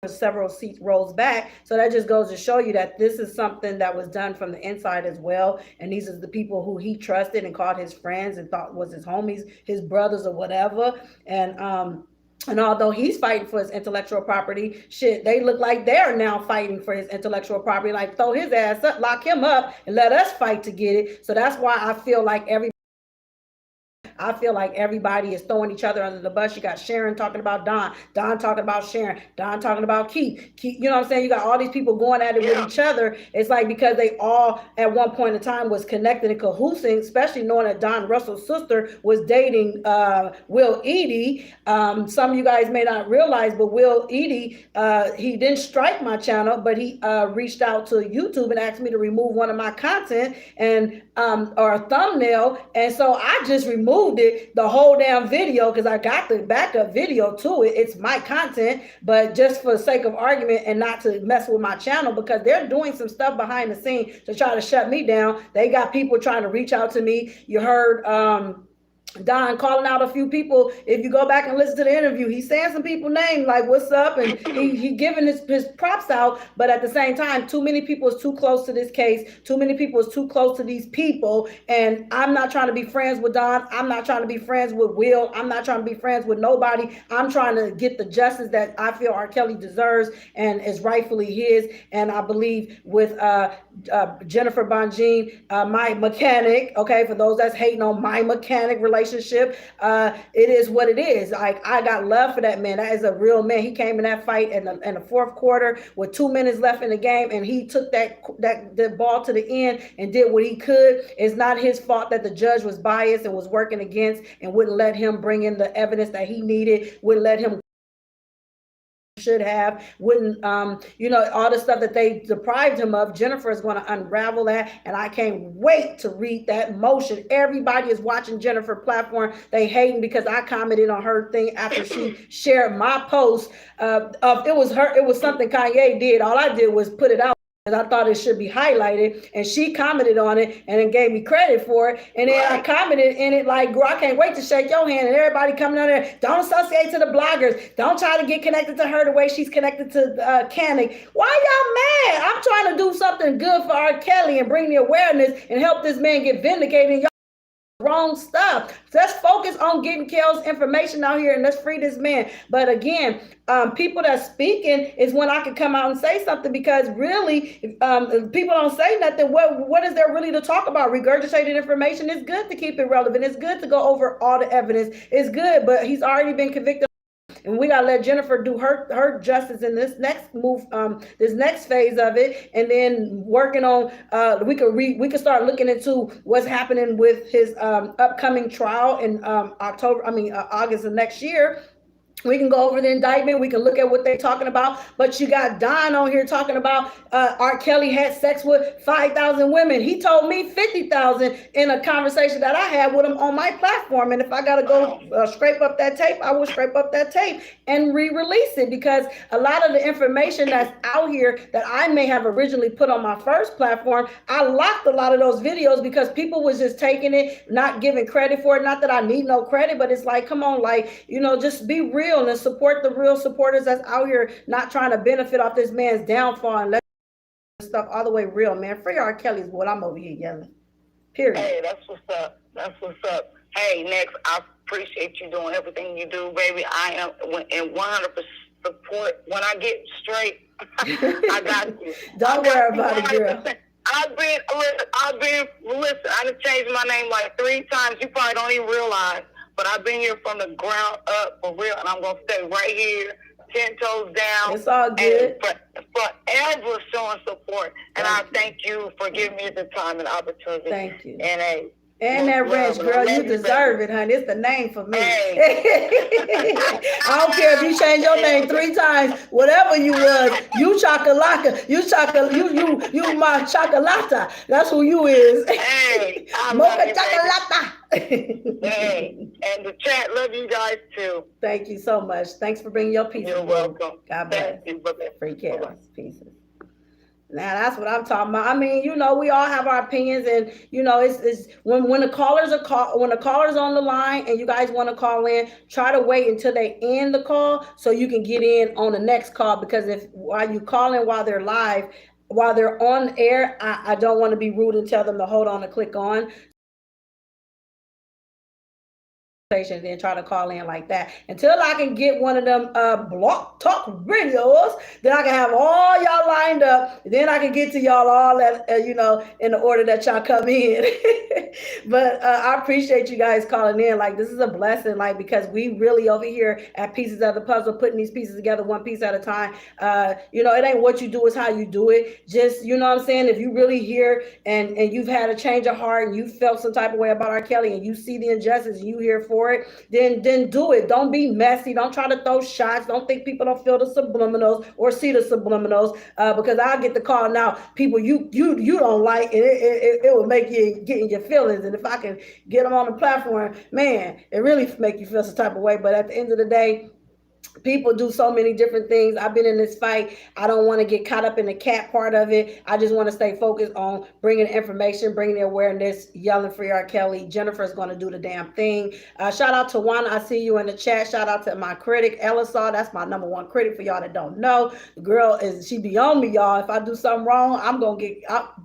several seat rows back. So that just goes to show you that this is something that was done from the inside as well. And these are the people who he trusted and called his friends and thought was his homies, his brothers or whatever. And And although he's fighting for his intellectual property, shit, they look like they're now fighting for his intellectual property. Like, throw his ass up, lock him up, and let us fight to get it. So that's why I feel like everybody is throwing each other under the bus. You got Sharon talking about Don talking about Sharon, Don talking about Keith, you know what I'm saying? You got all these people going at it with each other. It's like because they all at one point in time was connected and cahoosing, especially knowing that Don Russell's sister was dating Will Edie. Some of you guys may not realize, but Will Edie, he didn't strike my channel, but he reached out to YouTube and asked me to remove one of my content and or a thumbnail, and so I just removed it, the whole damn video, because I got the backup video to it. It's my content, but just for the sake of argument and not to mess with my channel, because they're doing some stuff behind the scene to try to shut me down. They got people trying to reach out to me. You heard Don calling out a few people. If you go back and listen to the interview, he's saying some people names like what's up, and he giving his props out, but at the same time, too many people is too close to this case, too many people is too close to these people, and I'm not trying to be friends with Don, I'm not trying to be friends with Will, I'm not trying to be friends with nobody. I'm trying to get the justice that I feel R. Kelly deserves and is rightfully his. And I believe with Jennifer Bonjean, my mechanic, okay, for those that's hating on my mechanic relationship, it is what it is. Like, I got love for that man. That is a real man. He came in that fight in the fourth quarter with 2 minutes left in the game, and he took the ball to the end and did what he could. It's not his fault that the judge was biased and was working against and wouldn't let him bring in the evidence that he needed, wouldn't let him should have, wouldn't you know, all the stuff that they deprived him of. Jennifer is going to unravel that, and I can't wait to read that motion. Everybody is watching Jennifer platform. They hating because I commented on her thing after she shared my post of it was something Kanye did. All I did was put it out, and I thought it should be highlighted, and she commented on it and then gave me credit for it. And then I commented in it like, girl, I can't wait to shake your hand. And everybody coming on there, don't associate to the bloggers. Don't try to get connected to her the way she's connected to Canning. Why y'all mad? I'm trying to do something good for R. Kelly and bring the awareness and help this man get vindicated. Wrong stuff. Let's focus on getting Kel's information out here and let's free this man. But again, people that's speaking is when I can come out and say something, because really, if people don't say nothing, what is there really to talk about? Regurgitated information is good to keep it relevant. It's good to go over all the evidence. It's good, but he's already been convicted. And we gotta let Jennifer do her justice in this next move, this next phase of it, and then working on. We could start looking into what's happening with his upcoming trial in August of next year. We can go over the indictment. We can look at what they're talking about. But you got Don on here talking about R. Kelly had sex with 5,000 women. He told me 50,000 in a conversation that I had with him on my platform. And if I got to go scrape up that tape, I will scrape up that tape and re-release it, because a lot of the information that's out here that I may have originally put on my first platform, I locked a lot of those videos because people was just taking it, not giving credit for it. Not that I need no credit, but it's like, come on, like, you know, just be real and support the real supporters that's out here not trying to benefit off this man's downfall, and let stuff all the way real, man. Free R. Kelly's what I'm over here yelling. Period. Hey, that's what's up. That's what's up. Hey, Next, I appreciate you doing everything you do, baby. I am in 100% support. When I get straight, I got you. Don't worry about it, girl. I've been, listen, I done changed my name like 3 times. You probably don't even realize. But I've been here from the ground up for real, and I'm going to stay right here, 10 toes down. It's all good. And forever showing support. And I thank you for giving me the time and opportunity. Thank you. And that ranch, girl, you deserve it, honey. It's the name for me. Hey. I don't care if you change your name 3 times, whatever you was, you chocolata, you my chocolata. That's who you is. Hey, Mocha chocolata. Hey, and the chat, love you guys too. Thank you so much. Thanks for bringing your pieces. You're welcome. God bless. Thank you. Bye-bye. Free chaos. Pieces. Now that's what I'm talking about. I mean, you know, we all have our opinions, and you know, it's when the callers on the line and you guys want to call in, try to wait until they end the call so you can get in on the next call, because if while you call in while they're live, while they're on air, I don't want to be rude and tell them to hold on and click on. and then try to call in like that. Until I can get one of them block talk radios, then I can have all y'all lined up. Then I can get to y'all all that in the order that y'all come in. But I appreciate you guys calling in. Like, this is a blessing, like, because we really over here at Pieces of the Puzzle, putting these pieces together one piece at a time. It ain't what you do, it's how you do it. Just, you know what I'm saying, if you really hear and you've had a change of heart and you felt some type of way about R.Kelly and you see the injustice and you here for it, then do it. Don't be messy. Don't try to throw shots. Don't think people don't feel the subliminals or see the subliminals, because I'll get the call now, people you don't like, and it will make you get in your feelings. And if I can get them on the platform, man, it really make you feel some type of way. But at the end of the day, people do so many different things. I've been in this fight. I don't want to get caught up in the cat part of it. I just want to stay focused on bringing information, bringing the awareness, yelling free R. Kelly. Jennifer's going to do the damn thing. Shout out to Juana. I see you in the chat. Shout out to my critic, Elisar. That's my number one critic for y'all that don't know. The girl she be on me, y'all. If I do something wrong,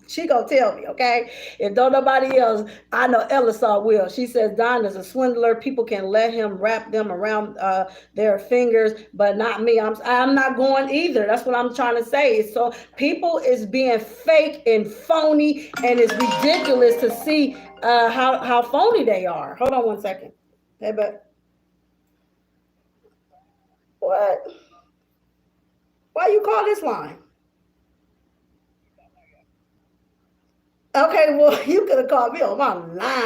she going to tell me, okay? If don't nobody else, I know Elisar will. She says Don is a swindler. People can let him wrap them around their fingers, but not me. I'm not going either. That's what I'm trying to say. So people is being fake and phony, and it's ridiculous to see how phony they are. Hold on one second. Hey, but what? Why you call this line? Okay, well, you could have called me on my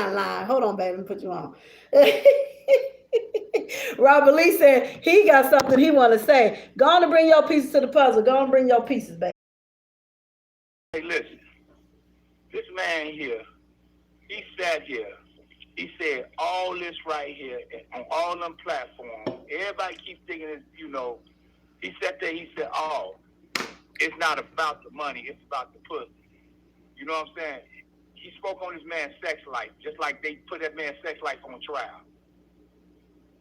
line. Hold on, baby, let me put you on. Robert Lee said he got something he want to say. Go on and bring your pieces to the puzzle. Go on and bring your pieces, baby. Hey, listen. This man here, he sat here. He said all this right here on all them platforms. Everybody keeps thinking it's, he sat there, he said, oh, it's not about the money, it's about the pussy. You know what I'm saying? He spoke on this man's sex life, just like they put that man's sex life on trial.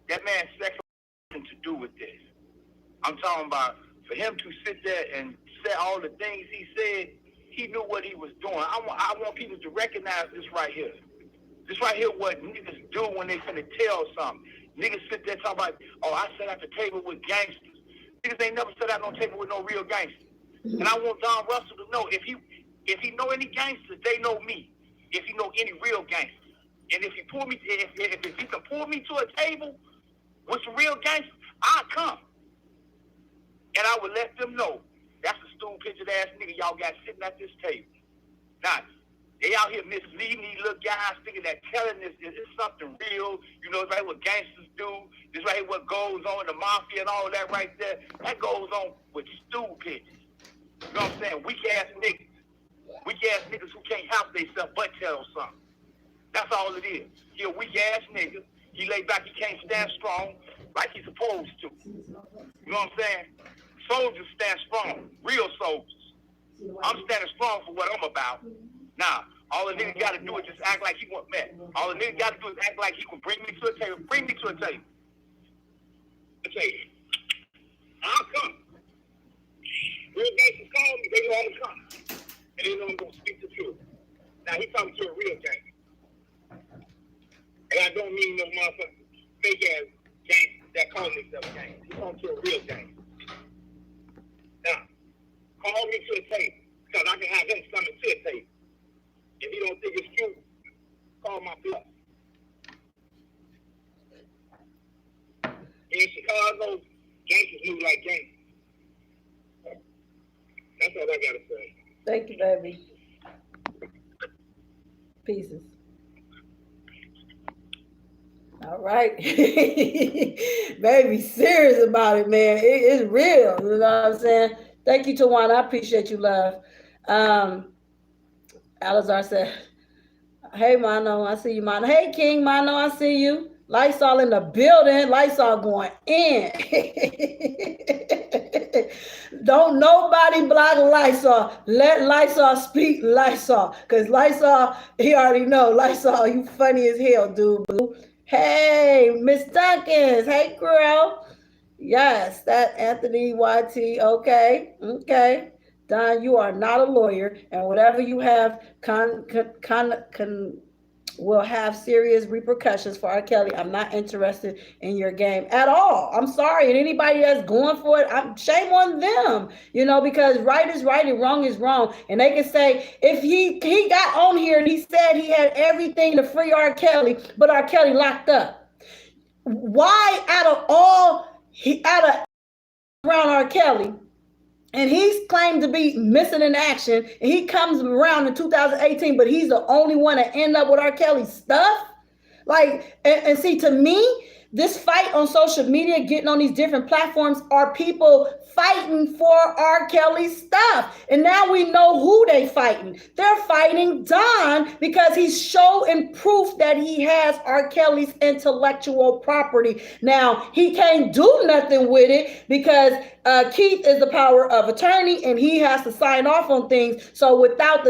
That man's sex life has nothing to do with this. I'm talking about for him to sit there and say all the things he said, he knew what he was doing. I want people to recognize this right here. This right here what niggas do when they finna tell something. Niggas sit there talking about, oh, I sat at the table with gangsters. Niggas ain't never sat at no table with no real gangsters. And I want Don Russell to know, if he know any gangsters, they know me. If he know any real gangsters. And if he can pull me to a table with some real gangsters, I'll come. And I would let them know that's a stool-pictured ass nigga y'all got sitting at this table. Now, they out here misleading these little guys thinking that telling this is something real. It's right what gangsters do. This right here what goes on in the mafia and all that right there. That goes on with stool pictures. You know what I'm saying? Weak ass niggas. Weak ass niggas who can't help themselves but tell something. That's all it is. He a weak ass nigga. He lay back, he can't stand strong like he's supposed to. You know what I'm saying? Soldiers stand strong. Real soldiers. I'm standing strong for what I'm about. Now, all the nigga got to do is just act like he want met. All the nigga got to do is act like he can bring me to a table. Bring me to a table. I'll come. Real gangsters call me, they know I'm coming. And they know I'm going to speak the truth. Now, he talking to a real gangster. And I don't mean no motherfucking fake ass gangster that call themselves gangsters. He talking to a real gangster. Now, call me to a table, because I can have him coming to a table. If you don't think it's true, call my bluff. In Chicago, gangsters move like gangsters. That's all I gotta say. Thank you, baby. Pieces. All right. Baby, serious about it, man. It's real. You know what I'm saying? Thank you, Tawana. I appreciate you, love. Alizar said, hey, Mano, I see you, Mano. Hey, King, Mano, I see you. Lysol in the building. Lysol going in. Don't nobody block Lysol. Let Lysol speak Lysol. Because Lysol, he already know. Lysol, you funny as hell, dude. Hey, Miss Dunkins. Hey, girl. Yes, that Anthony YT. Okay. Don, you are not a lawyer, and whatever you have will have serious repercussions for R. Kelly. I'm not interested in your game at all. I'm sorry. And anybody that's going for it, shame on them, you know, because right is right and wrong is wrong. And they can say, if he got on here and he said he had everything to free R. Kelly, but R. Kelly locked up. Why out of around R. Kelly, and he's claimed to be missing in action, and he comes around in 2018, but he's the only one that end up with R. Kelly's stuff? Like, and see, to me, this fight on social media, getting on these different platforms, are people fighting for R. Kelly's stuff. And now we know who they fighting. They're fighting Don because he's showing proof that he has R. Kelly's intellectual property. Now, he can't do nothing with it because Keith is the power of attorney and he has to sign off on things. So without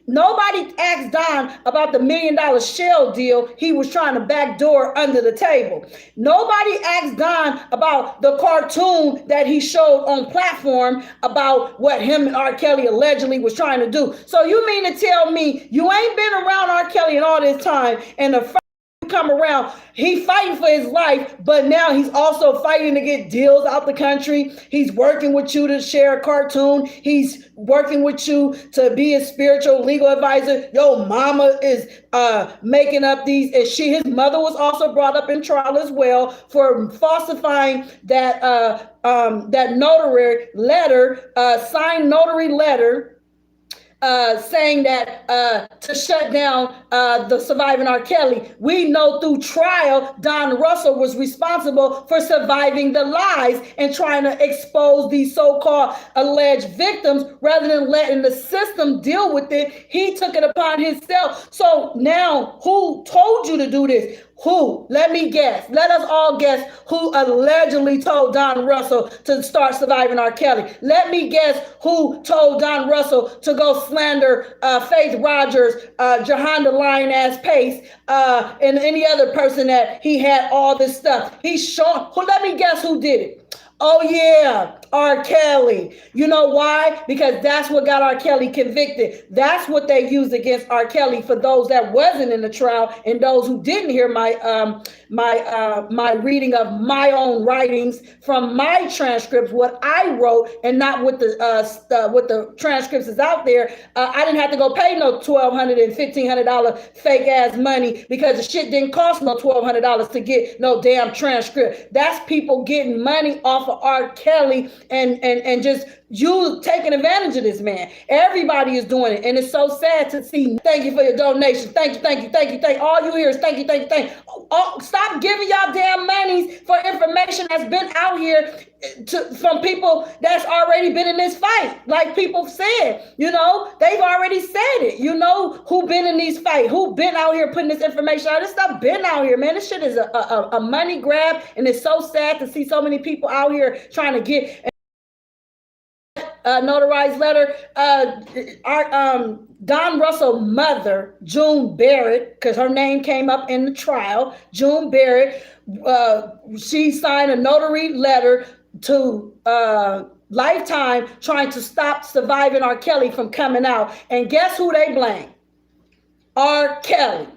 nobody asked Don about the $1 million shell deal he was trying to backdoor under the table. Nobody asked Don about the cartoon that he showed on platform about what him and R. Kelly allegedly was trying to do. So you mean to tell me you ain't been around R. Kelly in all this time, and the come around, he fighting for his life, but now he's also fighting to get deals out the country. He's working with you to share a cartoon. He's working with you to be a spiritual legal advisor. Your mama is making up these, and his mother was also brought up in trial as well for falsifying that that notary letter, signed notary letter, saying that to shut down the surviving R. Kelly. We know through trial, Don Russell was responsible for surviving the lies and trying to expose these so-called alleged victims rather than letting the system deal with it. He took it upon himself. So now, who told you to do this? Who? Let me guess. Let us all guess who allegedly told Don Russell to start surviving R. Kelly. Let me guess who told Don Russell to go slander Faith Rogers, Jahanna Lion-ass Pace, and any other person that he had all this stuff. Let me guess who did it. Oh yeah, R. Kelly. You know why? Because that's what got R. Kelly convicted. That's what they used against R. Kelly for those that wasn't in the trial and those who didn't hear my my reading of my own writings from my transcripts, what I wrote, and not what the transcripts is out there. I didn't have to go pay no $1,200 and $1,500 fake ass money because the shit didn't cost no $1,200 to get no damn transcript. That's people getting money off of R. Kelly and just you taking advantage of this man. Everybody is doing it, and it's so sad to see. Thank you for your donation. Thank you, thank you, thank you, thank you. All you hear is thank you, thank you, thank you. Oh, stop giving y'all damn monies for information that's been out here from people that's already been in this fight. Like people said, you know, they've already said it. You know who been in these fights, who been out here putting this information out. This stuff been out here, man. This shit is a money grab, and it's so sad to see so many people out here trying to get notarized letter. Don Russell's mother, June Barrett, because her name came up in the trial, June Barrett, she signed a notary letter to Lifetime trying to stop surviving R. Kelly from coming out. And guess who they blame? R. Kelly.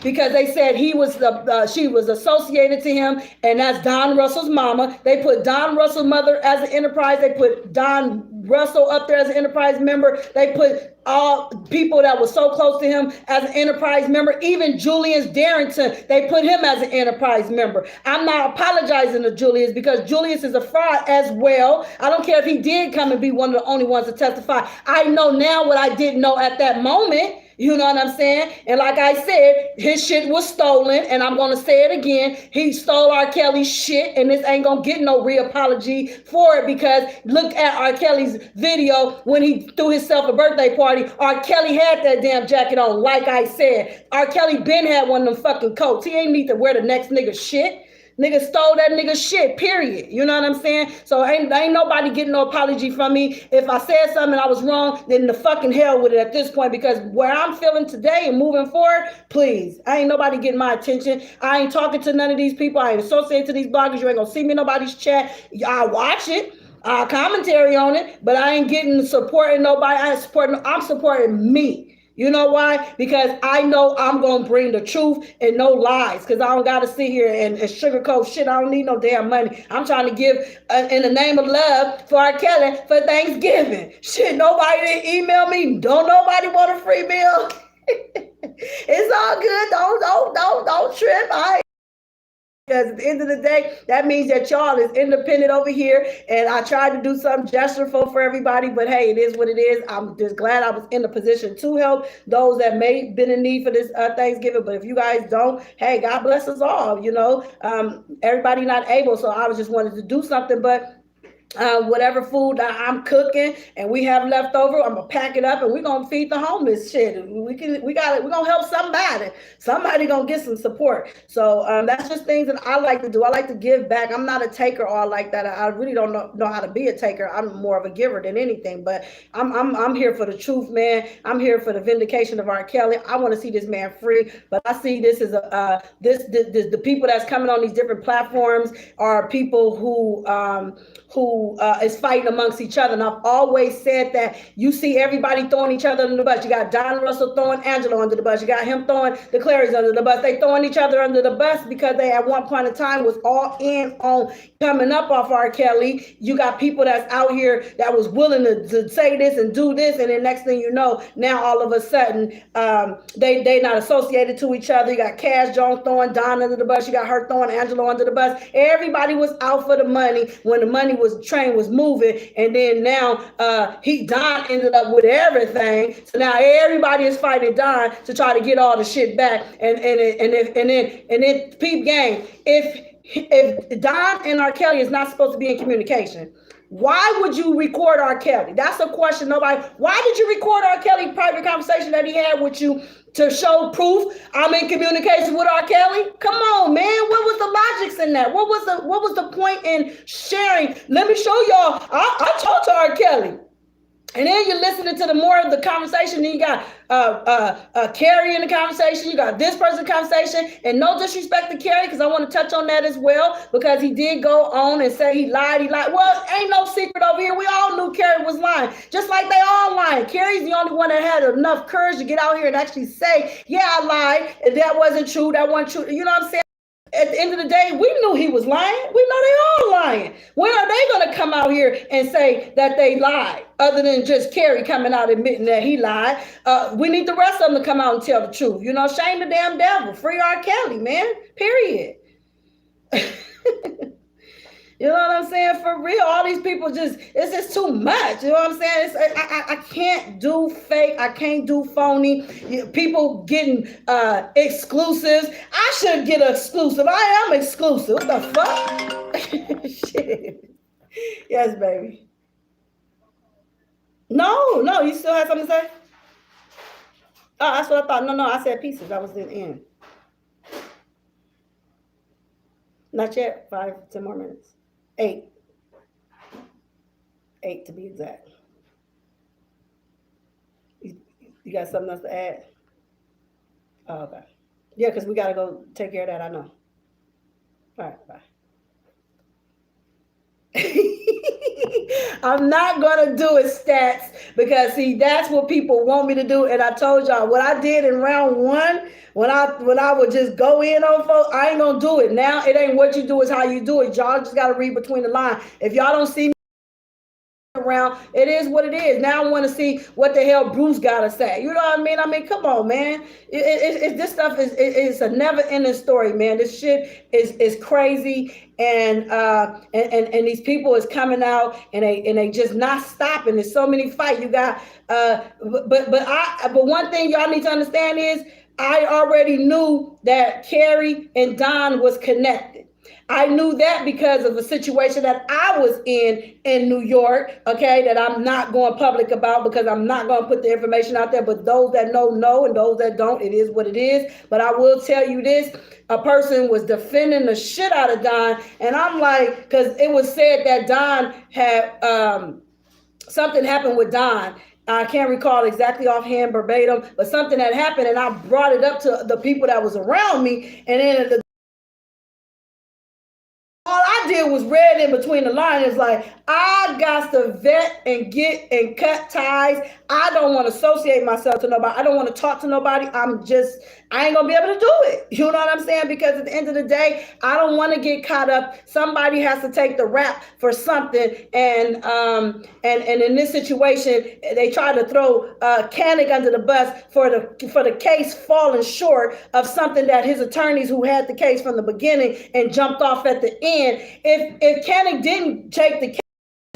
Because they said she was associated to him, and that's Don Russell's mama. They put Don Russell's mother as an enterprise. They put Don Russell up there as an enterprise member. They put all people that were so close to him as an enterprise member. Even Julius Darrington, they put him as an enterprise member. I'm not apologizing to Julius because Julius is a fraud as well. I don't care if he did come and be one of the only ones to testify. I know now what I didn't know at that moment. You know what I'm saying? And like I said, his shit was stolen, and I'm going to say it again. He stole R. Kelly's shit, and this ain't going to get no re-apology for it because look at R. Kelly's video when he threw himself a birthday party. R. Kelly had that damn jacket on, like I said. R. Kelly been had one of them fucking coats. He ain't need to wear the next nigga shit. Nigga stole that nigga shit, period. You know what I'm saying? So ain't nobody getting no apology from me. If I said something and I was wrong, then the fucking hell with it at this point, because where I'm feeling today and moving forward, please, I ain't nobody getting my attention. I ain't talking to none of these people. I ain't associated to these bloggers. You ain't gonna see me in nobody's chat. I watch it. Commentary on it, but I ain't getting supporting nobody. I'm supporting me. You know why? Because I know I'm going to bring the truth and no lies, because I don't got to sit here and sugarcoat shit. I don't need no damn money. I'm trying to give in the name of love for R.Kelly for Thanksgiving. Shit, nobody didn't email me. Don't nobody want a free meal. It's all good. Don't trip. Because at the end of the day, that means that y'all is independent over here. And I tried to do something gestureful for everybody, but hey, it is what it is. I'm just glad I was in a position to help those that may been in need for this Thanksgiving. But if you guys don't, hey, God bless us all. You know, everybody not able. So I was just wanted to do something, but whatever food I'm cooking and we have left over, I'm gonna pack it up and we're gonna feed the homeless. Shit, we're gonna help somebody. Somebody gonna get some support. So that's just things that I like to do. I like to give back. I'm not a taker all like that. I really don't know how to be a taker. I'm more of a giver than anything. But I'm here for the truth, man. I'm here for the vindication of R.Kelly. I want to see this man free. But I see this as the people that's coming on these different platforms are people who is fighting amongst each other. And I've always said that you see everybody throwing each other under the bus. You got Don Russell throwing Angelo under the bus. You got him throwing the Clarys under the bus. They throwing each other under the bus because they at one point in time was all in on coming up off R.Kelly. You got people that's out here that was willing to say this and do this, and then next thing you know, now all of a sudden they not associated to each other. You got Cash Jones throwing Don under the bus. You got her throwing Angelo under the bus. Everybody was out for the money when the money train was moving, and then now Don ended up with everything. So now everybody is fighting Don to try to get all the shit back. And then peep game. If Don and R.Kelly is not supposed to be in communication, why would you record R.Kelly? That's a question nobody. Why did you record R.Kelly private conversation that he had with you to show proof I'm in communication with R.Kelly? Come on, man. What was the logics in that? What was the point in sharing? Let me show y'all. I talked to R.Kelly. And then you're listening to the more of the conversation. Then you got Carrie in the conversation. You got this person conversation. And no disrespect to Carrie, because I want to touch on that as well, because he did go on and say he lied. Well, ain't no secret over here. We all knew Carrie was lying, just like they all lying. Carrie's the only one that had enough courage to get out here and actually say, yeah, I lied. And that wasn't true. That wasn't true. You know what I'm saying? At the end of the day, we knew he was lying. We know they all lying. When are they going to come out here and say that they lied, other than just Carrie coming out admitting that he lied? We need the rest of them to come out and tell the truth. You know, shame the damn devil. Free R.Kelly, man. Period. You know what I'm saying? For real, all these people it's just too much. You know what I'm saying? I can't do fake. I can't do phony. People getting exclusives. I should get exclusive. I am exclusive. What the fuck? Shit. Yes, baby. No, you still have something to say? Oh, that's what I thought. No, I said pieces. I was in. Not yet. 5-10 more minutes. 8 to be exact. You got something else to add? Oh, okay. Yeah, because we got to go take care of that. I know. All right, bye. I'm not going to do it stats, because see, that's what people want me to do. And I told y'all what I did in round 1, when I would just go in on folks, I ain't going to do it. Now it ain't what you do, is how you do it. Y'all just got to read between the lines. If y'all don't see me around, it is what it is. Now I want to see what the hell Bruce got to say. You know what I mean? I mean, come on, man. This stuff is a never ending story, man. This shit is crazy. And these people is coming out and they just not stopping. There's so many fights. You got but one thing y'all need to understand is I already knew that Carrie and Don was connected. I knew that because of the situation that I was in New York, okay, that I'm not going public about, because I'm not going to put the information out there. But those that know, and those that don't, it is what it is. But I will tell you this, a person was defending the shit out of Don. And I'm like, because it was said that Don had, something happened with Don. I can't recall exactly offhand verbatim, but something had happened. And I brought it up to the people that was around me. And then I did was read in between the lines. It's like, I got to vet and get and cut ties. I don't want to associate myself to nobody. I don't want to talk to nobody. I ain't gonna be able to do it. You know what I'm saying? Because at the end of the day, I don't want to get caught up. Somebody has to take the rap for something. And in this situation, they try to throw Kanig under the bus for the case falling short of something that his attorneys who had the case from the beginning and jumped off at the end. If Kanig didn't take the case,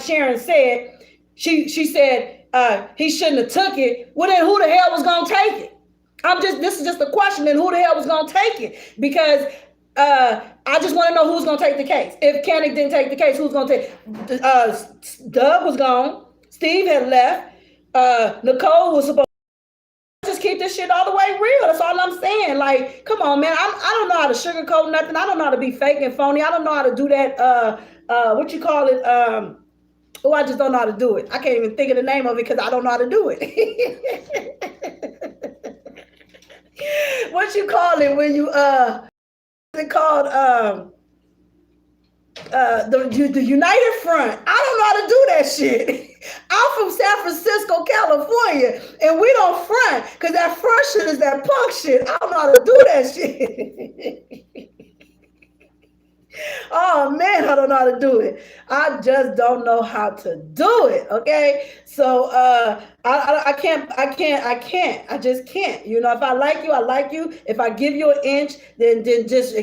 Sharon said, she said he shouldn't have took it. Well, then who the hell was gonna take it? This is just a question. Then who the hell was gonna take it? Because I just want to know who's gonna take the case. If Kanig didn't take the case, who's gonna take? Doug was gone. Steve had left. Nicole was supposed to just keep this shit all the way real. That's all I'm saying. Like, come on, man. I don't know how to sugarcoat nothing. I don't know how to be fake and phony. I don't know how to do that. What you call it? I just don't know how to do it. I can't even think of the name of it because I don't know how to do it. What you call it when you it called the United Front? I don't know how to do that shit. I'm from San Francisco, California, and we don't front because that front shit is that punk shit. I don't know how to do that shit. Oh man, I don't know how to do it. I just don't know how to do it. Okay, so I can't. I just can't. You know, if I like you, I like you. If I give you an inch, then just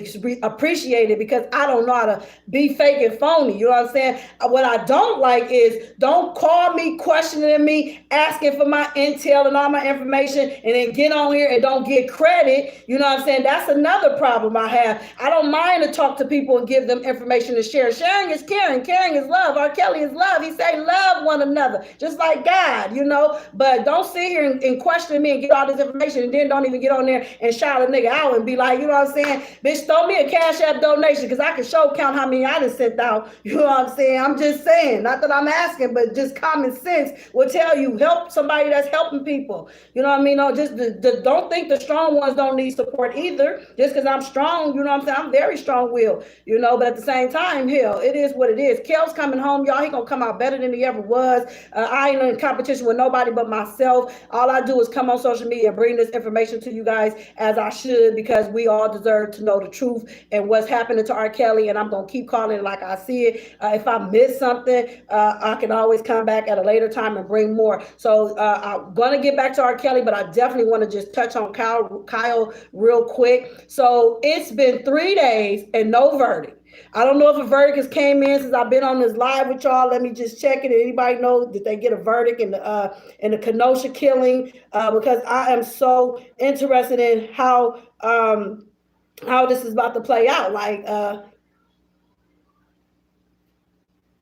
appreciate it, because I don't know how to be fake and phony. You know what I'm saying? What I don't like is don't call me, questioning me, asking for my intel and all my information, and then get on here and don't get credit. You know what I'm saying? That's another problem I have. I don't mind to talk to people and give them information to share. Sharing is caring. Caring is love. R.Kelly is love. He say love one another, just like God, you know. But don't sit here and question me and get all this information and then don't even get on there and shout a nigga out and be like, you know what I'm saying? Bitch, throw me a Cashapps donation because I can show count how many I done sent out. You know what I'm saying? I'm just saying, not that I'm asking, but just common sense will tell you, help somebody that's helping people. You know what I mean? No, just don't think the strong ones don't need support either. Just because I'm strong, you know what I'm saying? I'm very strong-willed, you know, but at the same time, hell, it is what it is. Kel's coming home, y'all. He gonna come out better than he ever was. I ain't in competition with nobody but myself. All I do is come on social media and bring this information to you guys as I should, because we all deserve to know the truth and what's happening to R. Kelly, and I'm gonna keep calling it like I see it. If I miss something, I can always come back at a later time and bring more. So I'm gonna get back to R. Kelly, but I definitely want to just touch on Kyle real quick. So it's been 3 days and no verdict. I don't know if a verdict has came in since I've been on this live with y'all. Let me just check it. Anybody know, did they get a verdict in the Kenosha killing? Because I am so interested in how this is about to play out. Like,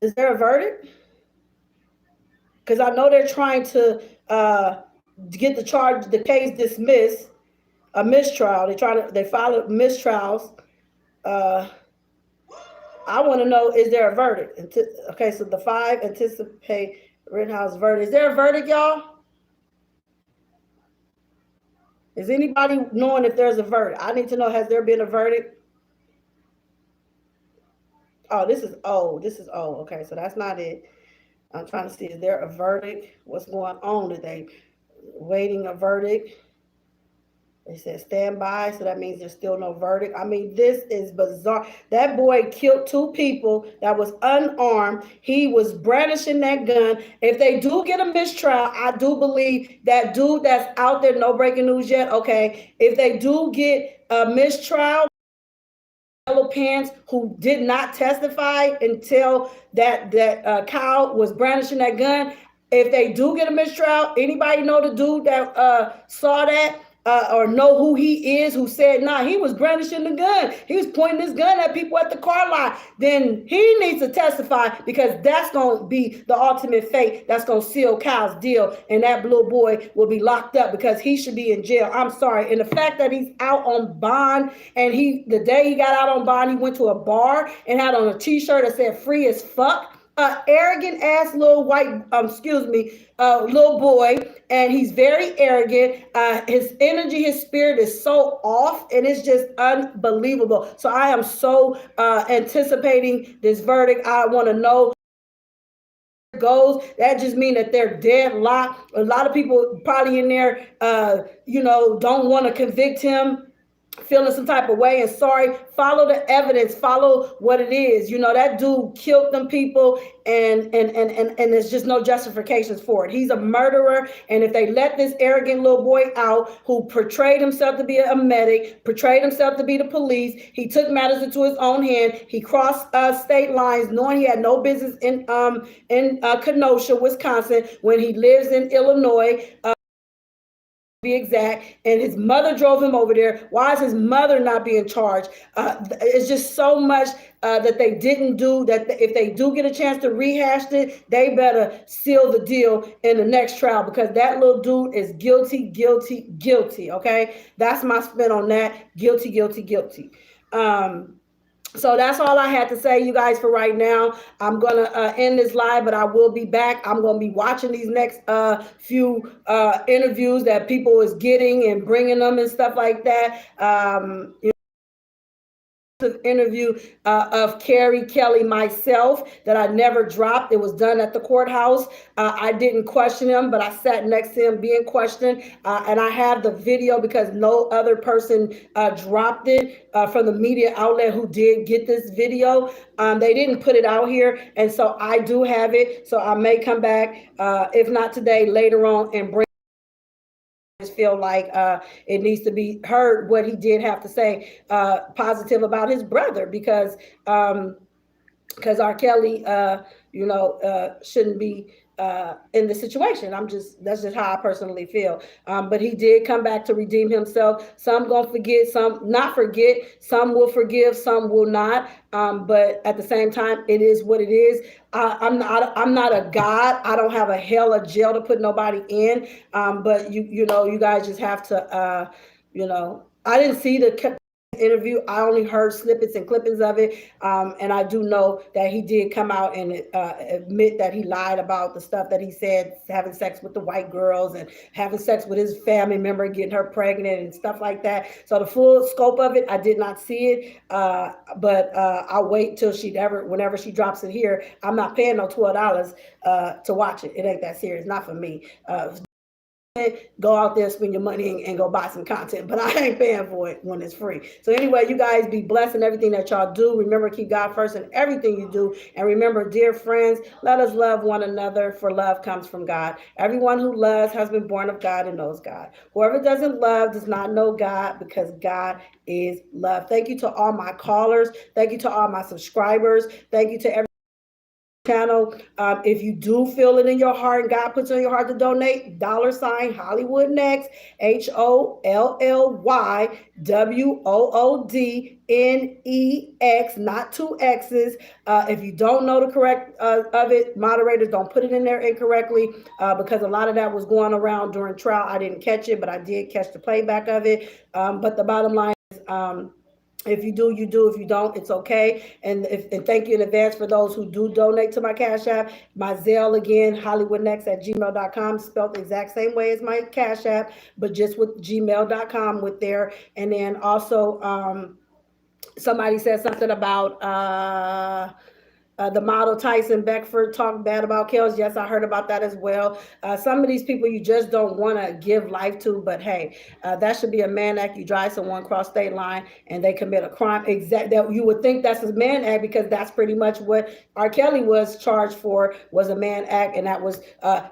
is there a verdict? Because I know they're trying to get the case dismissed, a mistrial. They filed mistrials. I want to know, is there a verdict? Okay, so the 5 anticipate Rittenhouse verdict. Is there a verdict, y'all? Is anybody knowing if there's a verdict? I need to know, has there been a verdict? Oh, this is O. Okay, so that's not it. I'm trying to see, is there a verdict? What's going on today? Waiting a verdict. They said stand by, so that means there's still no verdict. I mean, this is bizarre. That boy killed 2 people that was unarmed. He was brandishing that gun. If they do get a mistrial, I do believe that dude that's out there, no breaking news yet, okay, if they do get a mistrial, yellow pants who did not testify until that Kyle was brandishing that gun, if they do get a mistrial, anybody know the dude that saw that? Or know who he is, who said, nah, he was brandishing the gun. He was pointing his gun at people at the car lot. Then he needs to testify, because that's going to be the ultimate fate. That's going to seal Kyle's deal. And that little boy will be locked up because he should be in jail. I'm sorry. And the fact that he's out on bond, and the day he got out on bond, he went to a bar and had on a t-shirt that said free as fuck. Arrogant ass little little boy, and he's very arrogant. His energy, his spirit is so off, and it's just unbelievable. So I am so anticipating this verdict. I want to know goes. That just means that they're deadlocked. A lot of people probably in there, don't want to convict him, feeling some type of way and sorry. Follow the evidence, follow what it is. That dude killed them people, and there's just no justifications for it. He's a murderer, and if they let this arrogant little boy out who portrayed himself to be a medic, portrayed himself to be the police, he took matters into his own hand. He crossed state lines knowing he had no business in Kenosha, Wisconsin, when he lives in Illinois. Be exact, and his mother drove him over there. Why is his mother not being charged? It's just so much that they didn't do, that if they do get a chance to rehash it, they better seal the deal in the next trial, because that little dude is guilty, guilty, guilty. Okay, that's my spin on that. Guilty, guilty, guilty. So that's all I had to say, you guys, for right now. I'm going to end this live, but I will be back. I'm going to be watching these next few interviews that people is getting and bringing them and stuff like that. Interview of R.Kelly myself that I never dropped. It was done at the courthouse. I didn't question him, but I sat next to him being questioned, and I have the video because no other person dropped it from the media outlet who did get this video. They didn't put it out here, and so I do have it. So I may come back, if not today, later on, and bring. Feel like it needs to be heard what he did have to say positive about his brother, because R.Kelly shouldn't be in the situation. That's just how I personally feel. But he did come back to redeem himself. Some gonna forget, some not forget, some will forgive, some will not. But at the same time, it is what it is. I'm not a God. I don't have a hell or jail to put nobody in. But you guys just have to I didn't see the interview. I only heard snippets and clippings of it, and I do know that he did come out and admit that he lied about the stuff that he said, having sex with the white girls and having sex with his family member, getting her pregnant and stuff like that. So the full scope of it, I did not see it, but I'll wait till whenever she drops it here. I'm not paying no $12 to watch it. It ain't that serious, not for me. Go out there, spend your money, and go buy some content, but I ain't paying for it when it's free. So anyway, you guys be blessed in everything that y'all do. Remember, keep God first in everything you do. And remember, dear friends, let us love one another, for love comes from God. Everyone who loves has been born of God and knows God. Whoever doesn't love does not know God, because God is love. Thank you to all my callers. Thank you to all my subscribers. Thank you to everyone channel. If you do feel it in your heart and God puts it in your heart to donate, $ Hollywood Next, HOLLYWOODNEX, not two X's. If you don't know the correct of it, moderators, don't put it in there incorrectly, because a lot of that was going around during trial. I didn't catch it, but I did catch the playback of it. But the bottom line is, if you do, you do. If you don't, it's okay. And thank you in advance for those who do donate to my Cash App. My Zelle, again, hollywoodnex@gmail.com, spelled the exact same way as my Cash App, but just with gmail.com with there. And then also, somebody said something about the model Tyson Beckford talked bad about Kels. Yes, I heard about that as well. Some of these people you just don't want to give life to, but hey, that should be a man act. You drive someone across state line and they commit a crime. That you would think that's a man act, because that's pretty much what R.Kelly was charged for, was a man act, and that was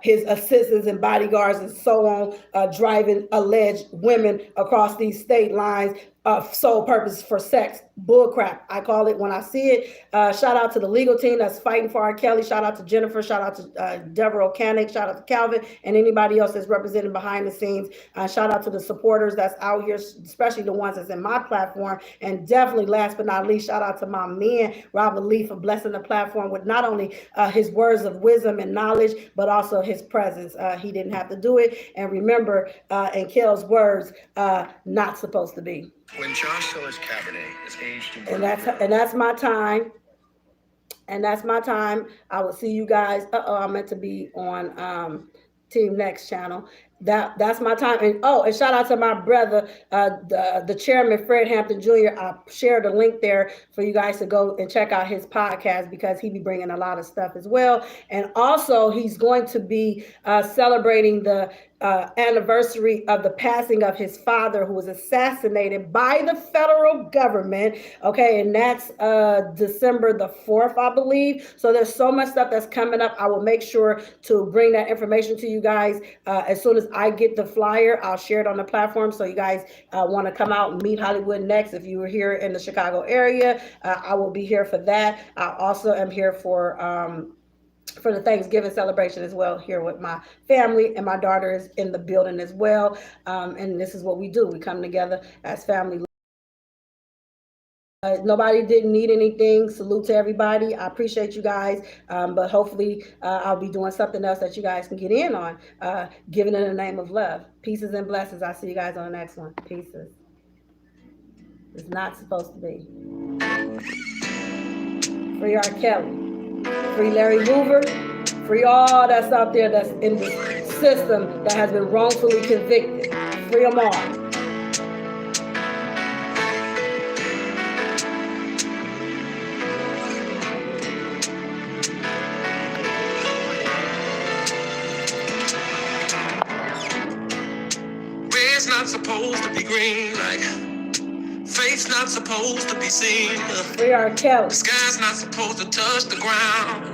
his assistants and bodyguards and so on, driving alleged women across these state lines. Sole purpose for sex. Bullcrap, I call it when I see it. Shout out to the legal team that's fighting for R.Kelly. Shout out to Jennifer. Shout out to Deborah O'Canic. Shout out to Calvin and anybody else that's represented behind the scenes. Shout out to the supporters that's out here, especially the ones that's in my platform. And definitely, last but not least, shout out to my man, Robert Lee, for blessing the platform with not only his words of wisdom and knowledge, but also his presence. He didn't have to do it. And remember, in Kel's words, not supposed to be. When Josh Siller's Cabernet is aged in And that's my time. And that's my time. I will see you guys. I meant to be on Team Next channel. That's my time. And shout out to my brother, the chairman, Fred Hampton Jr. I shared a link there for you guys to go and check out his podcast, because he be bringing a lot of stuff as well. And also he's going to be celebrating the anniversary of the passing of his father, who was assassinated by the federal government. Okay, and that's December the 4th, I believe. So there's so much stuff that's coming up. I will make sure to bring that information to you guys as soon as I get the flyer. I'll share it on the platform. So you guys want to come out and meet Hollywood Next. If you were here in the Chicago area, I will be here for that. I also am here for the Thanksgiving celebration as well, here with my family, and my daughter is in the building as well. And this is what we do. We come together as family. Nobody didn't need anything. Salute to everybody. I appreciate you guys. But hopefully I'll be doing something else that you guys can get in on, giving in the name of love. Pieces and blessings. I'll see you guys on the next one. Pieces. It's not supposed to be. Free R.Kelly. Free Larry Hoover. Free all that's out there that's in the system that has been wrongfully convicted. Free them all. Red's not supposed to be green, like faith's not supposed to be seen. Free R.Kelly. The sky's not supposed to touch the ground,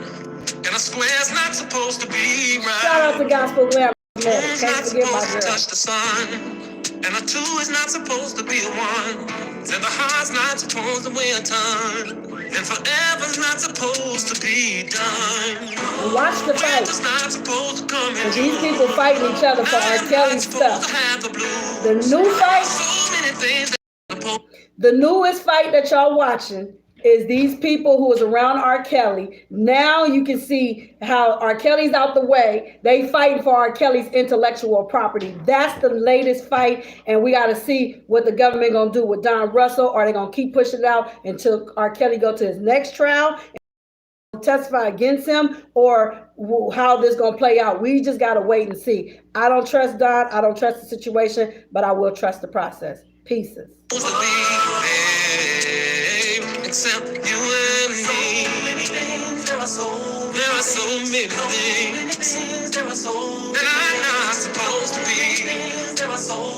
and a square's not supposed to be round. Shout out to Gospel Glamour. Moon's Can't not forget my supposed to girl. touch the sun, and a two is not supposed to be a one, and the heart's not supposed to weigh a ton, and forever's not supposed to be done. And watch the fight. Winter's not supposed to come in And these people fighting each other for R.Kelly stuff. The new fight, So many things the newest fight that y'all watching is these people who was around R.Kelly. Now you can see how R.Kelly's out the way. They fighting for R.Kelly's intellectual property. That's the latest fight, and we got to see what the government gonna do with Don Russell. Are they gonna keep pushing it out until R.Kelly go to his next trial and testify against him, or how this gonna play out? We just gotta wait and see. I don't trust Don. I don't trust the situation, but I will trust the process. Pieces. supposed to be, except you and me. There are so many things that I'm not supposed to be. Ooh,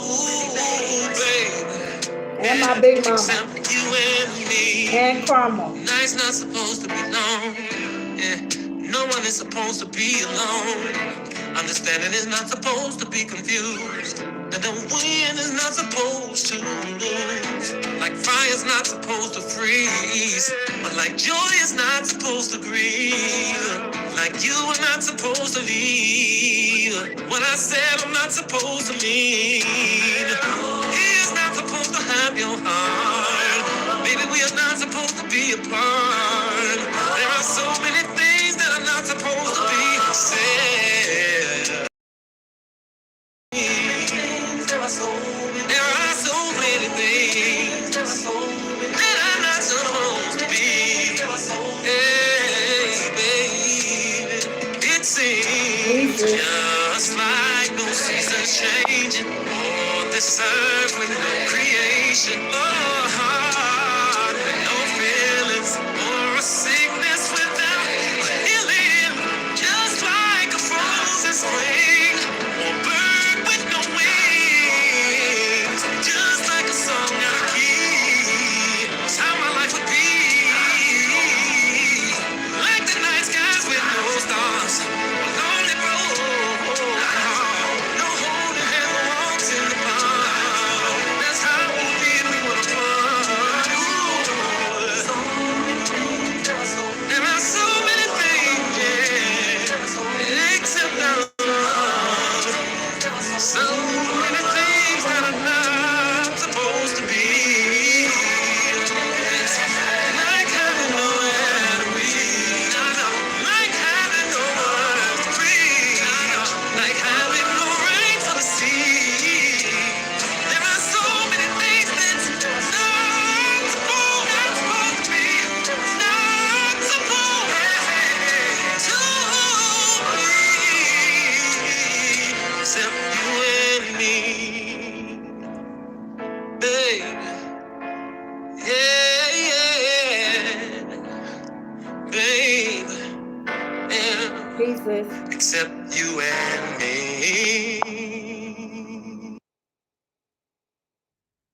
baby. And my big mama. Except you and me. And Carmel. Night's not supposed to be long. Yeah. No one is supposed to be alone. Understanding is not supposed to be confused. And the wind is not supposed to lose. Like fire's not supposed to freeze. But like joy is not supposed to grieve. Like you are not supposed to leave. What I said I'm not supposed to mean. He is not supposed to have your heart. Maybe we are not supposed to be apart. There are so many things that are not supposed to be said. There are so many things that I'm not supposed to be. Hey, baby, it seems just like no seasons changing on this earth with no creation or heart, no feelings or babe. Yeah. Peace, sis. Except you and me.